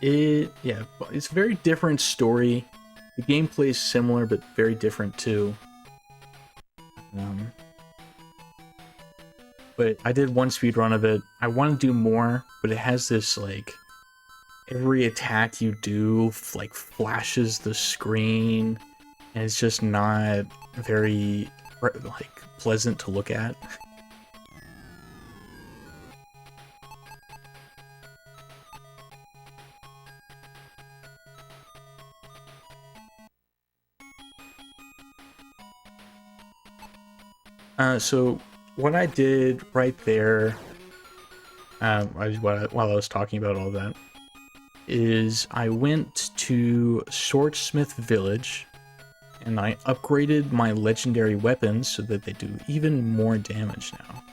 It's a very different story. The gameplay is similar, but very different too. But I did one speedrun of it. I want to do more, but it has this, like, every attack you do, like, flashes the screen, and it's just not very, like, pleasant to look at. So what I did right there, while I was talking about all that, is I went to Swordsmith Village, and I upgraded my legendary weapons so that they do even more damage now.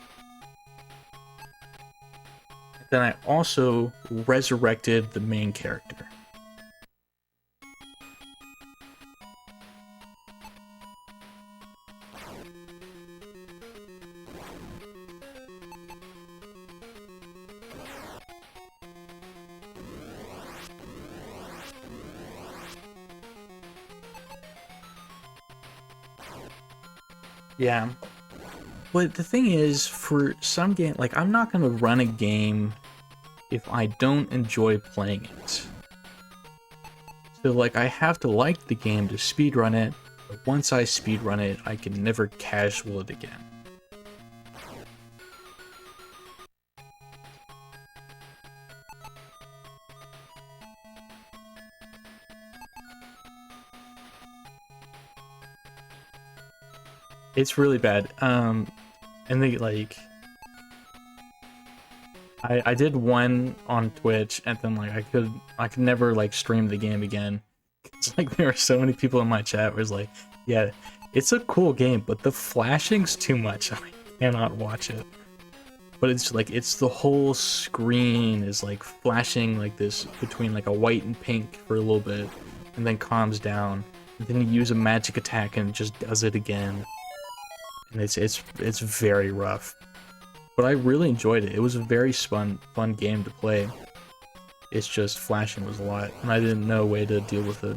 Then I also resurrected the main character. Yeah. But the thing is, for some game, like, I'm not gonna run a game if I don't enjoy playing it. So, like, I have to like the game to speedrun it, but once I speedrun it, I can never casual it again. It's really bad. And they like I did one on Twitch, and then like I could never like stream the game again. It's like there were so many people in my chat was like, yeah, it's a cool game, but the flashing's too much. I cannot watch it. But it's like it's the whole screen is like flashing like this between like a white and pink for a little bit, and then calms down. And then you use a magic attack and it just does it again. And it's very rough. But I really enjoyed it. It was a very fun game to play. It's just flashing was a lot, and I didn't know a way to deal with it.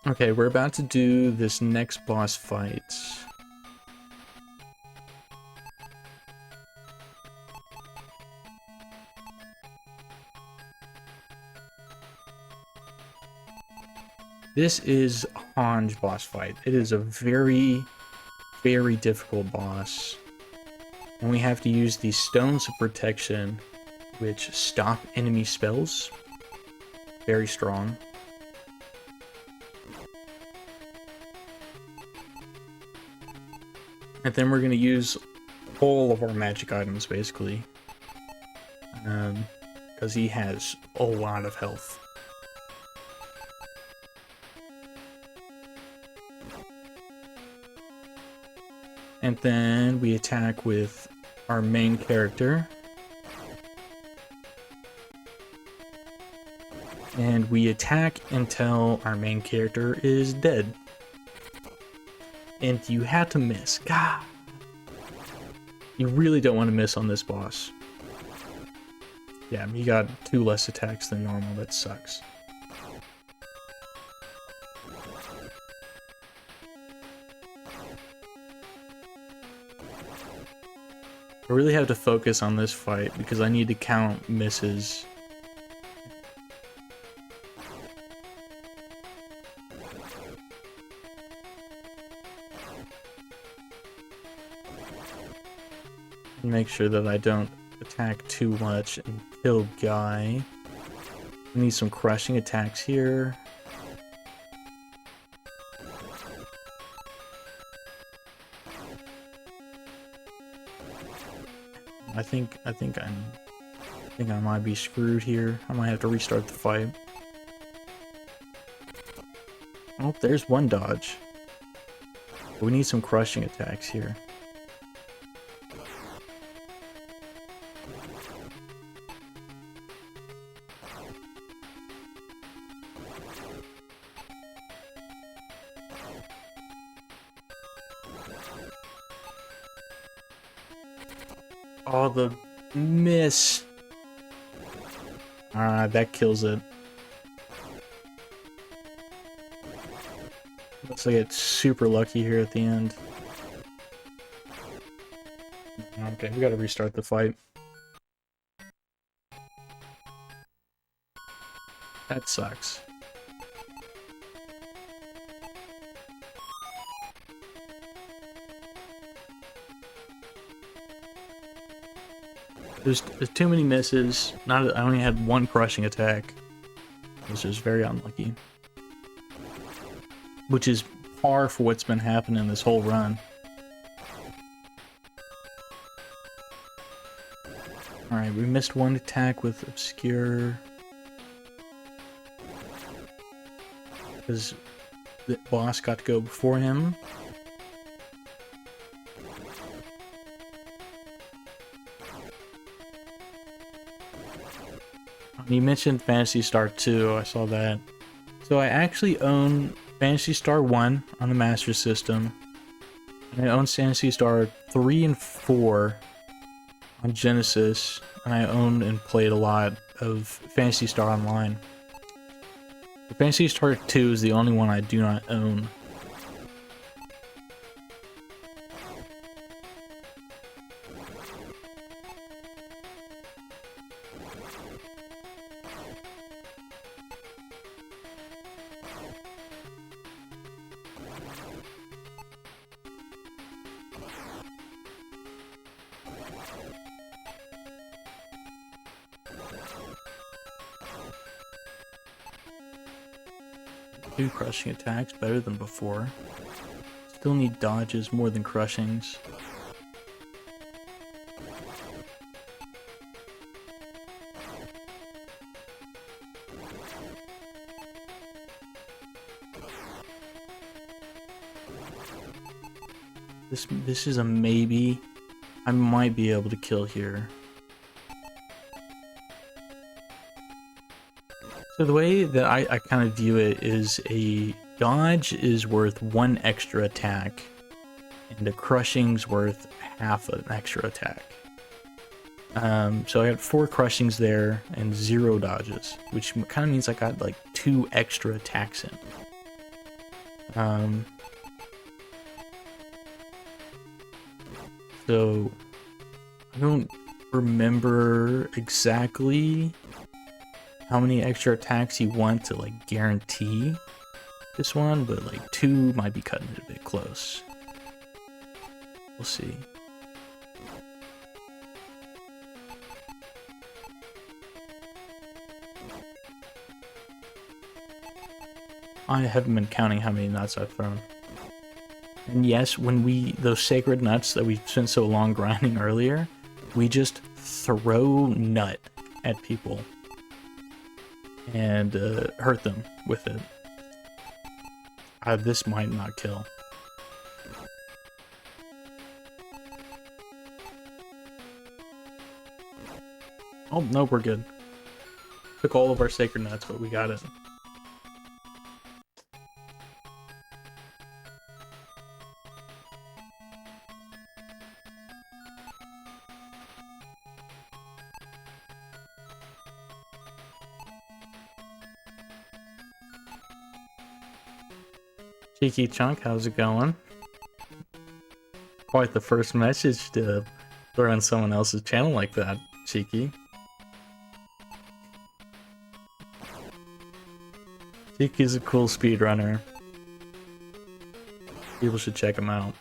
Okay, we're about to do this next boss fight. This is Han's boss fight. It is a very, very difficult boss. And we have to use these stones of protection, which stop enemy spells. Very strong. And then we're going to use all of our magic items, basically. Because he has a lot of health. And then we attack with our main character. And we attack until our main character is dead. And you had to miss. God. You really don't want to miss on this boss. Yeah, he got 2 less attacks than normal. That sucks. I really have to focus on this fight because I need to count misses. Make sure that I don't attack too much and kill Guy. I need some crushing attacks here. I think I might be screwed here. I might have to restart the fight. Oh, there's one dodge. We need some crushing attacks here. Oh, the miss. That kills it. Looks like it's super lucky here at the end. Okay, we gotta restart the fight. That sucks. There's too many misses. I only had 1 crushing attack. This is very unlucky. Which is par for what's been happening this whole run. Alright, we missed 1 attack with Obscure. Because the boss got to go before him. You mentioned Phantasy Star 2, I saw that. So I actually own Phantasy Star 1 on the Master System. And I own Phantasy Star 3 and 4 on Genesis. And I own and played a lot of Phantasy Star Online. The Phantasy Star 2 is the only one I do not own. 2 crushing attacks, better than before. Still need dodges more than crushings. This is a maybe. I might be able to kill here. So the way that I kind of view it is a dodge is worth 1 extra attack, and a crushing's worth half an extra attack. So I got 4 crushings there and 0 dodges, which kind of means I got like 2 extra attacks in. So I don't remember exactly how many extra attacks you want to like guarantee this one, but like 2 might be cutting it a bit close. We'll see. I haven't been counting how many nuts I've thrown. And yes, when those sacred nuts that we spent so long grinding earlier, we just throw nut at people and hurt them with it. This might not kill. Oh, no, we're good. Took all of our sacred nuts, but we got it. Cheeky Chunk, how's it going? Quite the first message to throw on someone else's channel like that, Cheeky. Cheeky's a cool speedrunner. People should check him out.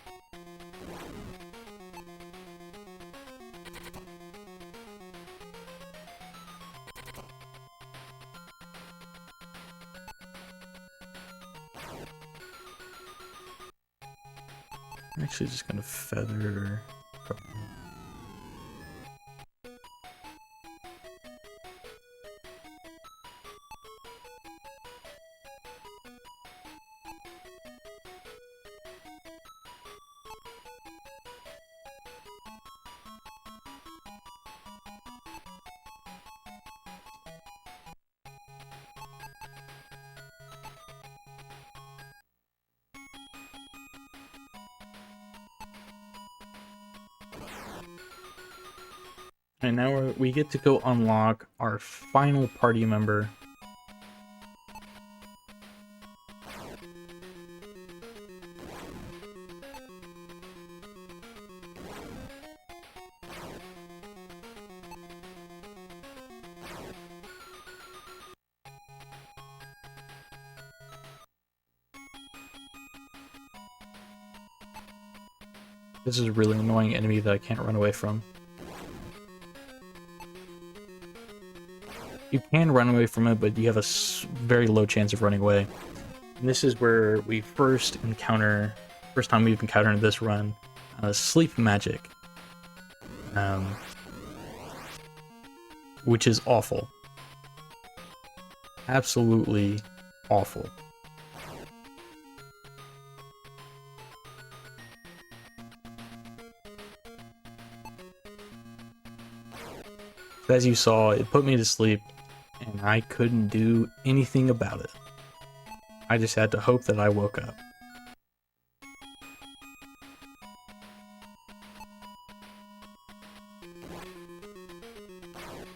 I'm actually just gonna feather. And now we get to go unlock our final party member. This is a really annoying enemy that I can't run away from. You can run away from it, but you have a very low chance of running away. And this is where we first time we've encountered this run, sleep magic. Which is awful. Absolutely awful. As you saw, it put me to sleep, and I couldn't do anything about it. I just had to hope that I woke up.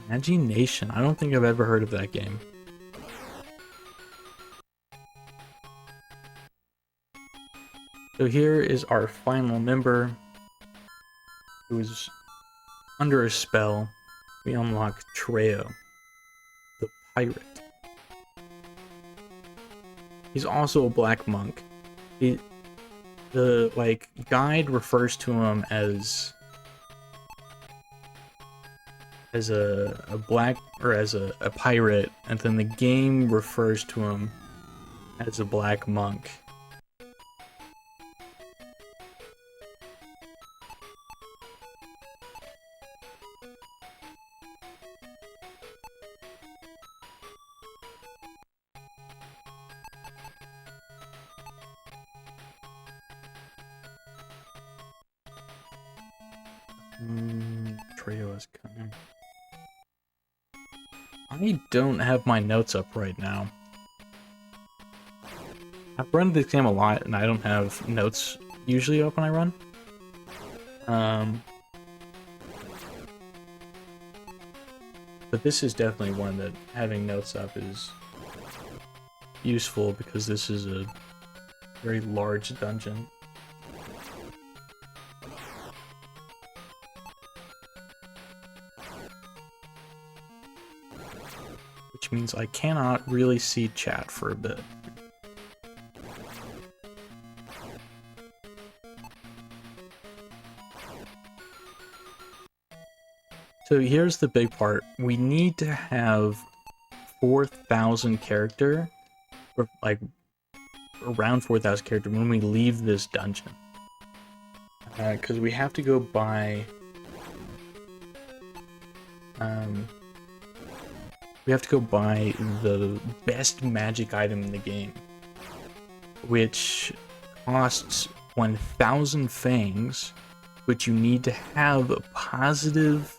Imagination. I don't think I've ever heard of that game. So here is our final member, who is under a spell. We unlock Treo, the pirate. He's also a black monk. The guide refers to him as a black, or as a pirate, and then the game refers to him as a black monk. Trio is coming. I don't have my notes up right now. I've run this game a lot, and I don't have notes usually up when I run. But this is definitely one that having notes up is useful because this is a very large dungeon. Which means I cannot really see chat for a bit. So here's the big part. We need to have 4,000 character, or like around 4,000 character when we leave this dungeon. Because we have to go buy... we have to go buy the best magic item in the game, which costs 1,000 fangs, which you need to have a positive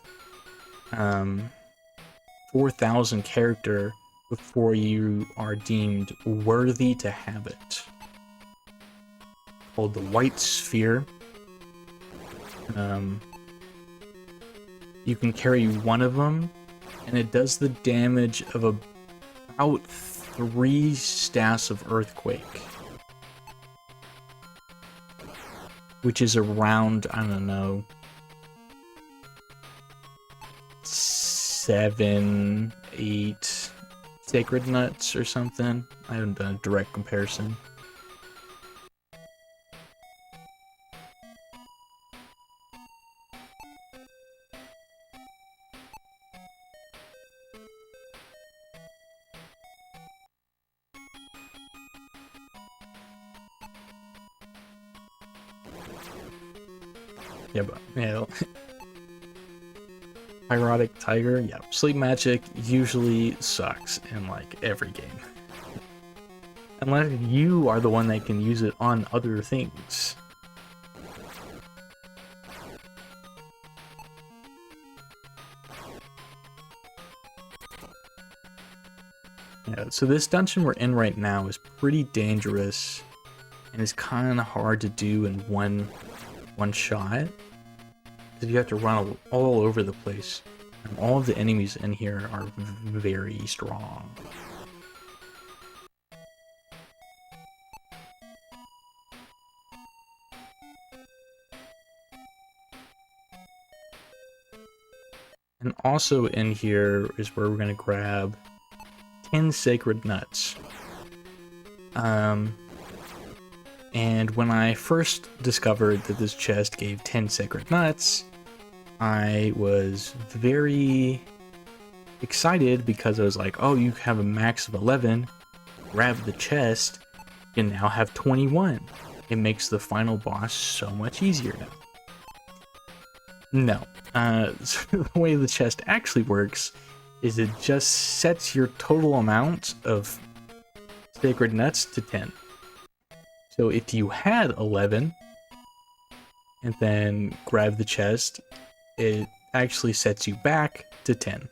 4,000 character before you are deemed worthy to have it. Called the White Sphere. You can carry one of them, and it does the damage of about 3 staffs of Earthquake. Which is around, I don't know, 7, 8 Sacred Nuts or something. I haven't done a direct comparison. Yeah, but, yeah. Pyrotic Tiger, yeah. Sleep Magic usually sucks in, like, every game. Unless you are the one that can use it on other things. Yeah, so this dungeon we're in right now is pretty dangerous, and it's kind of hard to do in one shot. Because you have to run all over the place. And all of the enemies in here are very strong. And also in here is where we're going to grab 10 Sacred Nuts. And when I first discovered that this chest gave 10 Sacred Nuts, I was very excited because I was like, oh, you have a max of 11, grab the chest, you now have 21. It makes the final boss so much easier now. No. So the way the chest actually works is it just sets your total amount of Sacred Nuts to 10. So if you had 11 and then grab the chest, it actually sets you back to 10.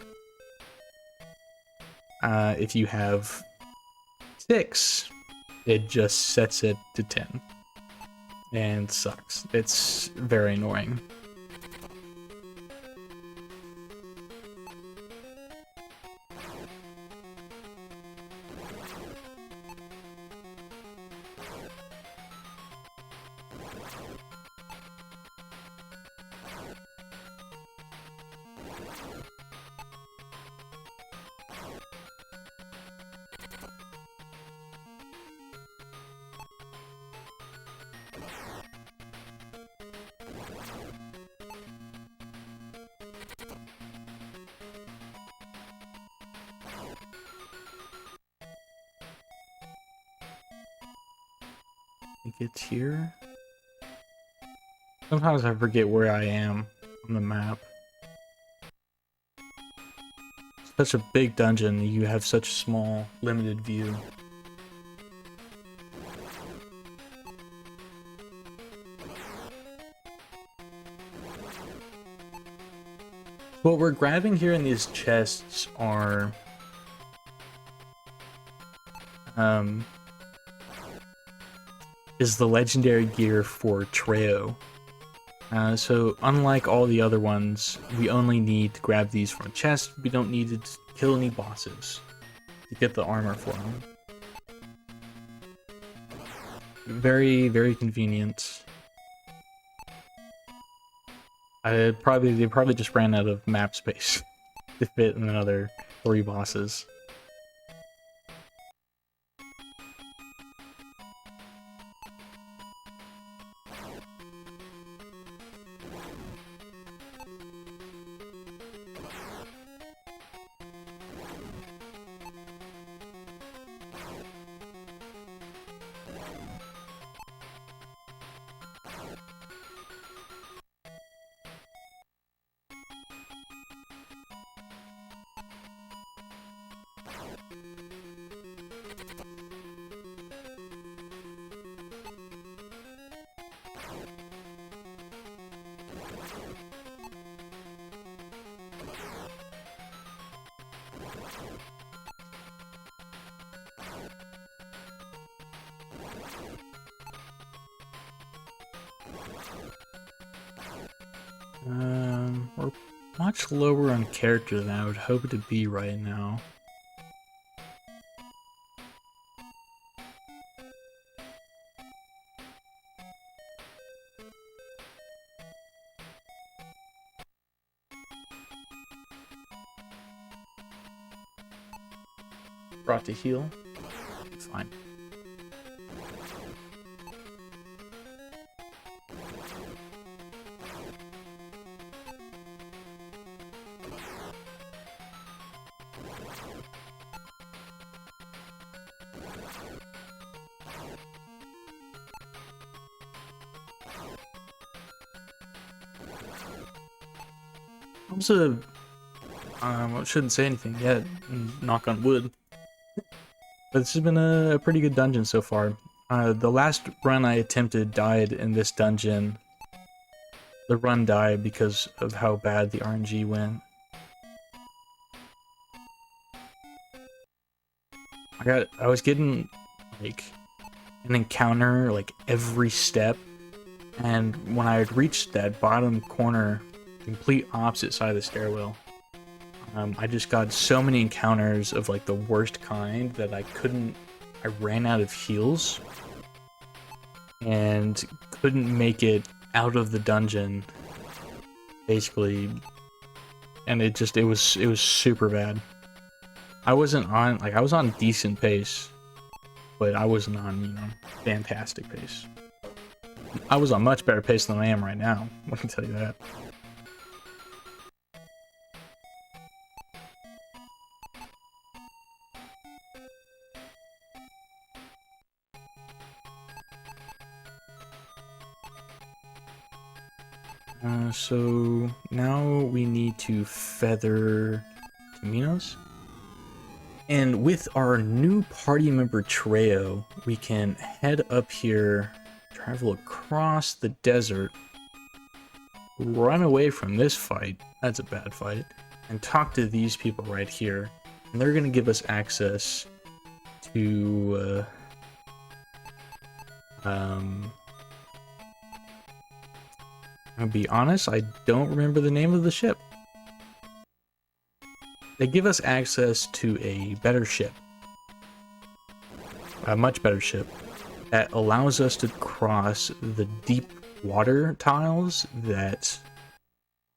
If you have 6, it just sets it to 10. And sucks. It's very annoying. think it's here. Sometimes I forget where I am on the map. It's such a big dungeon, you have such small, limited view. What we're grabbing here in these chests are is the legendary gear for Treo. So unlike all the other ones, we only need to grab these from a chest. We don't need to kill any bosses to get the armor for them. Very, very convenient. They probably just ran out of map space to fit in another 3 bosses. We're much lower on character than I would hope to be right now. Brought to heal. Fine. Also, I shouldn't say anything yet, knock on wood. But this has been a pretty good dungeon so far. The last run I attempted died in this dungeon. The run died because of how bad the RNG went. I was getting like an encounter like every step, and when I had reached that bottom corner, complete opposite side of the stairwell, I just got so many encounters of like the worst kind that I ran out of heals and couldn't make it out of the dungeon, basically, and it was super bad. I was on decent pace, but I wasn't on, fantastic pace. I was on much better pace than I am right now, I can tell you that. So now we need to feather Caminos. And with our new party member Treo, we can head up here, travel across the desert, run away from this fight, that's a bad fight, and talk to these people right here. And they're going to give us access to I'll be honest, I don't remember the name of the ship. They give us access to a better ship. A much better ship that allows us to cross the deep water tiles that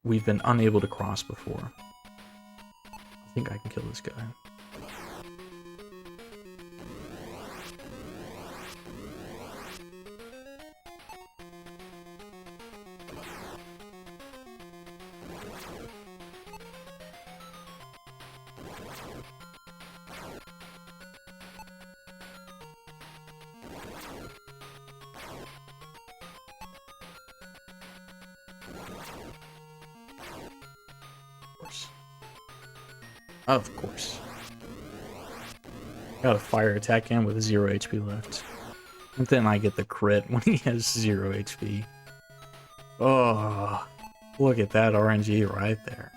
we've been unable to cross before. I think I can kill this guy. course. Of course. Got a fire attack him with 0 HP left. And then I get the crit when he has 0 HP. Oh, look at that RNG right there.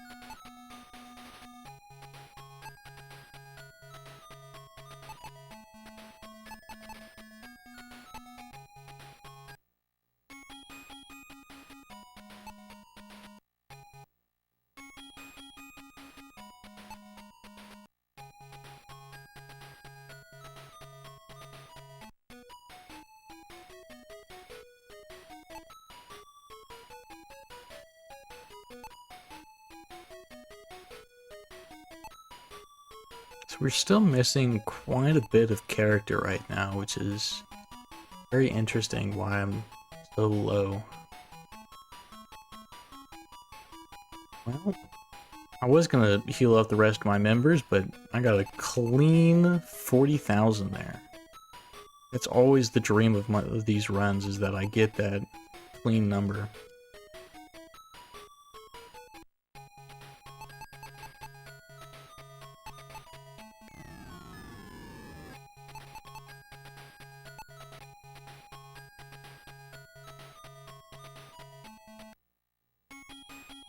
So we're still missing quite a bit of character right now, which is very interesting why I'm so low. Well, I was gonna heal up the rest of my members, but I got a clean 40,000 there. It's always the dream of these runs, is that I get that clean number.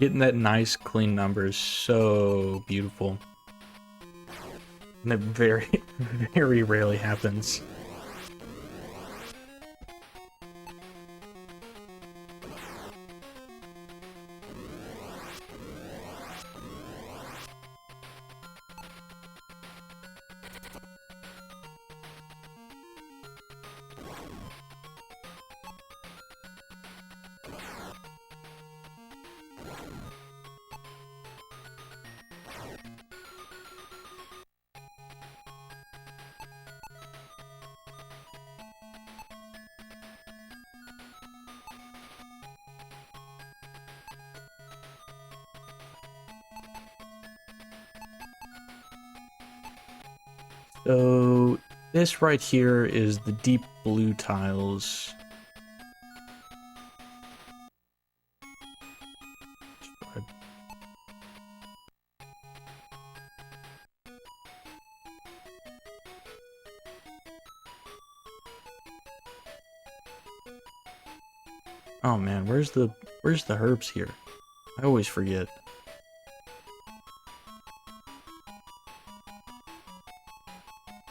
Getting that nice clean number is so beautiful. And it very, very rarely happens. So this right here is the deep blue tiles. Oh man, where's the herbs here? I always forget.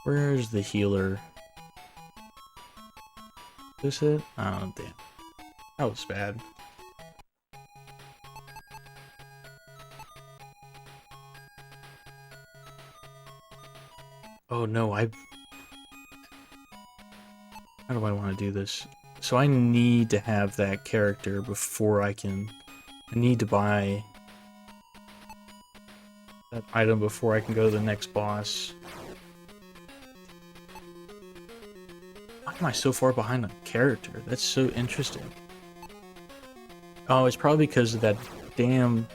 Where's the healer? Is this it? Oh damn. That was bad. Oh no, how do I want to do this? So I need to have that character before I need to buy that item before I can go to the next boss. Why am I so far behind on character? That's so interesting. Oh, it's probably because of that damn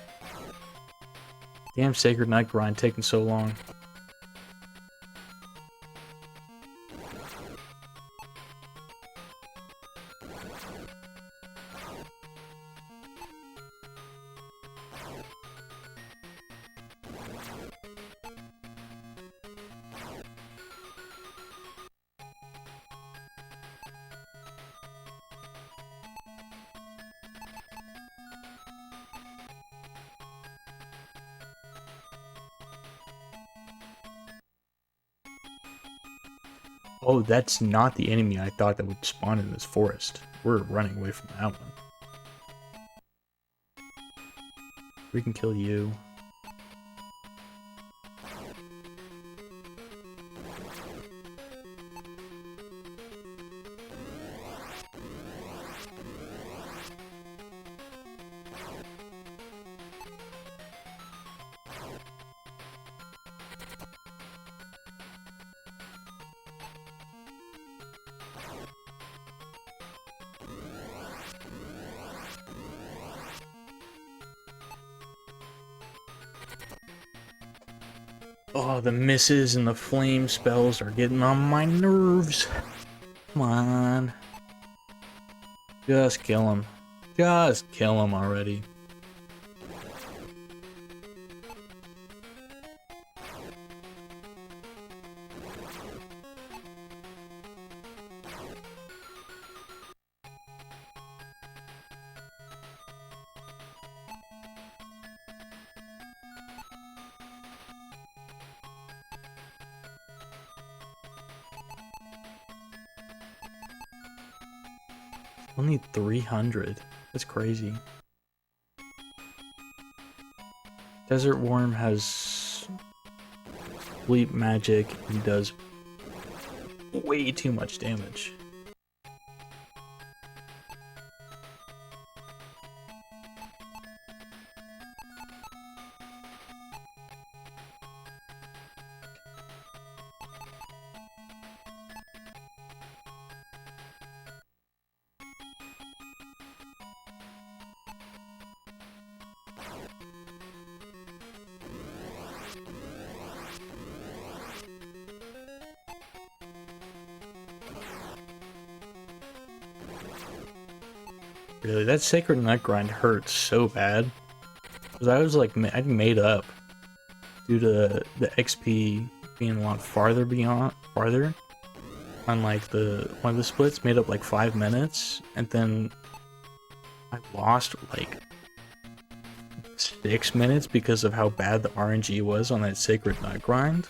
Sacred Night grind taking so long. Oh, that's not the enemy I thought that would spawn in this forest. We're running away from that one. We can kill you. Oh, the misses and the flame spells are getting on my nerves. Come on. Just kill him. Just kill him already. Only 300. That's crazy. Desert Worm has sleep magic and does way too much damage. Really, that Sacred Nut Grind hurt so bad. Because I was like, I'd made up due to the XP being a lot farther on like one of the splits, made up like 5 minutes, and then I lost like 6 minutes because of how bad the RNG was on that Sacred Nut Grind.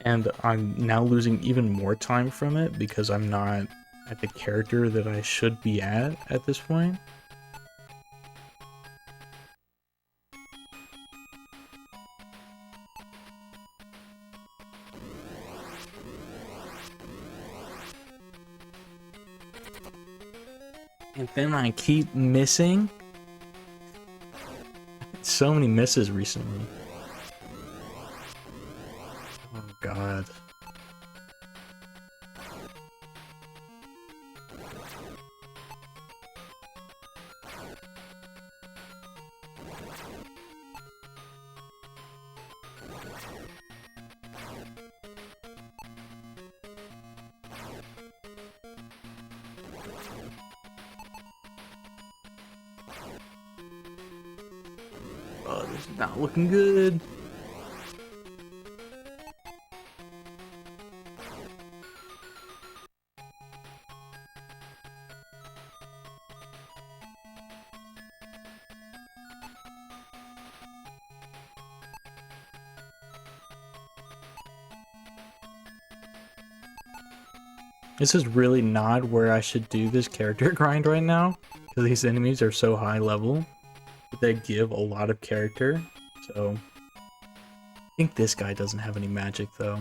And I'm now losing even more time from it because I'm not at the character that I should be at this point. And then I keep missing. So many misses recently. Oh god. Oh, this is not looking good. This is really not where I should do this character grind right now, because these enemies are so high level, but they give a lot of character, so... I think this guy doesn't have any magic, though.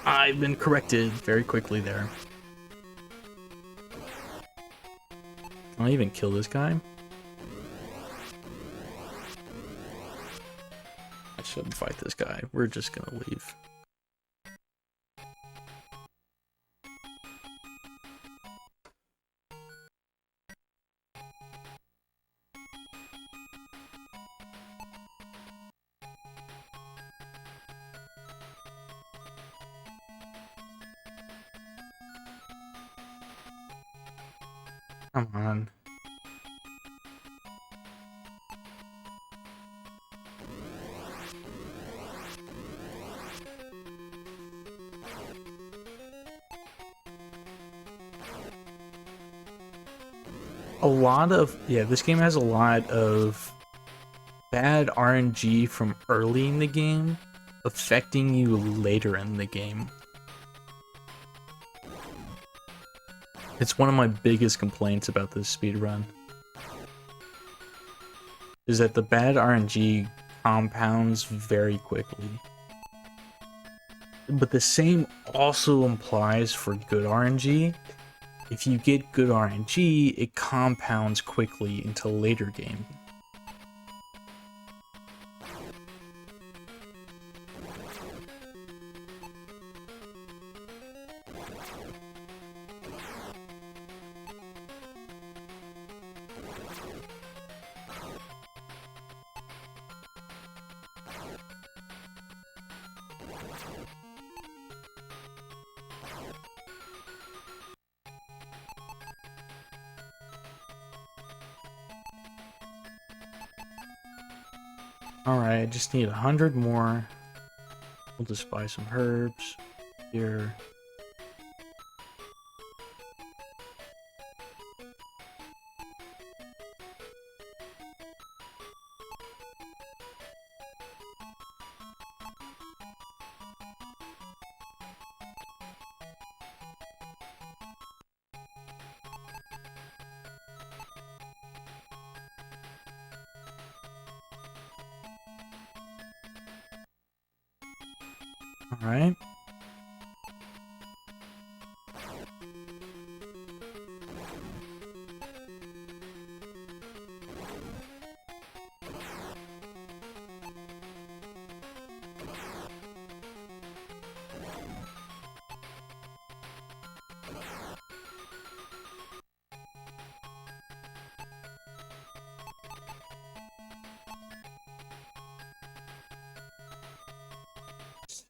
I've been corrected very quickly there. I'll even kill this guy. I shouldn't fight this guy. We're just gonna leave. Come on. This game has a lot of bad RNG from early in the game affecting you later in the game. It's one of my biggest complaints about this speedrun. Is that the bad RNG compounds very quickly. But the same also implies for good RNG. If you get good RNG, it compounds quickly into later game. Alright, I just need 100 more. We'll just buy some herbs here. Alright.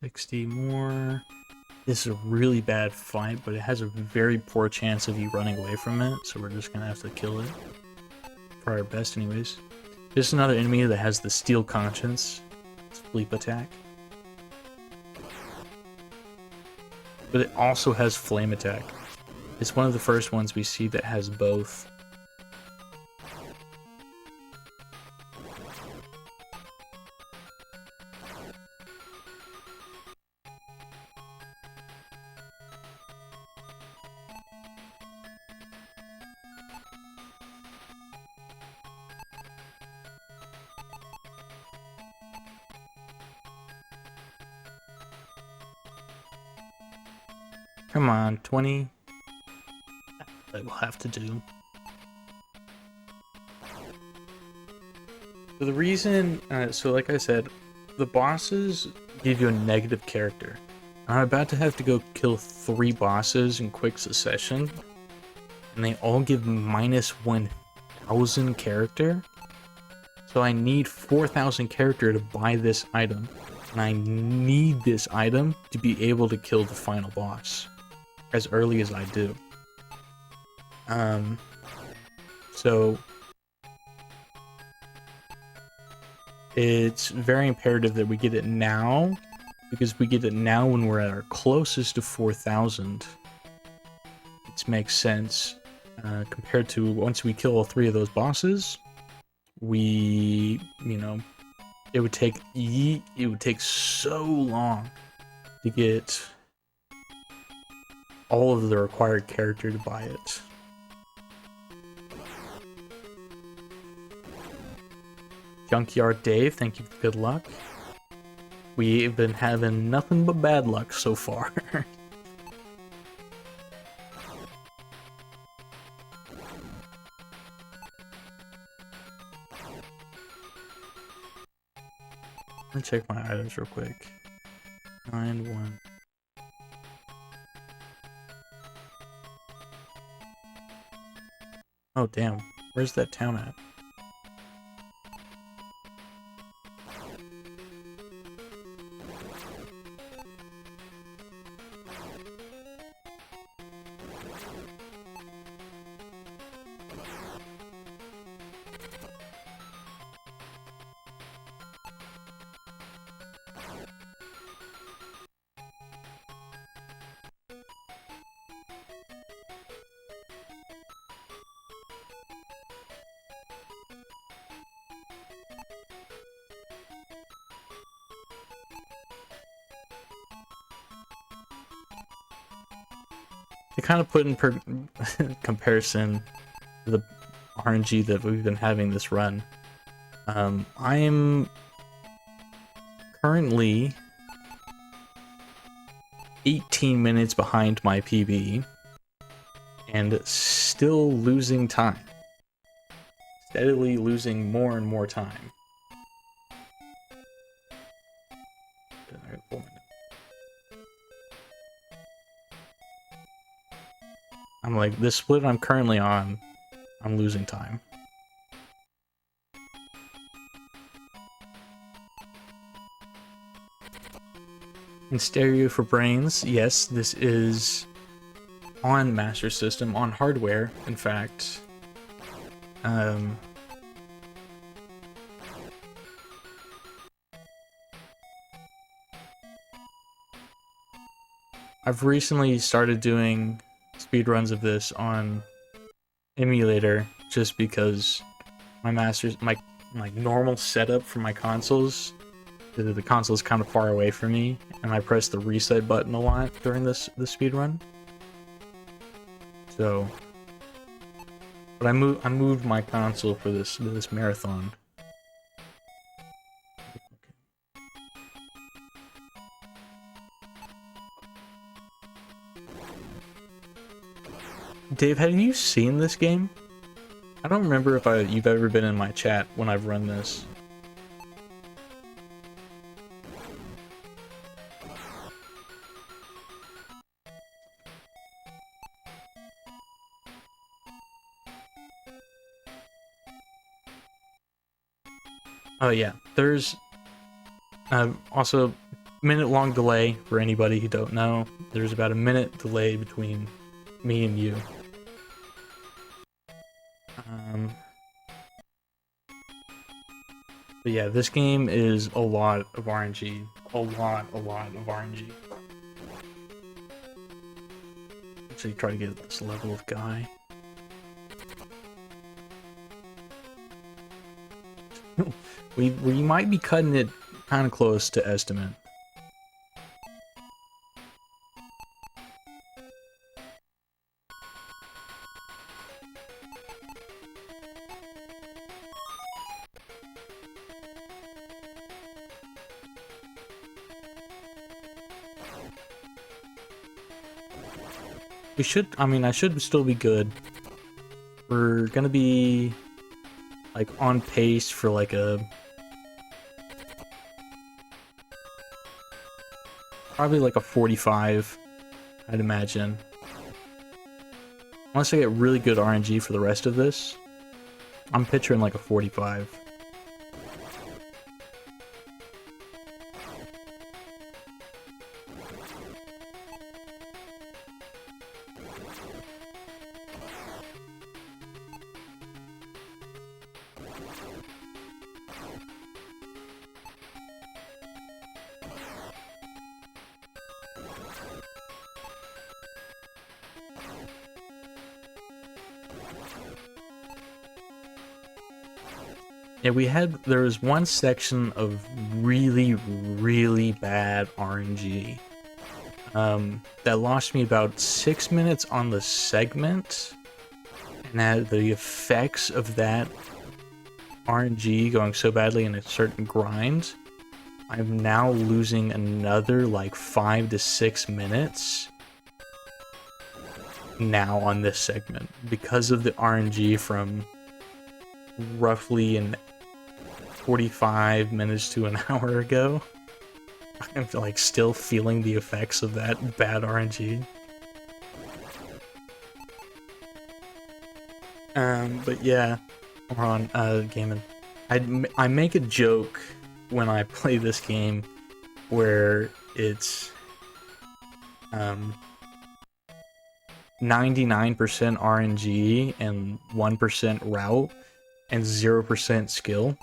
$60 more. This is a really bad fight, but it has a very poor chance of you running away from it, so we're just gonna have to kill it. For our best anyways. There's another enemy that has the Steel Conscience. Sleep attack. But it also has Flame attack. It's one of the first ones we see that has both. Come on, 20. That will have to do. So the reason, so like I said, the bosses give you a negative character. I'm about to have to go kill 3 bosses in quick succession, and they all give minus 1,000 character. So I need 4,000 character to buy this item, and I need this item to be able to kill the final boss as early as I do. So it's very imperative that we get it now, because we get it now when we're at our closest to 4,000. It makes sense compared to once we kill all 3 of those bosses. We, you know, it would take so long to get all of the required character to buy it. Junkyard Dave, thank you for good luck. We've been having nothing but bad luck so far. Let me check my items real quick. 9-1. Oh damn, where's that town at? To kind of put in comparison to the RNG that we've been having this run, I am currently 18 minutes behind my PB and still losing time. Steadily losing more and more time. I'm like, this split I'm currently on, I'm losing time. In Stereo for Brains, yes, this is on Master System, on hardware, in fact. I've recently started doing speedruns of this on emulator just because my normal setup for my consoles, the console's kind of far away from me, and I press the reset button a lot during the speedrun. So, but I moved my console for this marathon. Dave, have you seen this game? I don't remember if you've ever been in my chat when I've run this. Oh yeah, there's also minute-long delay for anybody who don't know. There's about a minute delay between me and you. But yeah, this game is a lot of RNG. A lot of RNG. Actually, try to get this level of guy. we might be cutting it kind of close to estimate. We should, I mean, I should still be good. We're gonna be, like, on pace for, like, probably like a 45, I'd imagine. Unless I get really good RNG for the rest of this, I'm picturing like a 45. Yeah, there was one section of really, really bad RNG that lost me about 6 minutes on the segment, and the effects of that RNG going so badly in a certain grind, I'm now losing another like 5 to 6 minutes now on this segment because of the RNG from roughly 45 minutes to an hour ago. I'm like still feeling the effects of that bad RNG. But yeah, we're on gaming. I make a joke when I play this game where it's 99% RNG and 1% route and 0% skill.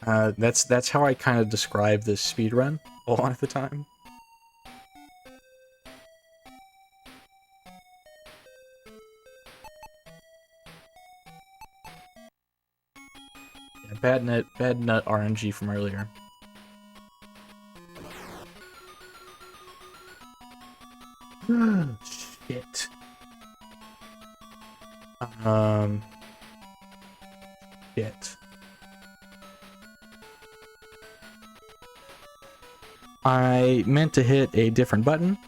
That's how I kind of describe this speedrun a lot of the time. Yeah, bad nut RNG from earlier. Shit. Shit. I meant to hit a different button,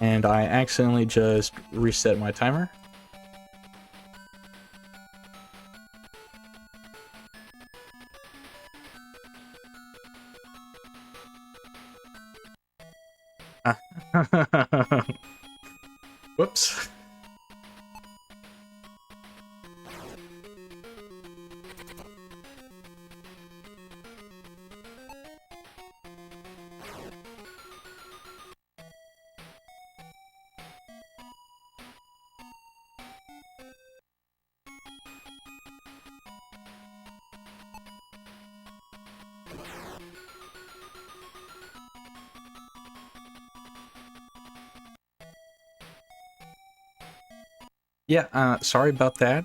and I accidentally just reset my timer. Whoops. Yeah, sorry about that.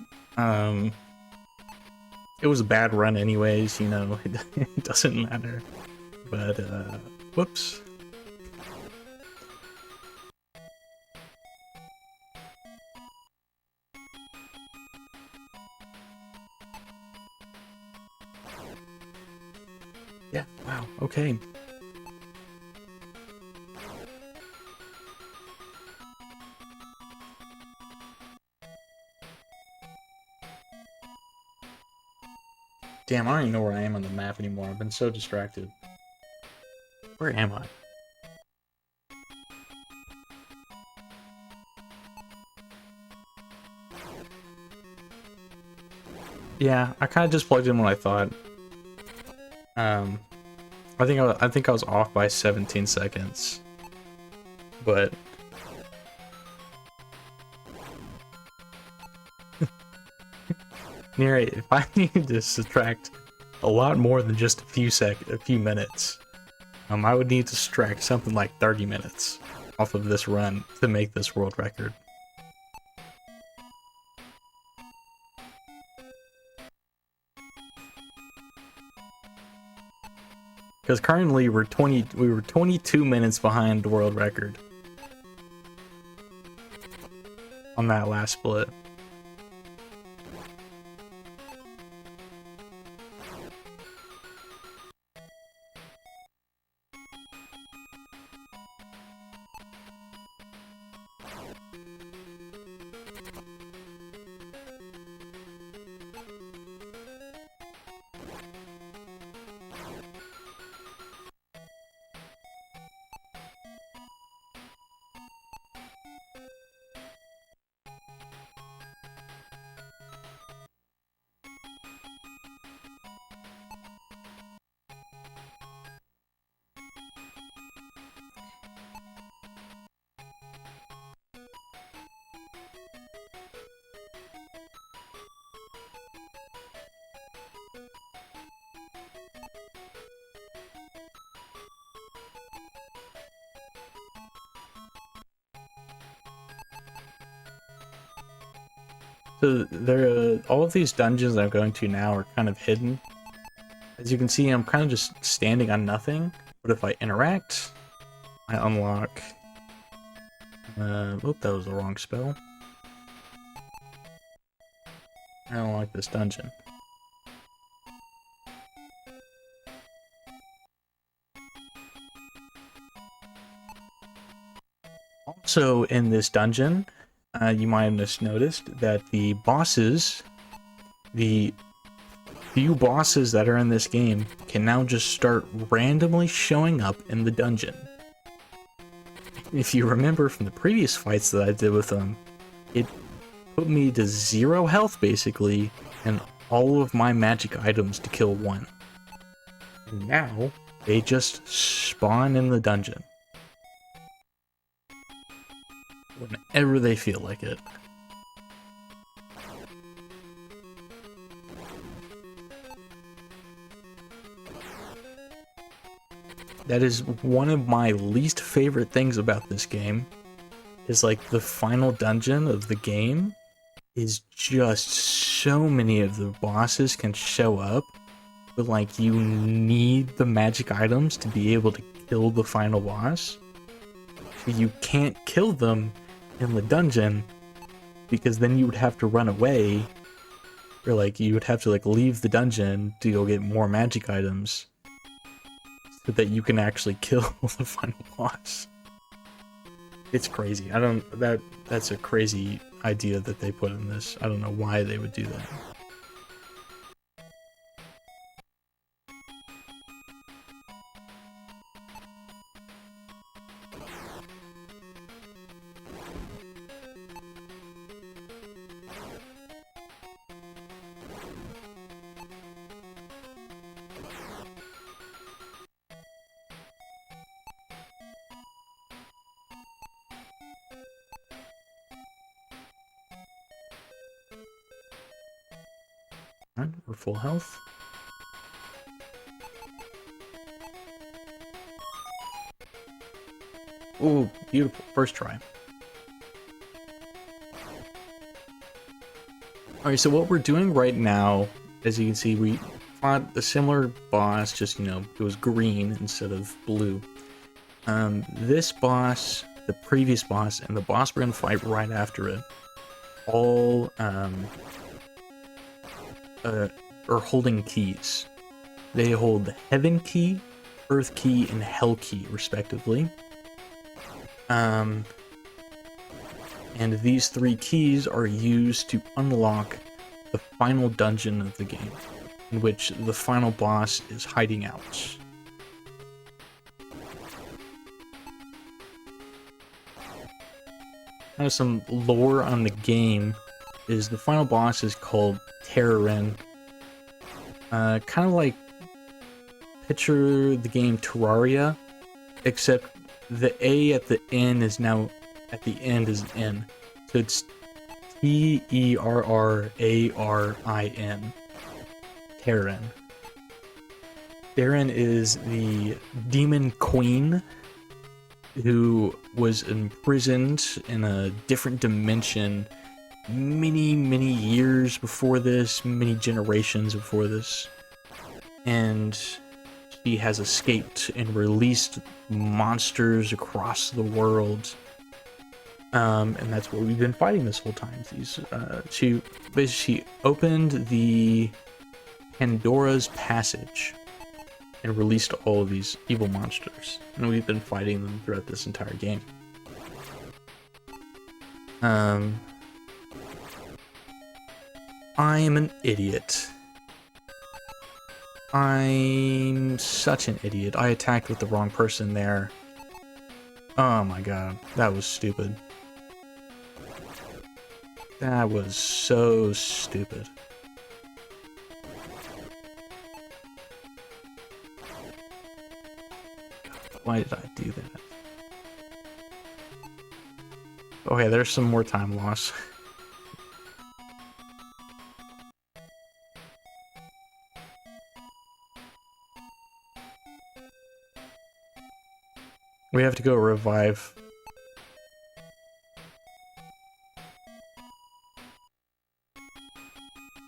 It was a bad run anyways, you know, it doesn't matter. But, whoops. Yeah, wow, okay. Damn, I don't even know where I am on the map anymore. I've been so distracted. Where am I? Yeah, I kind of just plugged in what I thought. I think I was off by 17 seconds, but Near if I needed to subtract a lot more than just a few minutes, I would need to subtract something like 30 minutes off of this run to make this world record. Because currently we were 22 minutes behind the world record on that last split. So all of these dungeons I'm going to now are kind of hidden. As you can see, I'm kind of just standing on nothing. But if I interact, I unlock. Oop, that was the wrong spell. I don't like this dungeon. Also, in this dungeon, you might have just noticed that the bosses, the few bosses that are in this game, can now just start randomly showing up in the dungeon. If you remember from the previous fights that I did with them, it put me to 0 health basically, and all of my magic items to kill one. And now, they just spawn in the dungeon whenever they feel like it. That is one of my least favorite things about this game, is like the final dungeon of the game is just so many of the bosses can show up, but like you need the magic items to be able to kill the final boss. You can't kill them in the dungeon because then you would have to run away, or like you would have to like leave the dungeon to go get more magic items so that you can actually kill the final boss. It's crazy. That's a crazy idea that they put in this. I don't know why they would do that. Alright, we're full health. Ooh, beautiful. First try. Alright, so what we're doing right now, as you can see, we fought a similar boss, just, you know, it was green instead of blue. This boss, the previous boss, and the boss we're gonna fight right after it, all, are holding keys. They hold the Heaven Key, Earth Key, and Hell Key, respectively. And these 3 keys are used to unlock the final dungeon of the game. in which the final boss is hiding out. Kind of some lore on the game is the final boss is called Terrorin. Kind of like picture the game Terraria, except the A at the end is now at the end is an N. So it's Terrarin. Terran. Terran is the demon queen who was imprisoned in a different dimension many years before this, many generations before this. And she has escaped and released monsters across the world. And that's what we've been fighting this whole time. She basically opened the Pandora's Passage and released all of these evil monsters, and we've been fighting them throughout this entire game. I'm an idiot. I'm such an idiot. I attacked with the wrong person there. Oh my god, that was stupid. That was so stupid. Why did I do that? Okay, there's some more time loss. We have to go revive.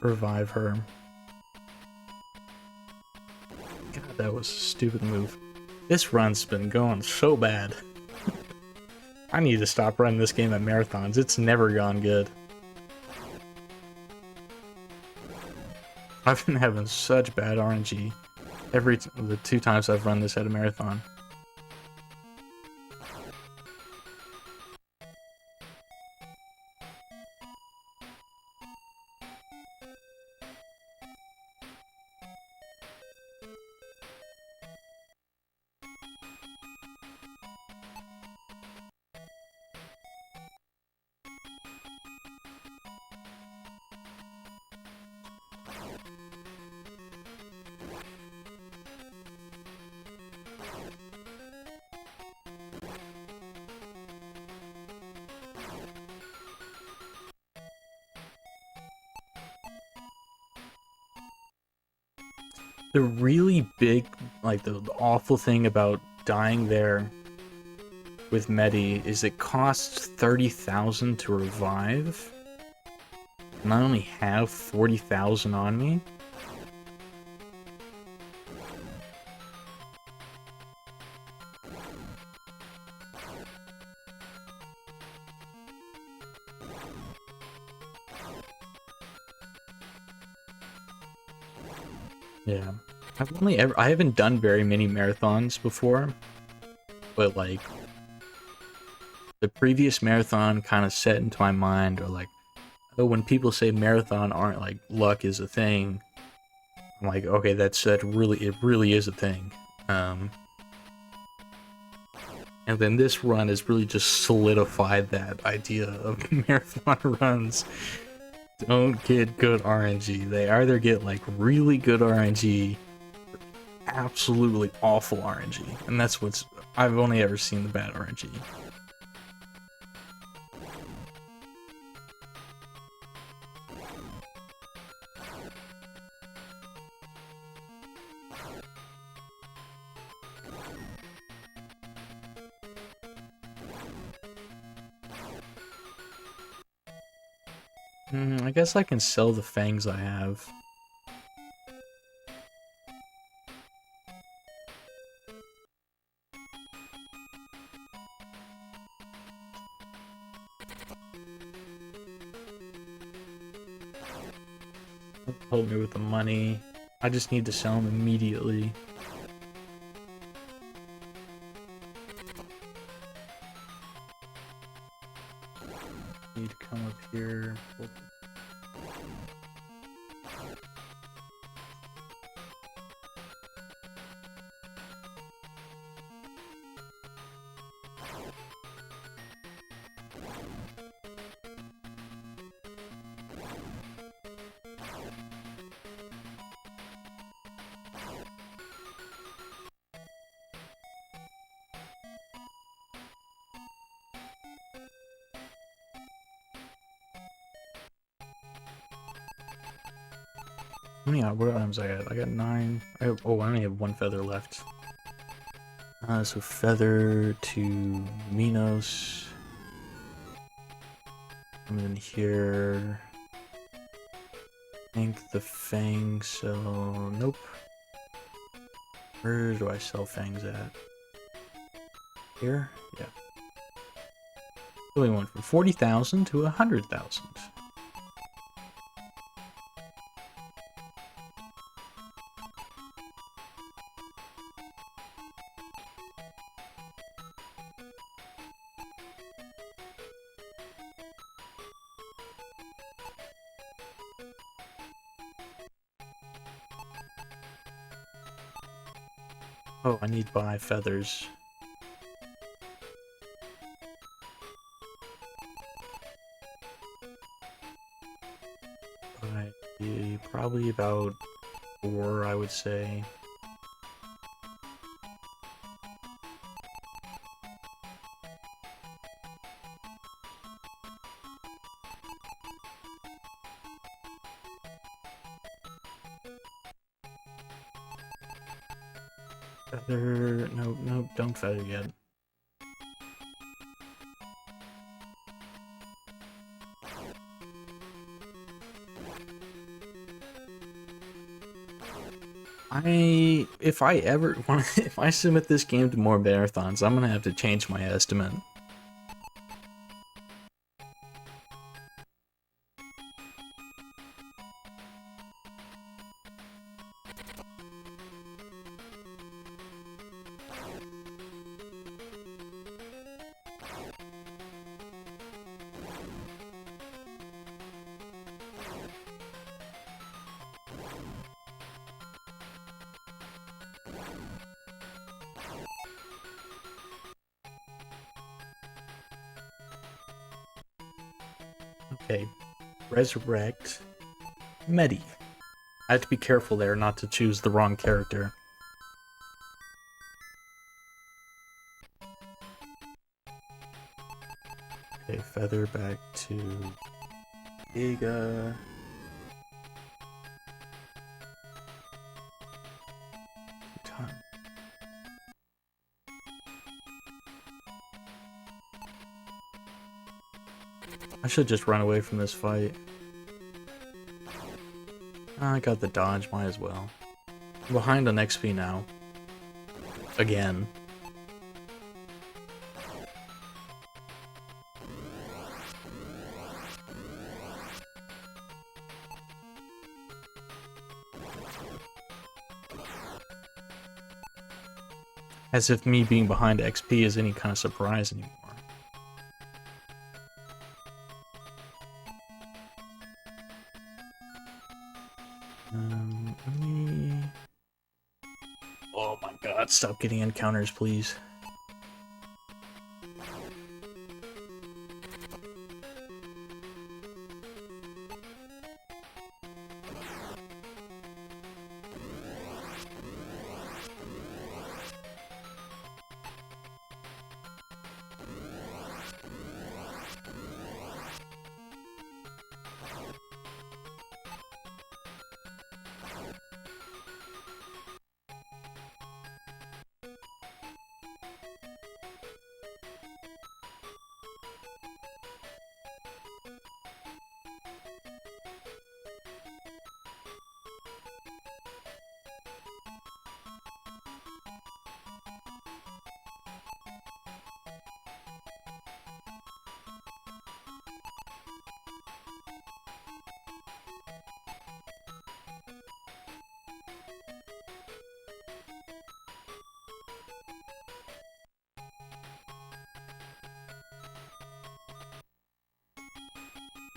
Revive her. God, that was a stupid move. This run's been going so bad. I need to stop running this game at marathons. It's never gone good. I've been having such bad RNG the 2 times I've run this at a marathon. The really big, like the awful thing about dying there with Medi is it costs 30,000 to revive, and I only have 40,000 on me. Yeah. I haven't done very many marathons before, but like the previous marathon kind of set into my mind, or like, oh, when people say marathon aren't like luck is a thing, I'm like, okay, it really is a thing. And then this run has really just solidified that idea of marathon runs don't get good RNG. They either get like really good RNG, absolutely awful RNG, and that's what's I've only ever seen the bad RNG. I guess I can sell the fangs I have. Help me with the money. I just need to sell them immediately. Need to come up here. what items I got? I got 9. Oh, I only have 1 feather left. So feather to Minos. And then here, I think the fangs sell. Nope. Where do I sell fangs at? Here? Yeah. So we went from 40,000 to 100,000. Oh, I need to buy feathers. Probably about 4, I would say. Feather, nope, don't feather yet. If I ever if I submit this game to more marathons, I'm gonna have to change my estimate. Okay, resurrect Medi. I have to be careful there not to choose the wrong character. Okay, feather back to Giga. I should just run away from this fight. I got the dodge, might as well. I'm behind on XP now. Again. As if me being behind XP is any kind of surprise anymore. Oh my god, stop getting encounters, please.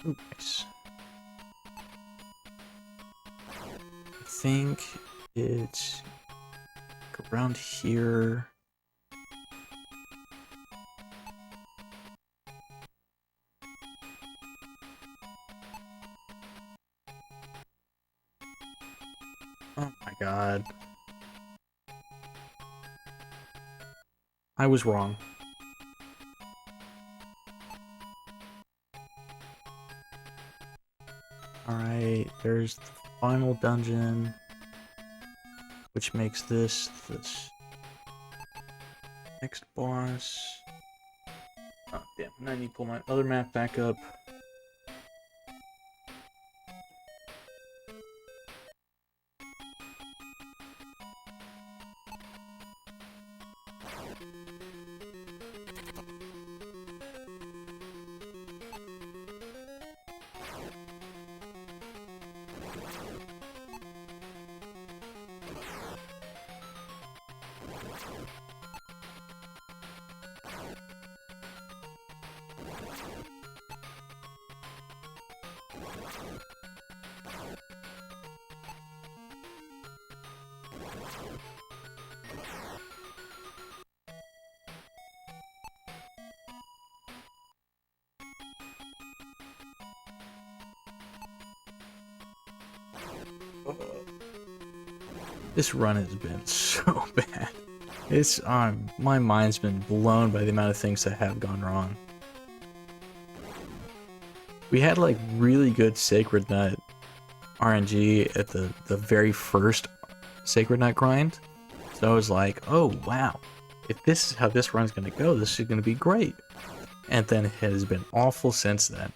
Ooh, nice. I think it's around here. Oh my god. I was wrong. Alright, there's the final dungeon, which makes this next boss. Oh damn, I need to pull my other map back up. This run has been so bad. It's my mind's been blown by the amount of things that have gone wrong. We had like really good Sacred Nut RNG at the very first Sacred Nut grind. So I was like, oh wow, if this is how this run's gonna go, this is gonna be great. And then it has been awful since then.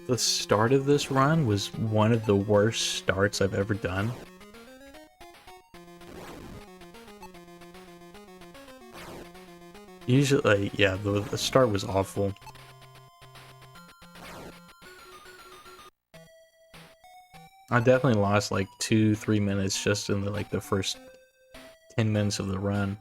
The start of this run was one of the worst starts I've ever done. Usually, yeah, the start was awful. I definitely lost like 2-3 minutes just in the first 10 minutes of the run.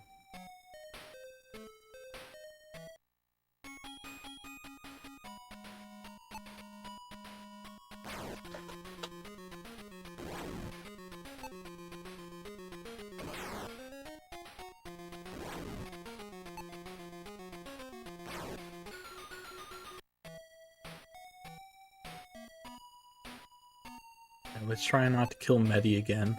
And let's try not to kill Medi again.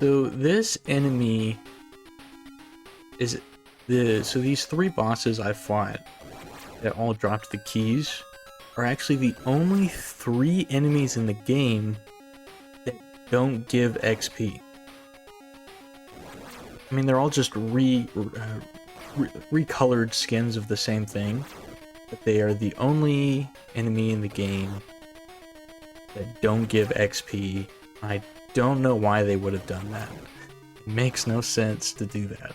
So this enemy is so these 3 bosses I fought that all dropped the keys are actually the only 3 enemies in the game that don't give XP. I mean, they're all just recolored skins of the same thing, but they are the only enemy in the game that don't give XP. I don't know why they would have done that. It makes no sense to do that.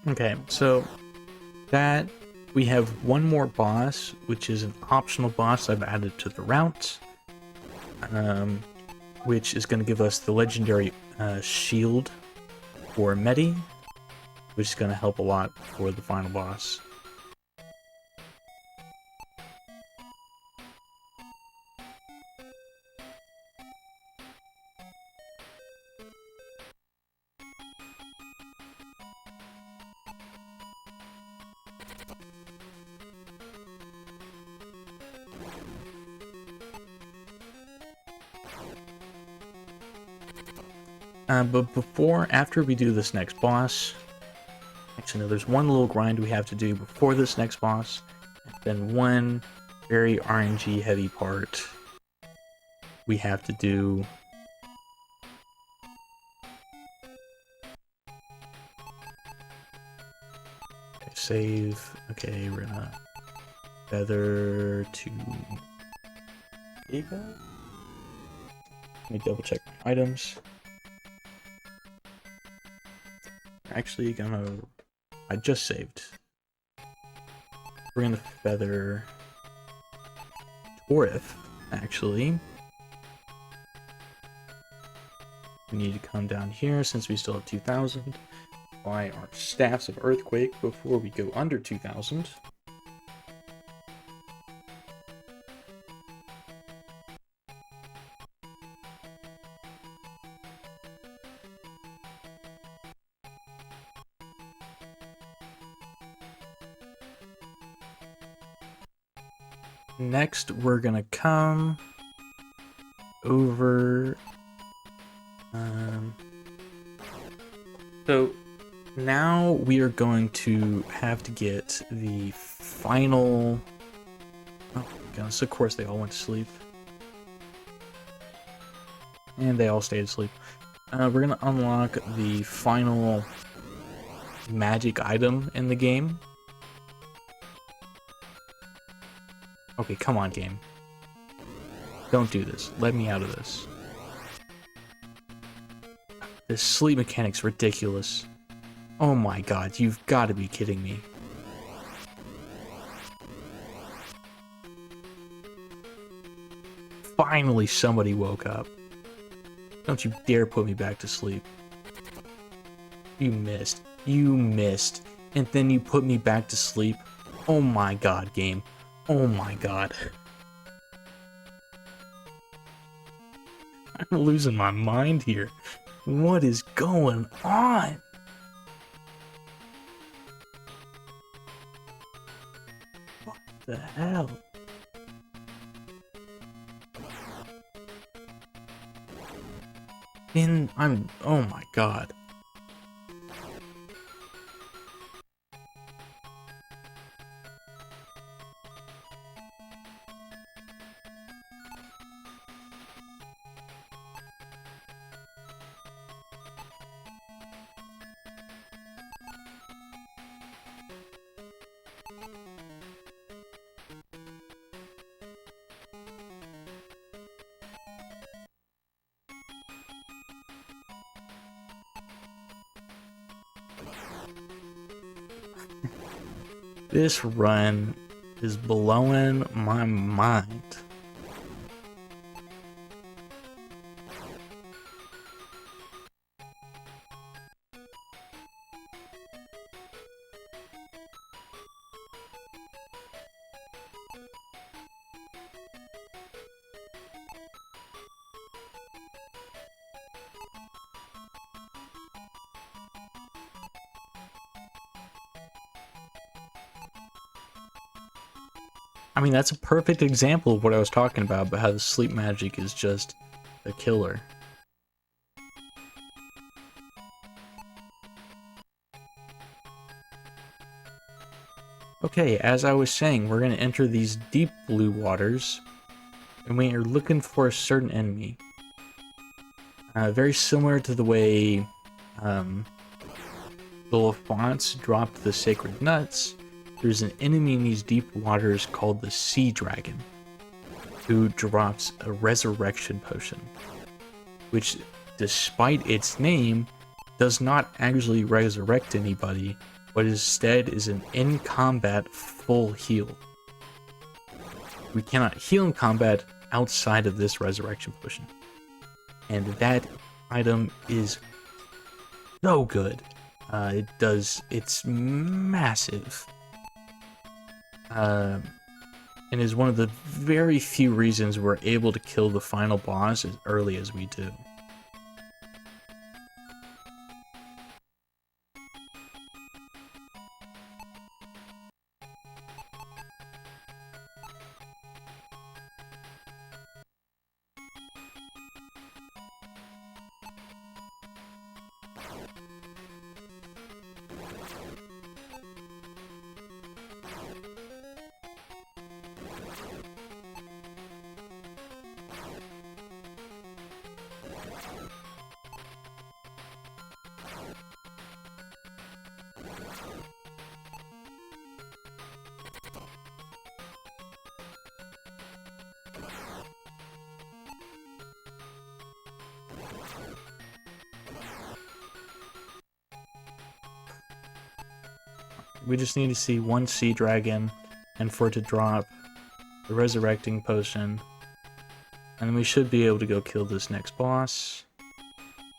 Okay, so that we have one more boss, which is an optional boss I've added to the route, which is going to give us the legendary shield for Medi, which is going to help a lot for the final boss. But after we do this next boss, actually no, there's one little grind we have to do before this next boss, and then one very RNG heavy part we have to do. Okay, save. Okay, we're gonna feather to Eva. Let me double check my items. Actually, I just saved. We're gonna feather Torith, actually. We need to come down here since we still have 2,000. Buy our Staffs of Earthquake before we go under 2,000. Next, we're gonna come over. So now we are going to have to get the final. Oh my goodness! Of course, they all went to sleep, and they all stayed asleep. We're gonna unlock the final magic item in the game. Okay, come on, game. Don't do this. Let me out of this. This sleep mechanic's ridiculous. Oh my god, you've got to be kidding me. Finally, somebody woke up. Don't you dare put me back to sleep. You missed. You missed. And then you put me back to sleep. Oh my god, game. Oh my god. I'm losing my mind here. What is going on? What the hell? Oh my god. This run is blowing my mind. I mean, that's a perfect example of what I was talking about how the sleep magic is just a killer. Okay, as I was saying, we're going to enter these deep blue waters, and we are looking for a certain enemy. Very similar to the way the Lafants dropped the sacred nuts, there's an enemy in these deep waters called the Sea Dragon, who drops a resurrection potion, which, despite its name, does not actually resurrect anybody, but instead is an in-combat full heal. We cannot heal in combat outside of this resurrection potion. And that item is so good. It's massive. And is one of the very few reasons we're able to kill the final boss as early as we do. We just need to see one sea dragon and for it to drop the resurrecting potion. And then we should be able to go kill this next boss.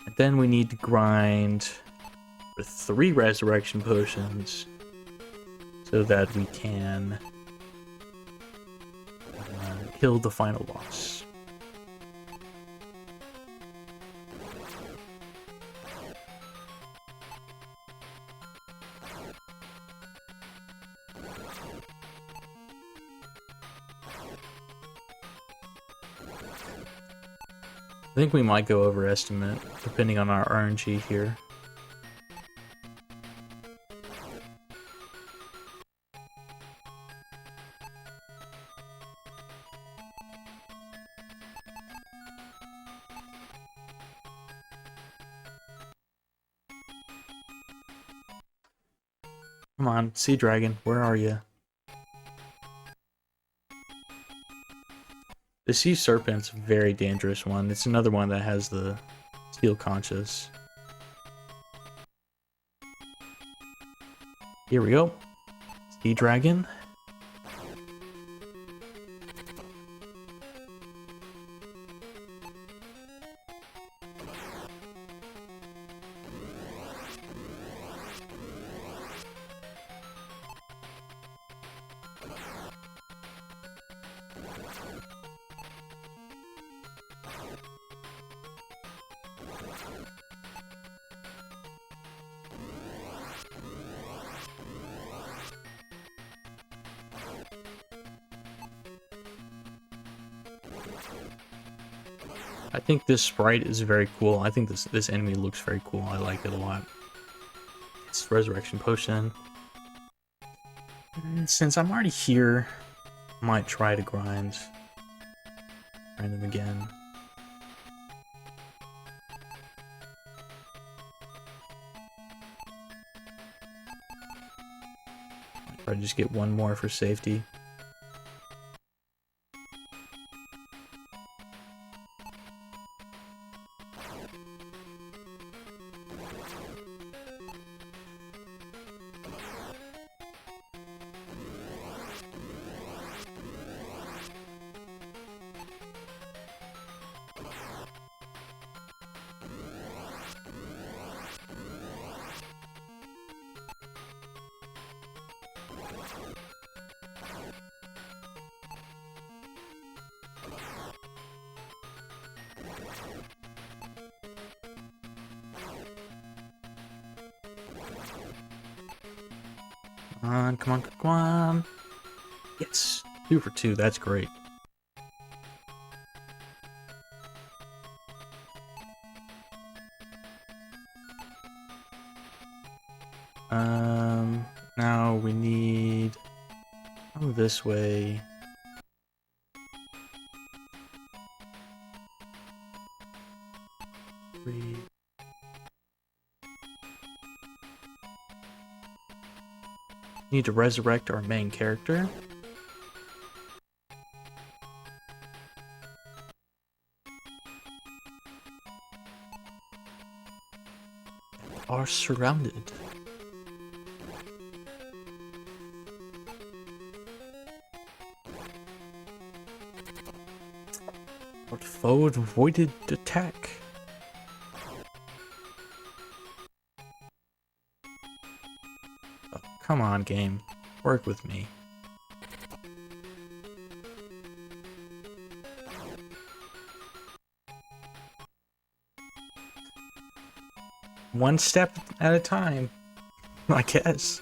And then we need to grind for 3 resurrection potions so that we can kill the final boss. I think we might go overestimate, depending on our RNG here. Come on, Sea Dragon, where are you? The Sea Serpent's a very dangerous one. It's another one that has the Steel Conscious. Here we go. Sea Dragon. I think this sprite is very cool. I think this enemy looks very cool. I like it a lot. It's Resurrection Potion. And since I'm already here, I might try to grind them again. Or just get one more for safety. Come on, come on. Yes, 2 for 2, that's great. Now we need go this way. Need to resurrect our main character. Are surrounded. What foe avoided attack? Oh, come on, game. Work with me. One step at a time, I guess.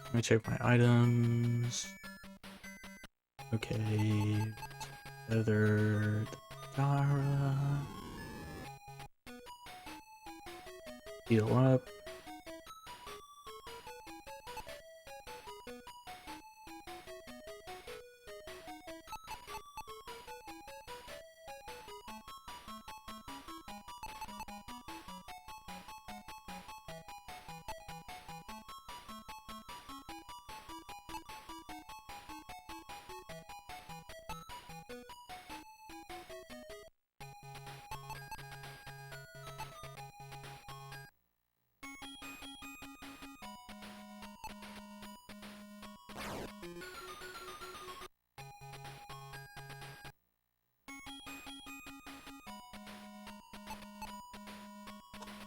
Let me check my items. Okay. Feathered Dara. Heal up.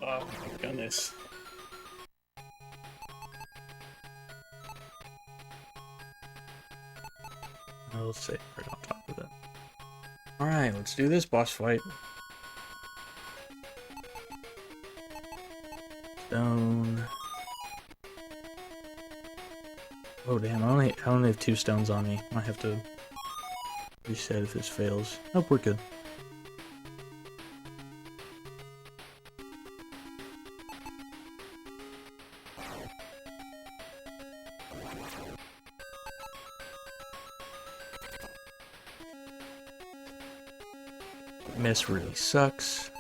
Oh my goodness. I'll say right on top of it. Alright, let's do this boss fight. Stone. Oh damn, I only have 2 stones on me. Might have to reset if this fails. Nope, we're good. Miss really sucks.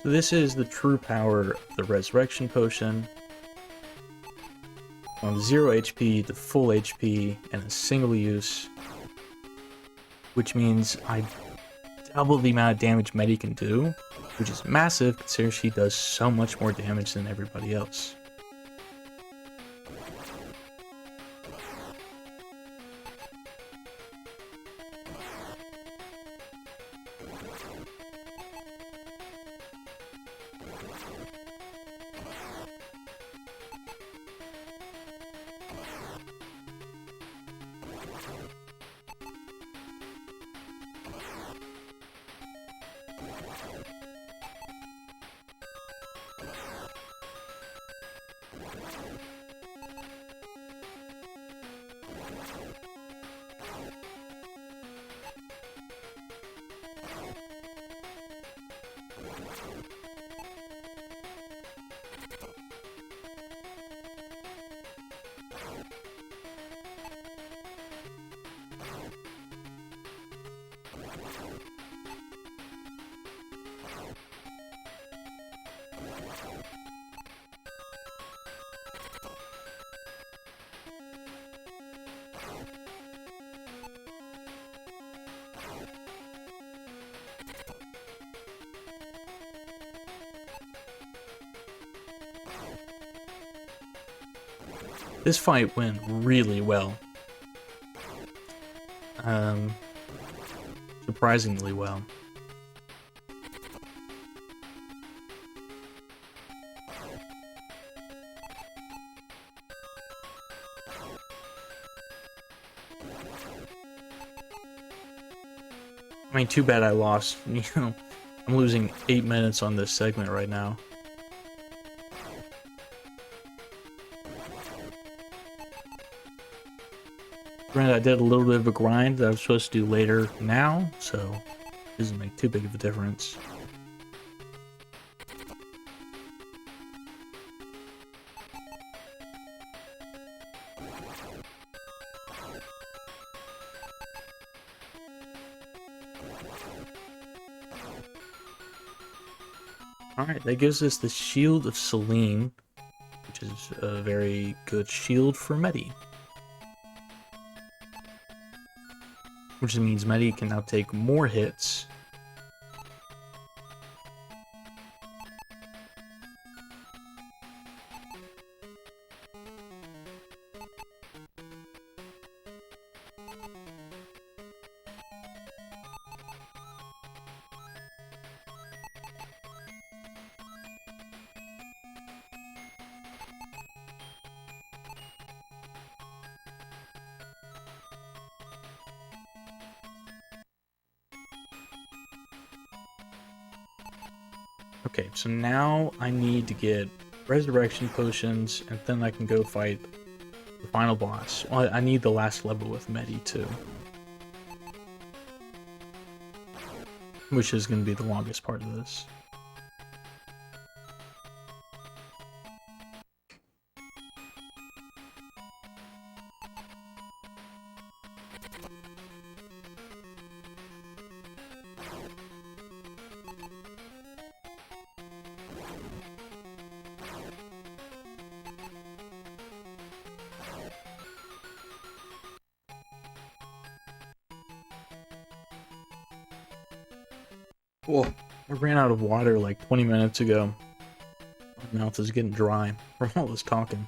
So this is the true power of the Resurrection Potion. From 0 HP to full HP and a single use. Which means I double the amount of damage Medi can do, which is massive considering she does so much more damage than everybody else. This fight went really well. Surprisingly well. I mean, too bad I lost. You know, I'm losing 8 minutes on this segment right now. Granted, I did a little bit of a grind that I was supposed to do later now, so it doesn't make too big of a difference. Alright, that gives us the Shield of Selene, which is a very good shield for Medi. Which means Medi can now take more hits. Okay, so now I need to get resurrection potions, and then I can go fight the final boss. Well, I need the last level with Medi too, which is going to be the longest part of this. Whoa, I ran out of water like 20 minutes ago. My mouth is getting dry from all this talking.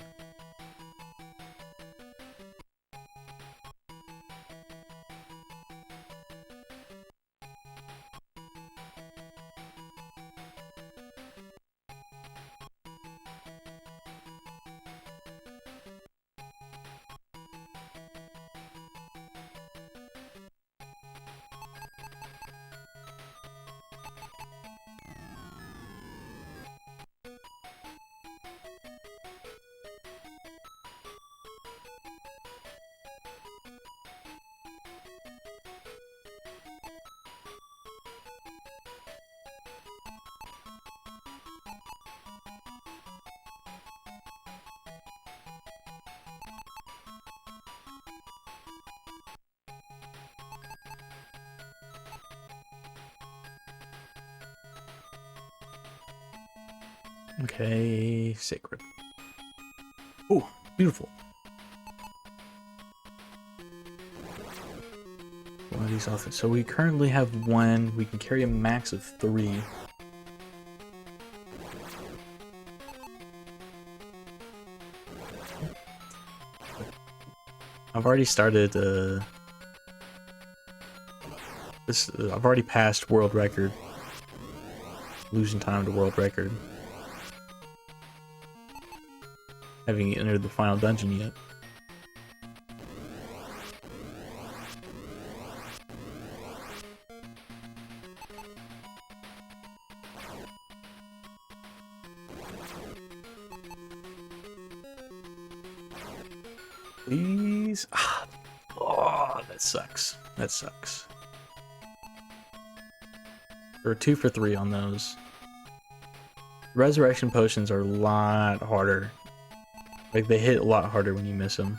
Okay, sacred. Oh, beautiful. One of these outfits. So we currently have one. We can carry a max of 3. I've already started I've already passed world record. Losing time to world record. Haven't entered the final dungeon yet. Please. Oh, that sucks. That sucks. We're 2 for 3 on those. Resurrection potions are a lot harder. Like, they hit a lot harder when you miss them.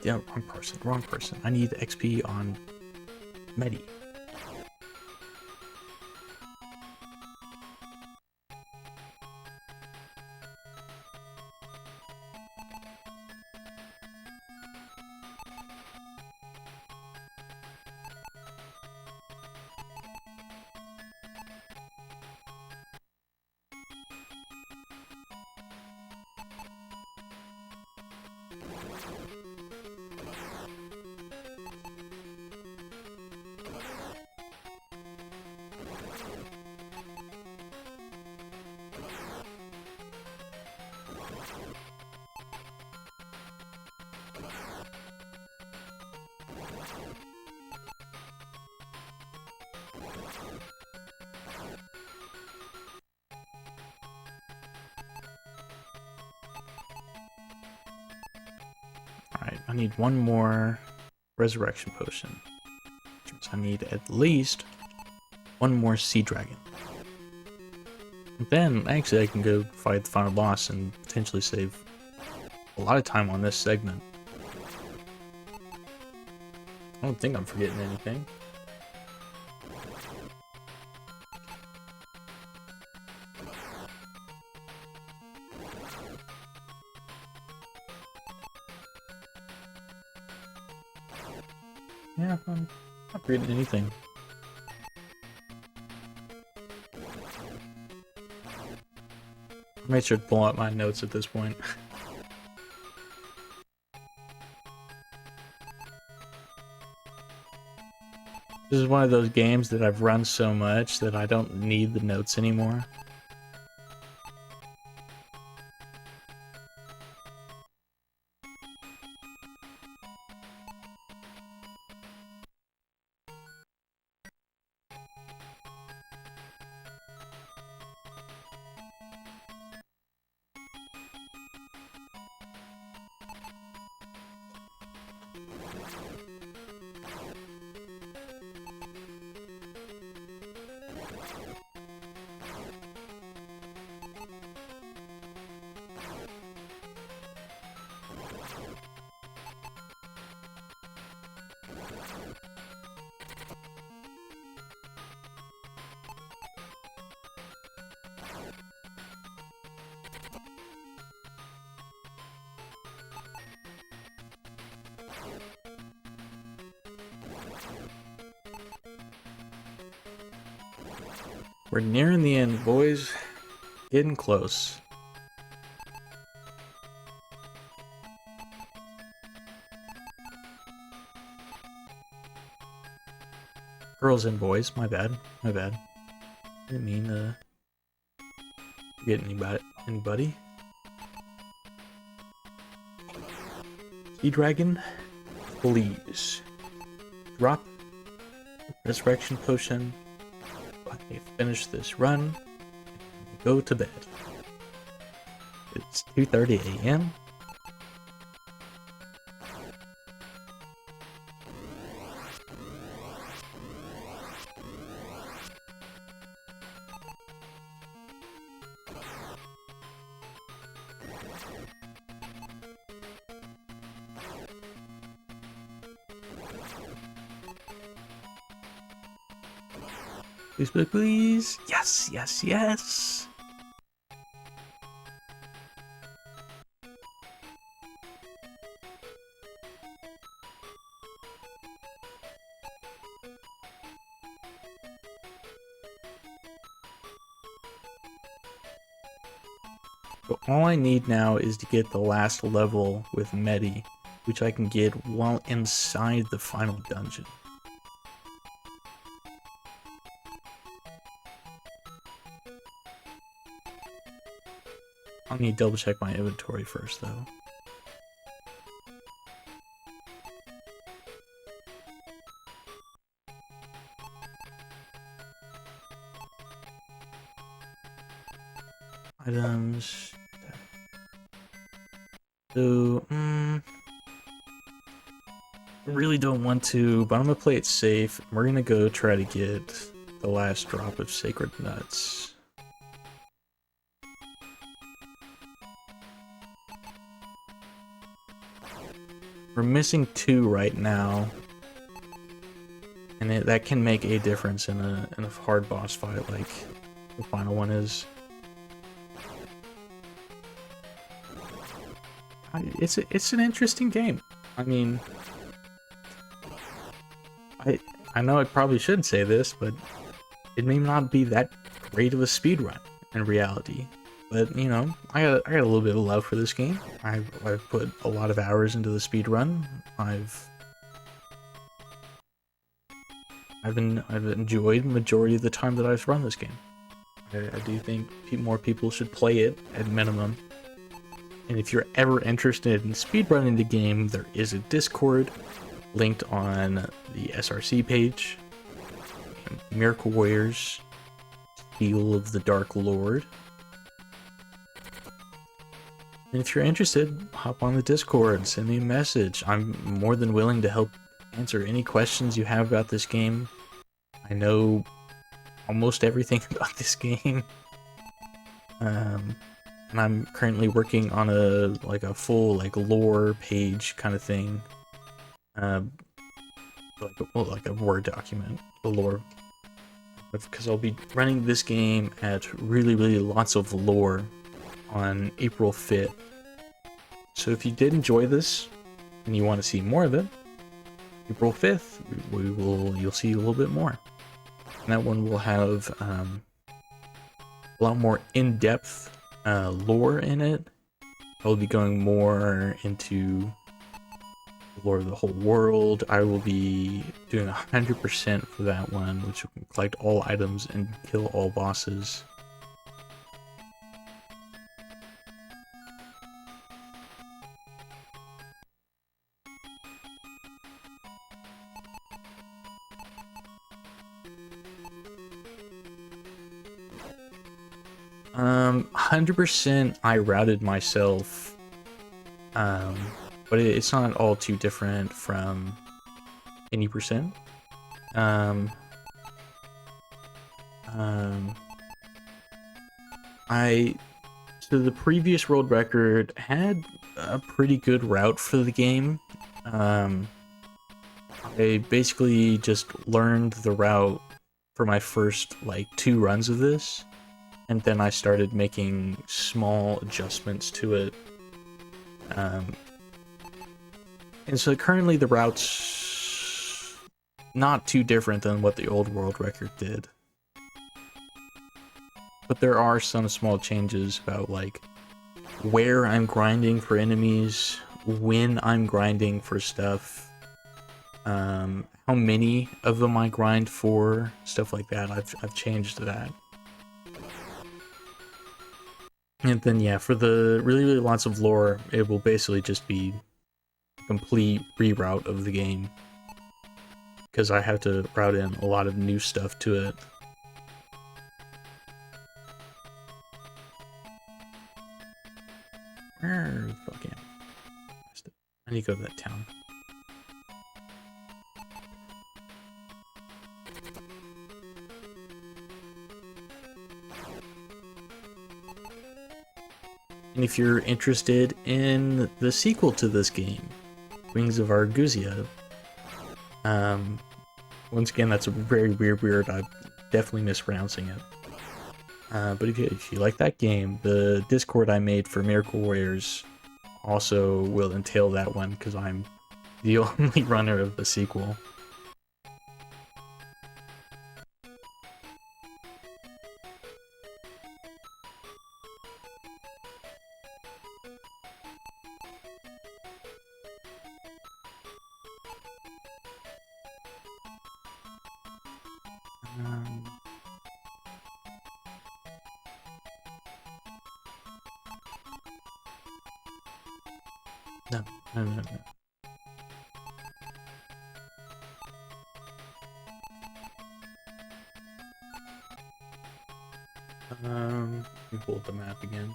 Yeah, wrong person. I need XP on Medi. Alright, I need one more resurrection potion. So I need at least one more sea dragon. And then, actually, I can go fight the final boss and potentially save a lot of time on this segment. I don't think I'm forgetting anything. Yeah, I'm not forgetting anything. I might should pull out my notes at this point. This is one of those games that I've run so much that I don't need the notes anymore. We're nearing the end, boys. Getting close. Girls and boys, my bad. My bad. Didn't mean to forget anybody. Speedragon, please. Drop Resurrection Potion. Let me finish this run and go to bed. It's 2:30 a.m. Please, please, please. Yes, yes, yes. So all I need now is to get the last level with Medi, which I can get while inside the final dungeon. I need to double check my inventory first, though. Items. So, I really don't want to, but I'm gonna play it safe. We're gonna go try to get the last drop of Sacred Nuts. We're missing 2 right now, and that can make a difference in a hard boss fight like the final one is. It's an interesting game. I mean, I know I probably shouldn't say this, but it may not be that great of a speedrun in reality. But you know, I got a little bit of love for this game. I've put a lot of hours into the speedrun. I've enjoyed the majority of the time that I've run this game. I do think more people should play it at minimum. And if you're ever interested in speedrunning the game, there is a Discord linked on the SRC page. Miracle Warriors, Steel of the Dark Lord. And if you're interested, hop on the Discord, send me a message. I'm more than willing to help answer any questions you have about this game. I know almost everything about this game. And I'm currently working on a full lore page kind of thing. like a Word document, the lore. Because I'll be running this game at really lots of lore on April 5th. So if you did enjoy this and you want to see more of it, April 5th, you'll see a little bit more. And that one will have a lot more in-depth lore in it. I'll be going more into the lore of the whole world. I will be doing 100% for that one, which will collect all items and kill all bosses. 100% I routed myself, but it's not all too different from any percent. So the previous world record had a pretty good route for the game. I basically just learned the route for my first like 2 runs of this, and then I started making small adjustments to it. And so currently the route's not too different than what the old world record did. But there are some small changes about like where I'm grinding for enemies, when I'm grinding for stuff, how many of them I grind for, stuff like that. I've changed that. And then yeah, for the really lots of lore, it will basically just be a complete reroute of the game, because I have to route in a lot of new stuff to it. Where the fuck am I? I need to go to that town. And if you're interested in the sequel to this game, Wings of Arguzia, once again, that's a very weird word. I'm definitely mispronouncing it. But if you like that game, the Discord I made for Miracle Warriors also will entail that one, because I'm the only runner of the sequel. No. Let me pull up the map again.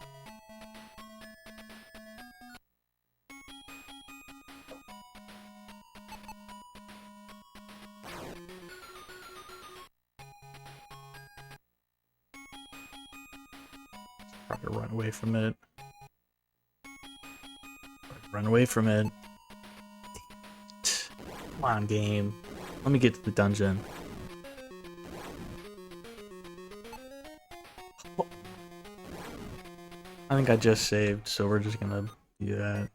Probably run away from it. Run away from it. Come on, game. Let me get to the dungeon. I think I just saved, so we're just gonna do that.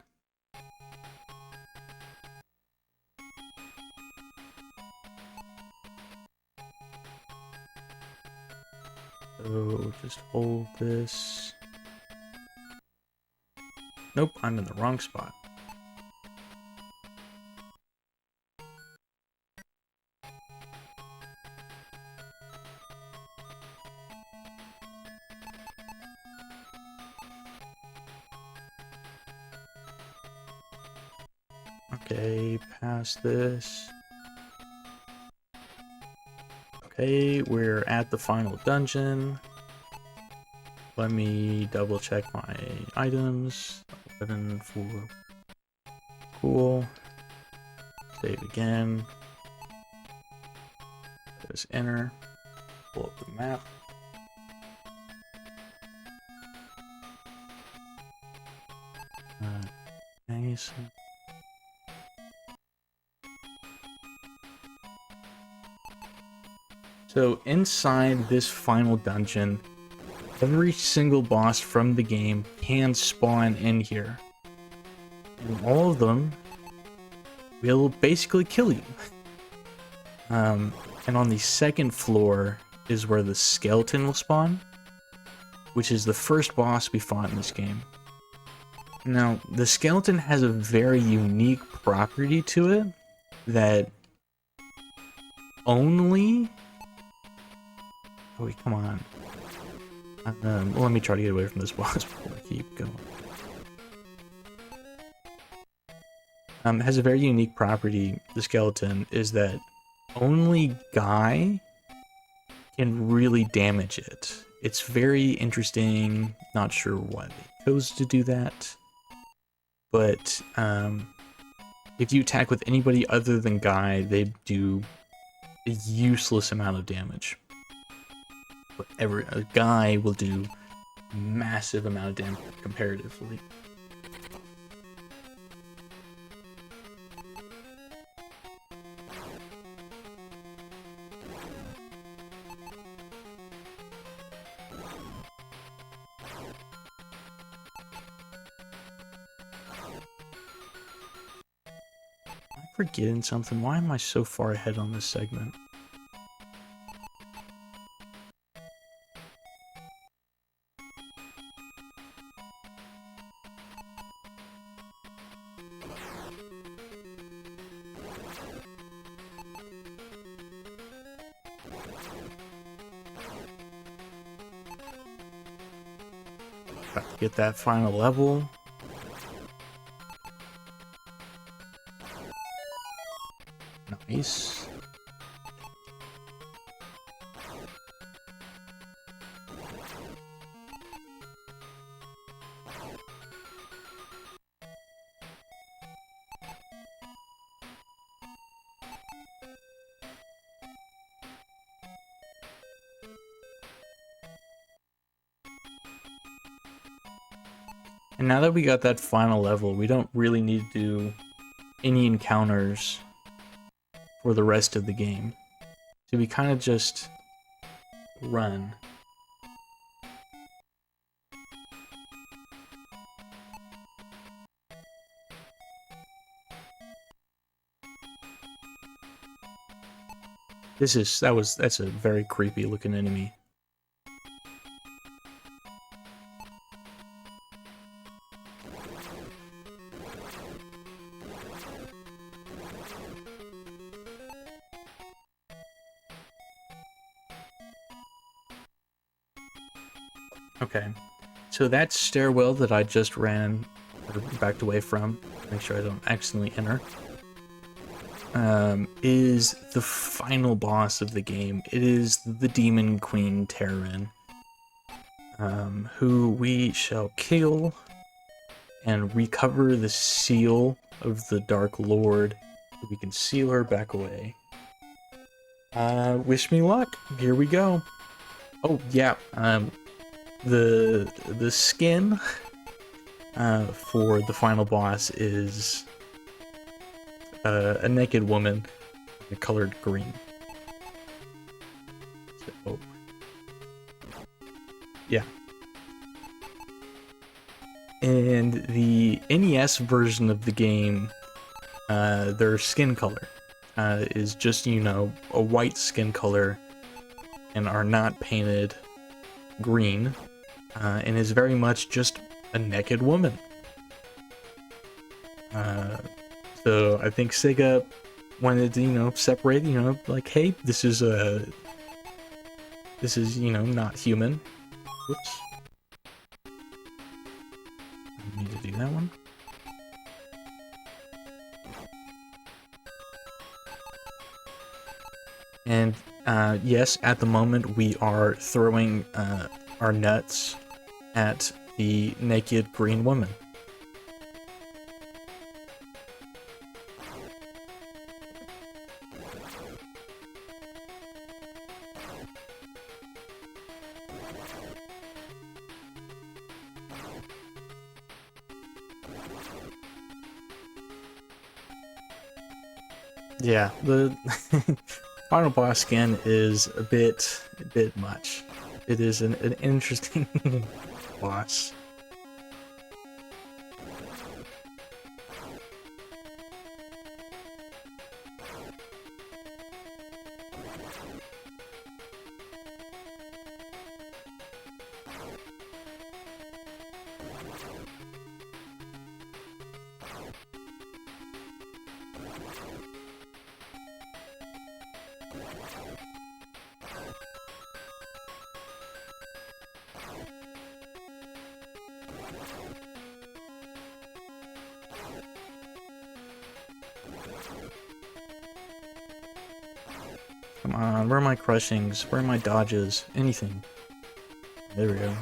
So just hold this. Nope, I'm in the wrong spot. Okay, past this. Okay, we're at the final dungeon. Let me double check my items. 11 for cool. Save again. Press enter. Pull up the map. Nice. So inside this final dungeon, every single boss from the game can spawn in here. And all of them will basically kill you. And on the second floor is where the skeleton will spawn, which is the first boss we fought in this game. Now, the skeleton has a very unique property to it that only... Oh wait, come on. Well, let me try to get away from this boss before I keep going. It has a very unique property, the skeleton, is that only Guy can really damage it. It's very interesting, not sure why they chose to do that, but if you attack with anybody other than Guy, they do a useless amount of damage. But a Guy will do a massive amount of damage comparatively. I'm forgetting something. Why am I so far ahead on this segment? Got to get that final level. Nice. And now that we got that final level, we don't really need to do any encounters for the rest of the game. So we kind of just run. That's a very creepy looking enemy. Okay, so that stairwell that I just ran, or backed away from, make sure I don't accidentally enter, is the final boss of the game. It is the Demon Queen Terran, who we shall kill and recover the seal of the Dark Lord, so we can seal her back away. Wish me luck. Here we go. Oh yeah, the skin for the final boss is a naked woman colored green. So yeah. And the NES version of the game, their skin color is just, you know, a white skin color and are not painted green, and is very much just a naked woman. So I think Sega wanted to, you know, separate, you know, like, hey, this is, you know, not human. Whoops. I need to do that one. And yes, at the moment we are throwing our nuts at the naked green woman. Yeah, the final boss skin is a bit much. It is an interesting boss. Come on, where are my crushings? Where are my dodges? Anything. There we go.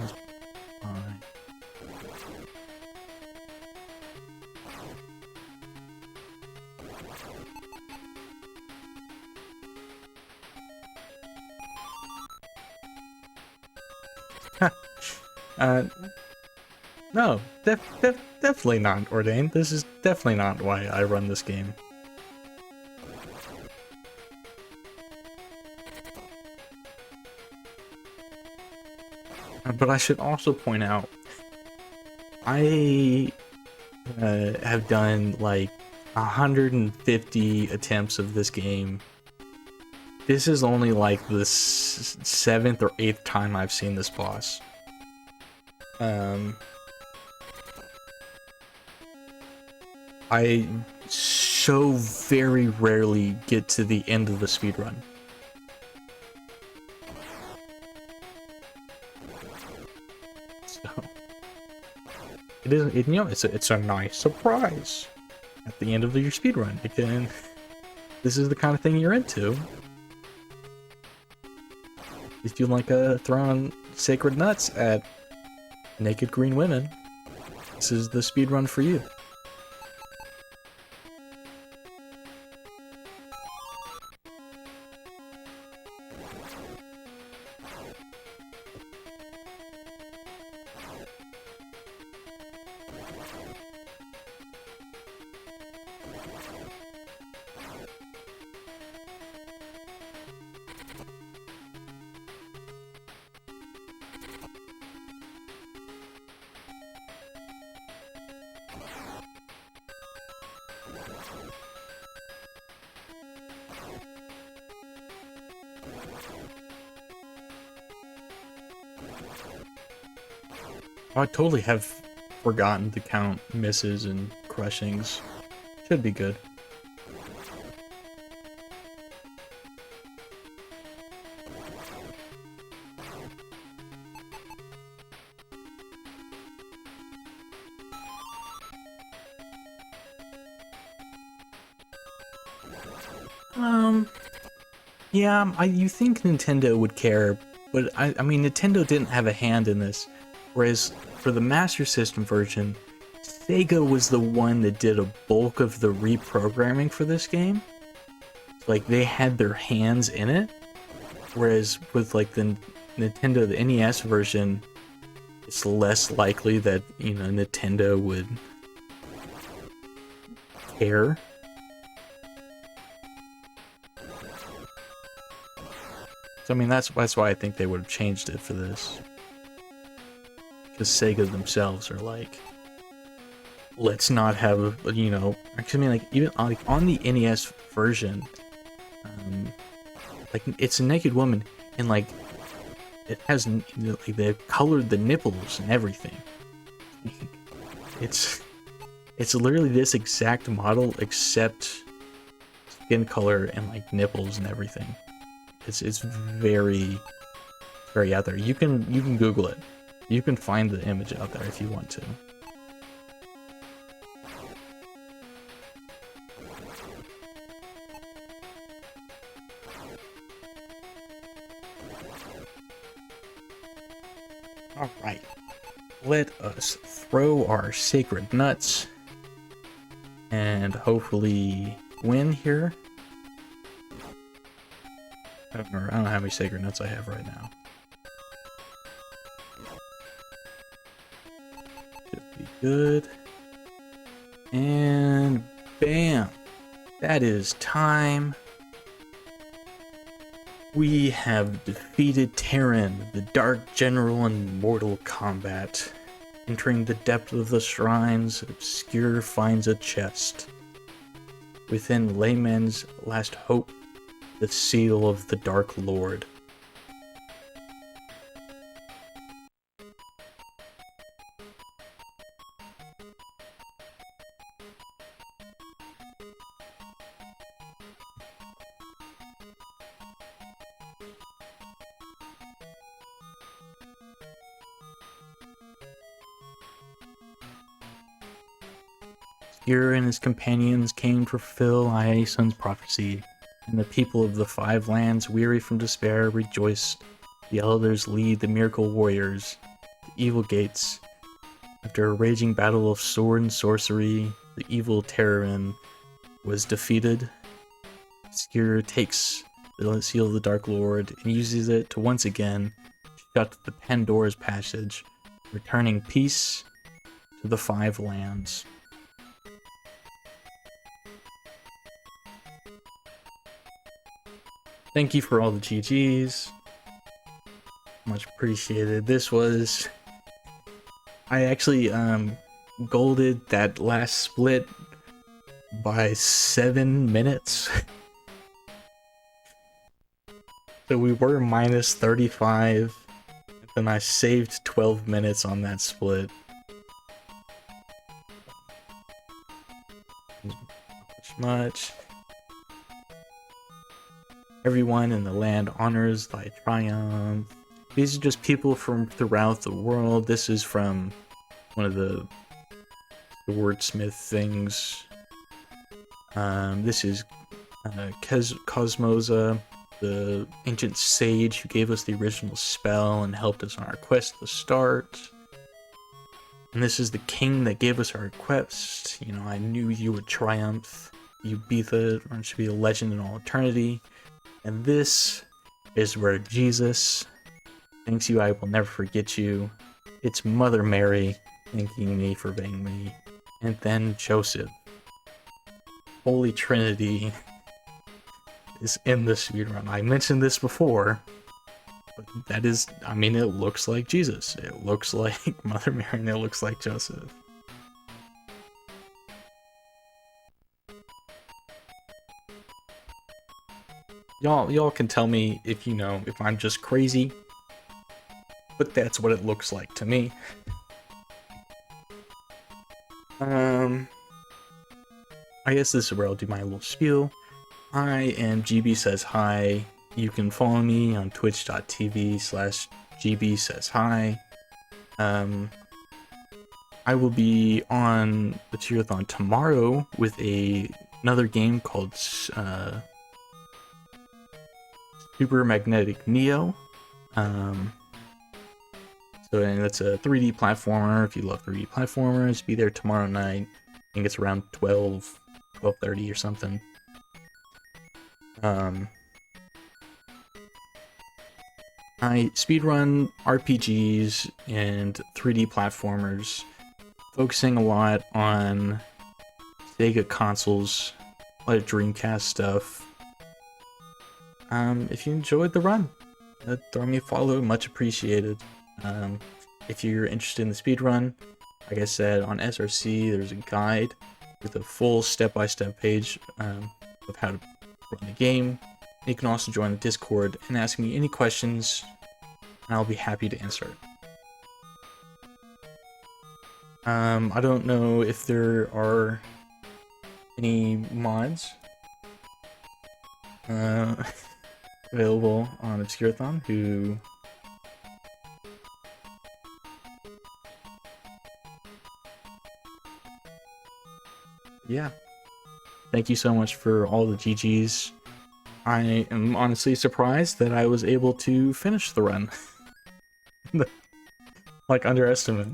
Alright. No, definitely not ordained. This is definitely not why I run this game. But I should also point out, I have done like 150 attempts of this game. This is only like the 7th or 8th time I've seen this boss. I so very rarely get to the end of the speedrun. So it is, you know, it's a nice surprise at the end of your speedrun. Again, this is the kind of thing you're into. If you like throwing sacred nuts at naked green women, this is the speedrun for you. I totally have forgotten to count misses and crushings. Should be good. Yeah, you think Nintendo would care, but I mean, Nintendo didn't have a hand in this. Whereas for the Master System version, Sega was the one that did a bulk of the reprogramming for this game. Like, they had their hands in it. Whereas with like the Nintendo, the NES version, it's less likely that, you know, Nintendo would care. So I mean, that's why I think they would have changed it for this. Because Sega themselves are like, let's not have, you know, actually, I mean, like, even on the NES version, like, it's a naked woman, and like, it has, you know, like, they've colored the nipples and everything. It's literally this exact model, except skin color and like nipples and everything. It's very, very out there. You can Google it. You can find the image out there if you want to. Alright. Let us throw our sacred nuts and hopefully win here. I don't know how many sacred nuts I have right now. Should be good. And bam! That is time. We have defeated Terran, the Dark General in mortal combat. Entering the depth of the shrines, Obscure finds a chest. Within layman's last hope, the seal of the Dark Lord. Obscure and his companions came to fulfill Iasun's prophecy, and the people of the Five Lands, weary from despair, rejoiced. The elders lead the miracle warriors, the evil gates. After a raging battle of sword and sorcery, the evil Terran was defeated. Obscure takes the seal of the Dark Lord and uses it to once again shut the Pandora's Passage, returning peace to the Five Lands. Thank you for all the GGs. Much appreciated. This was... I actually golded that last split by 7 minutes. So we were minus 35. Then I saved 12 minutes on that split. Much. Everyone in the land honors thy triumph. These are just people from throughout the world. This is from one of the wordsmith things. This is Cosmosa, the ancient sage who gave us the original spell and helped us on our quest at the start. And this is the king that gave us our quest. You know, I knew you would triumph. You beat it, or it should be a legend in all eternity. And this is where Jesus thanks you, I will never forget you. It's Mother Mary thanking me for being me. And then Joseph. Holy Trinity is in the speedrun. I mentioned this before, but that is, I mean, it looks like Jesus. It looks like Mother Mary and it looks like Joseph. Y'all can tell me if you know, if I'm just crazy, but that's what it looks like to me. I guess this is where I'll do my little spiel. I am GBsaysHi. You can follow me on twitch.tv/GBsaysHi. I will be on the Obscurathon tomorrow with another game called Super Magnetic Neo. And it's a 3D platformer. If you love 3D platformers, be there tomorrow night. I think it's around 12:30 or something. I speedrun RPGs and 3D platformers, focusing a lot on Sega consoles, a lot of Dreamcast stuff. If you enjoyed the run, throw me a follow, much appreciated. If you're interested in the speedrun, like I said, on SRC there's a guide with a full step-by-step page of how to run the game. You can also join the Discord and ask me any questions, and I'll be happy to answer it. I don't know if there are any mods available on Obscurathon who yeah. Thank you so much for all the GGs. I am honestly surprised that I was able to finish the run. Like, underestimate.